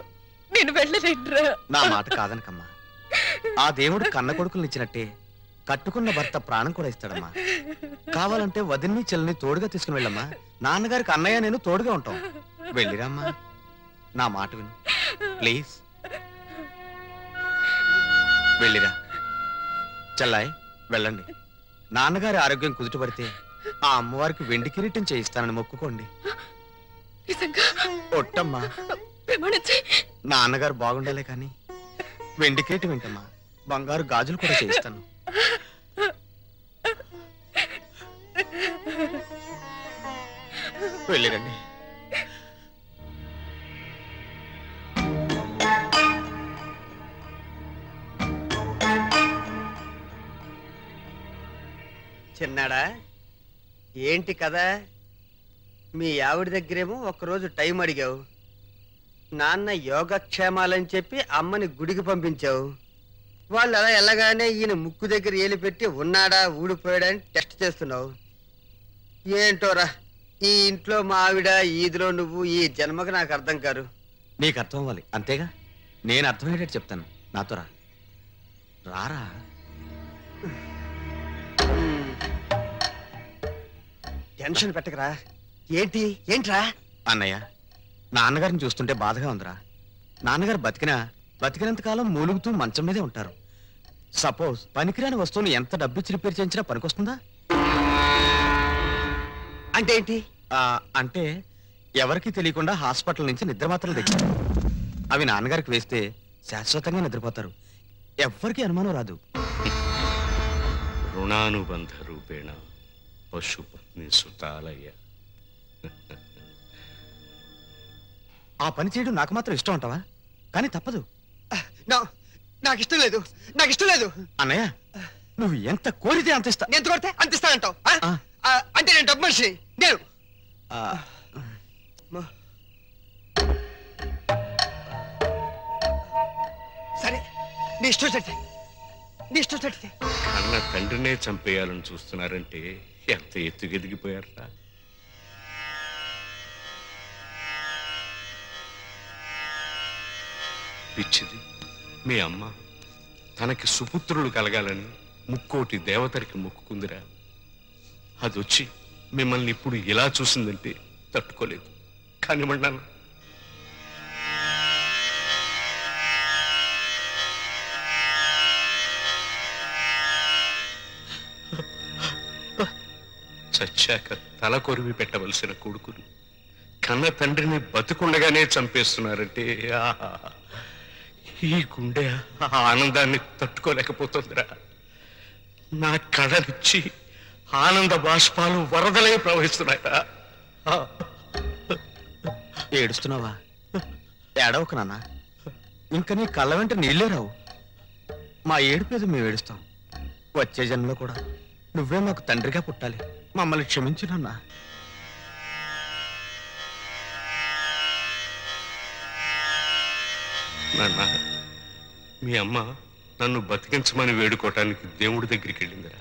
నేను వెళ్ళలేనురా. నా మాట కాదనకమ్మా. ఆ దేవుడు కన్న కొడుకులు ఇచ్చినట్టే కట్టుకున్న భర్త ప్రాణం కూడా ఇస్తాడమ్మా. కావాలంటే వదిన్ని చెల్లిని తోడుగా తీసుకుని వెళ్ళమ్మా. నాన్నగారికి అన్నయ్య నేను తోడుగా ఉంటాం. వెళ్ళిరామ్మా, నా మాట విను ప్లీజ్. వెళ్ళిరా చెల్లాయ్, వెళ్ళండి. నాన్నగారి ఆరోగ్యం కుదుటపడితే ఆ అమ్మవారికి వెండి కిరీటం చేయిస్తానని మొక్కుకోండి. ఒట్టమ్మా, నాన్నగారు బాగుండాలే కానీ వెండి కిరీటం ఏంటమ్మా, బంగారు గాజులు కూడా చేయిస్తాను. వెళ్ళిరండి. చిన్నాడా, ఏంటి కదా? మీ ఆవిడ దగ్గరేమో ఒక్కరోజు టైం అడిగావు. నాన్న యోగక్షేమాలని చెప్పి అమ్మని గుడికి పంపించావు. వాళ్ళు అలా వెళ్ళగానే ఈయన ముక్కు దగ్గర ఏలు పెట్టి ఉన్నాడా ఊడిపోయాడా అని టెస్ట్ చేస్తున్నావు. ఏంటోరా, ఈ ఇంట్లో మా ఆవిడ, ఈదిలో నువ్వు, ఈ జన్మకు నాకు అర్థం కారు. నీకు అర్థం అవ్వాలి అంతేగా. నేను అర్థమయ్యేటట్టు చెప్తాను. నాతో రా. రారా. టెన్షన్ పెట్టకరా. ఏంట్రా? అన్నయ్య, నాన్నగారిని చూస్తుంటే బాధగా ఉందిరా. నాన్నగారు బతికినంత కాలం మూలుగుతూ మంచం మీదే ఉంటారు. సపోజ్ పనికిరాని వస్తువులు ఎంత డబ్బిచ్చి రిపేర్ చేయించినా పనికొస్తుందా? అంటే ఏంటి? అంటే ఎవరికి తెలియకుండా హాస్పిటల్ నుంచి నిద్ర మాత్రలు తెచ్చారు. అవి నాన్నగారికి వేస్తే శాశ్వతంగా నిద్రపోతారు. ఎవ్వరికి అనుమానం రాదు. రుణానుబంధ రూపేణ పశుపత్ని సుతాలయ్య. ఆ పని చేయడం నాకు మాత్రం ఇష్టం అంటావా? కానీ తప్పదు. నాకు ఇష్టం లేదు. అన్నయ్య, నువ్వు ఎంత కోరితే అంత ఇస్తా. ఎంత కోరితే అంత ఇస్తానంటావు? అంటే నేను డబ్బు మనిషి. నేను సరే, నీ ఇష్టం చెడితే కన్న తండ్రినే చంపేయాలని చూస్తున్నారంటే ఎంత ఎత్తుగెదిగిపోయారా? పిచ్చిది, మీ అమ్మ తనకి సుపుత్రులు కలగాలని ముక్కోటి దేవతరికి మొక్కుకుందిరా. అది వచ్చి మిమ్మల్ని ఇప్పుడు ఇలా చూసిందంటే తట్టుకోలేదు. కానివ్వండి నాన్న. చచ్చాక తల కొరివి పెట్టవలసిన కొడుకులు కన్న తండ్రిని బతుకుండగానే చంపేస్తున్నారంటే ఈ గుండె ఆనందాన్ని తట్టుకోలేకపోతుందిరా. నా కళ నుంచి ఆనంద బాష్పాలు వరదలై ప్రవహిస్తున్నాయా. ఏడుస్తున్నావా? ఏడవకు నాన్న, ఇంకా నీ కళ్ళ వెంట నీళ్ళే రావు. మా ఏడుపేది మేము ఏడుస్తాం. వచ్చే జన్మలో కూడా నువ్వే మాకు తండ్రిగా పుట్టాలి. మమ్మల్ని క్షమించు నాన్న. నాన్న, మీ అమ్మ నన్ను బతికించమని వేడుకోవటానికి దేవుడి దగ్గరికి వెళ్ళిందిరా.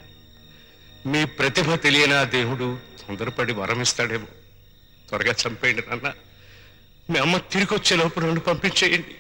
మీ ప్రతిభ తెలియని ఆ దేవుడు తొందరపడి వరమిస్తాడేమో. త్వరగా చంపేయండి నాన్న. మీ అమ్మ తిరిగి వచ్చే లోపు నన్ను పంపించేయండి.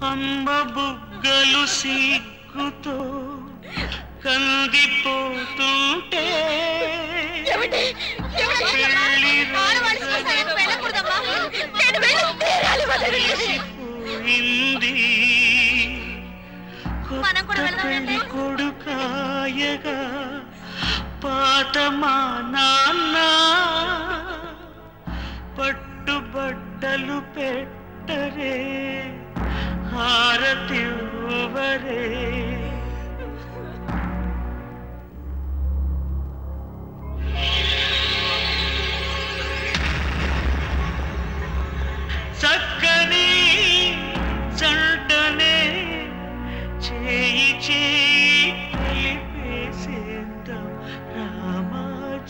అమ్మ బుగ్గలు సిగ్గుతో కందిపోతుంటే పోయింది పెళ్లి కొడుకాయగా పాత మా నాన్న పట్టుబట్టలు పెట్టరే హారతివ్వరే చక్కని జంటనే చేయి చేయి కలిపేసేద్దాం రామ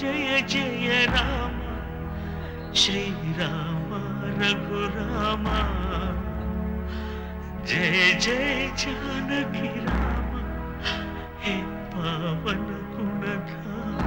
జయ జయ రామ శ్రీరామ రఘురామ జయ జయ జానకి రామ హే పావన గుణధామ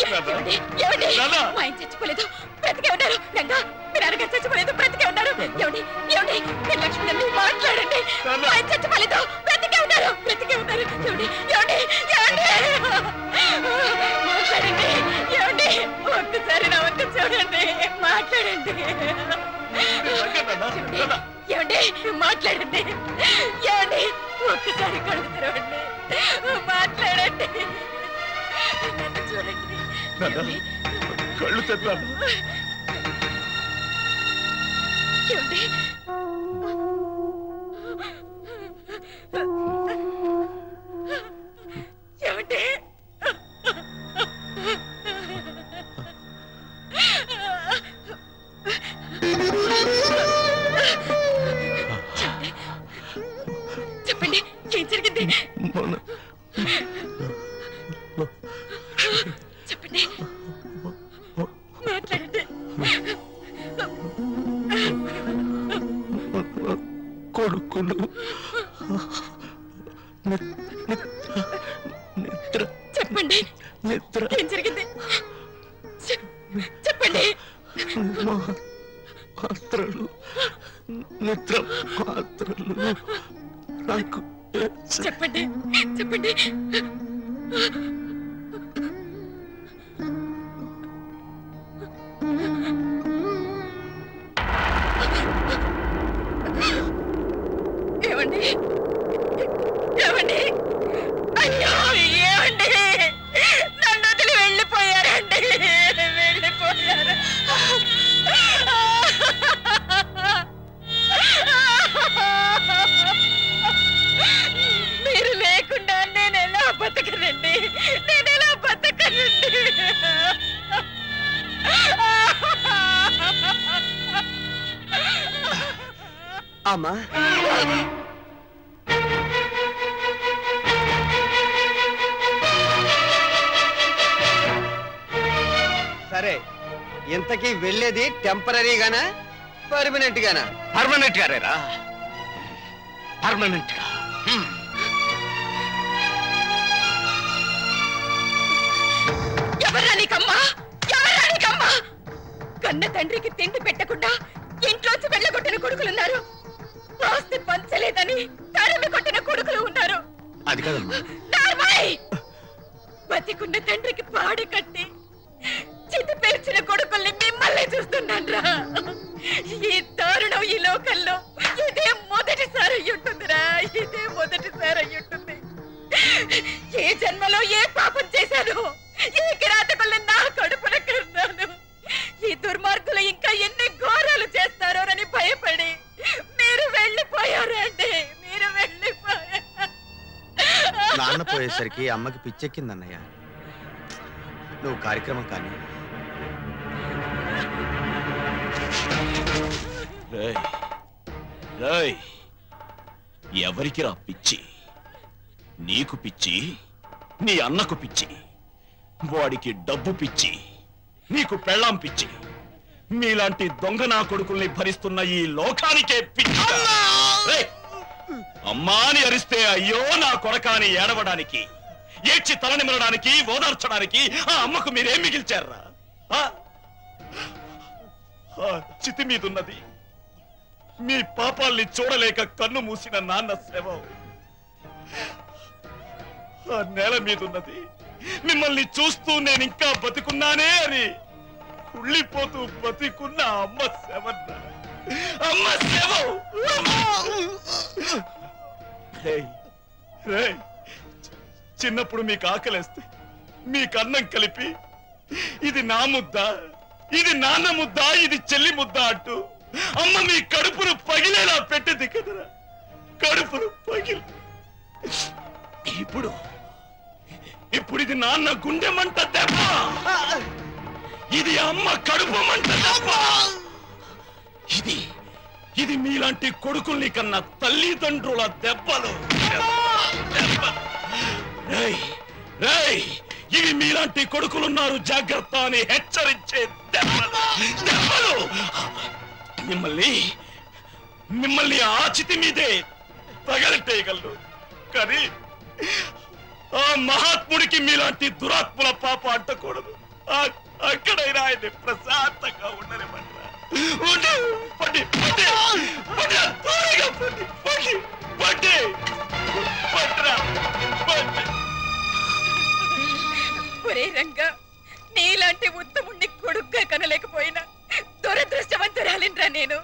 ఏమండి? ఏమండి? మా ఆయన చచ్చిపోలేదు, బ్రతికే ఉన్నారు. రంగా, మీరు అనగా చచ్చిపోలేదు, బ్రతికే ఉన్నారు. ఏమండి? ఏమండి? నేను లక్ష్మి మాట్లాడండి. మా ఆయన చచ్చిపోలేదు, బ్రతికే ఉన్నారు, బ్రతికే ఉన్నారు. ఏమండి? ఏమండి? ఏమండి? మాట్లాడండి. ఏమండి? ఒక్కసారి నా వంక చూడండి, మాట్లాడండి. ఏమండి? మాట్లాడండి. ఏమండి? ఒక్కసారి కళ్ళు తెరవండి, మాట్లాడండి. నన్ను చూడండి. కళ్ళు తెరవాలి. ఏమండి? ఏమండి? చెప్పండి, ఏం జరిగింది? చెప్పండి, మాట్లాడండి. కొడుకులు నిద్ర చెప్పండి, నిద్ర ఏం జరిగింది? చెప్పండి. మాత్రలు నిద్ర మాత్రలు నాకు చెప్పండి, చెప్పండి. ఏమండి? ఏమండి? అయ్యో, ఏమండి? నన్ను వదిలి వెళ్ళిపోయారండి, వెళ్ళిపోయారు. మీరు లేకుండా నేను ఎలా బతకనండి, నేను ఎలా బతకనండి. అమ్మా, సరే, ఇంతకీ వెళ్ళేది టెంపరీగానా పర్మనెంట్ గానా? పర్మనెంట్ గారేరా, పర్మనెంట్ గా. ఎవరా నీకమ్మా? ఎవరా నీకమ్మా? కన్న తండ్రికి తిండి పెట్టకుండా ఇంట్లోంచి వెళ్ళగొట్టిన కొడుకులున్నారు, ఆస్తి పంచలేదని తరిమి కొట్టిన కొడుకులు ఉన్నారు. అది కాదమ్మా. నార్మల్! బతికున్న తండ్రికి పాడి కట్టి చితి పేర్చిన కొడుకుల్ని మిమ్మల్ని చూస్తున్నాన్రా. ఈ దారుణం ఈ లోకంలో ఇదే మొదటిసారి అయ్యుంటుందిరా, ఇదే మొదటిసారి అయ్యుంటుంది. ఏ జన్మలో ఏ పాపం చేశాను, ఏ కిరాతకుల్ని నా కడుపున కన్నాను, ఈ దుర్మార్గులు ఇంకా ఎన్ని ఘోరాలు చేస్తారోనని భయపడి మీరు వెళ్ళిపోయారండి, మీరు వెళ్ళిపోయారు. నాన్న పోయేసరికి అమ్మకి పిచ్చెక్కిందన్నయ్య. నువ్వు కార్యక్రమం కానీ ఎవరికి రా పిచ్చి? నీకు పిచ్చి, నీ అన్నకు పిచ్చి, వాడికి డబ్బు పిచ్చి, నీకు పెళ్ళాం పిచ్చి. మీలాంటి దొంగ నా కొడుకుల్ని భరిస్తున్న ఈ లోకానికే పిచ్చి. అమ్మా అని అరిస్తే అయ్యో నా కొడకాని ఏడవడానికి, ఏడ్చి తలనిమరడానికి, ఓదార్చడానికి ఆ అమ్మకు మీరేం మిగిల్చారా? చితి మీదున్నది మీ పాపాల్ని చూడలేక కన్ను మూసిన నాన్న శవం. ఆ నేల మీదున్నది మిమ్మల్ని చూస్తూ నేనింకా బతికున్నానే అని కుళ్ళిపోతూ బతికున్న అమ్మ శవం. అమ్మ శవం. చిన్నప్పుడు మీకు ఆకలేస్తే మీకు అన్నం కలిపి ఇది నా ముద్ద, ఇది నాన్న ముద్ద, ఇది చెల్లి ముద్ద అంటూ అమ్మ మీ కడుపును పగిలేలా పెట్టింది కదరా, కడుపును పగిలి. ఇప్పుడు ఇది నాన్న గుండె మంట దెబ్బ, ఇది అమ్మ కడుపు మంట దెబ్బ. ఇది మీలాంటి కొడుకుల్ని కన్నా తల్లిదండ్రుల దెబ్బలు. ఇవి మీలాంటి కొడుకులున్నారు జాగ్రత్త అని హెచ్చరించే దెబ్బలు. మిమ్మల్ని ఆ చితి మీదే తగలెట్టేయగలరు, ఆ మహాత్ముడికి మీలాంటి దురాత్ముల పాప అంటకూడదు. అక్కడైనా ఆయన్ని ప్రశాంతంగా ఉండనివ్వండి. ఒరే రంగా, నీలాంటి ఉత్తముణ్ణి కొడుగ్గా కనలేకపోయినా దురదృష్టవంతురాలిన్రా నేను.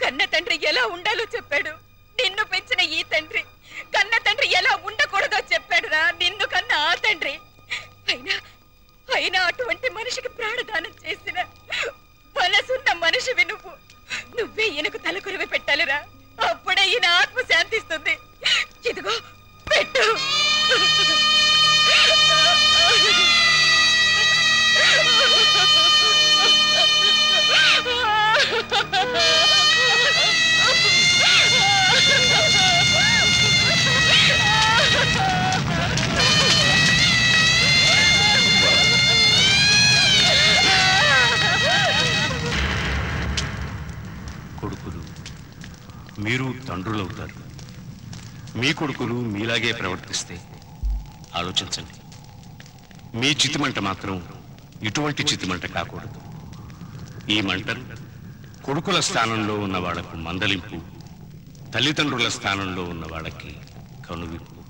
కన్న తండ్రి ఎలా ఉండాలో చెప్పాడు. నిన్ను పెంచిన ఈ తండ్రి కన్న తండ్రి ఎలా ఉండకూడదో చెప్పాడురా నిన్ను కన్న ఆ తండ్రి. అయినా అటువంటి మనిషికి ప్రాణదానం చేసిన మనసున్న మనిషివి నువ్వే ఈయనకు తలకొరివి పెట్టాలిరా. అప్పుడే ఈయన ఆత్మ శాంతిస్తుంది. ఇదిగో పెట్టు. కొడుకులు మీరు తండ్రులవుతారు. మీ కొడుకులు మీలాగే ప్రవర్తిస్తే ఆలోచించండి. మీ చితిమంట మాత్రం ఇటువంటి చితిమంట కాకూడదు. ఈ మంటలు కొడుకుల స్థానంలో ఉన్న వాళ్లకు మందలింపు, తల్లిదండ్రుల స్థానంలో ఉన్న వాళ్ళకి కనువిప్పు.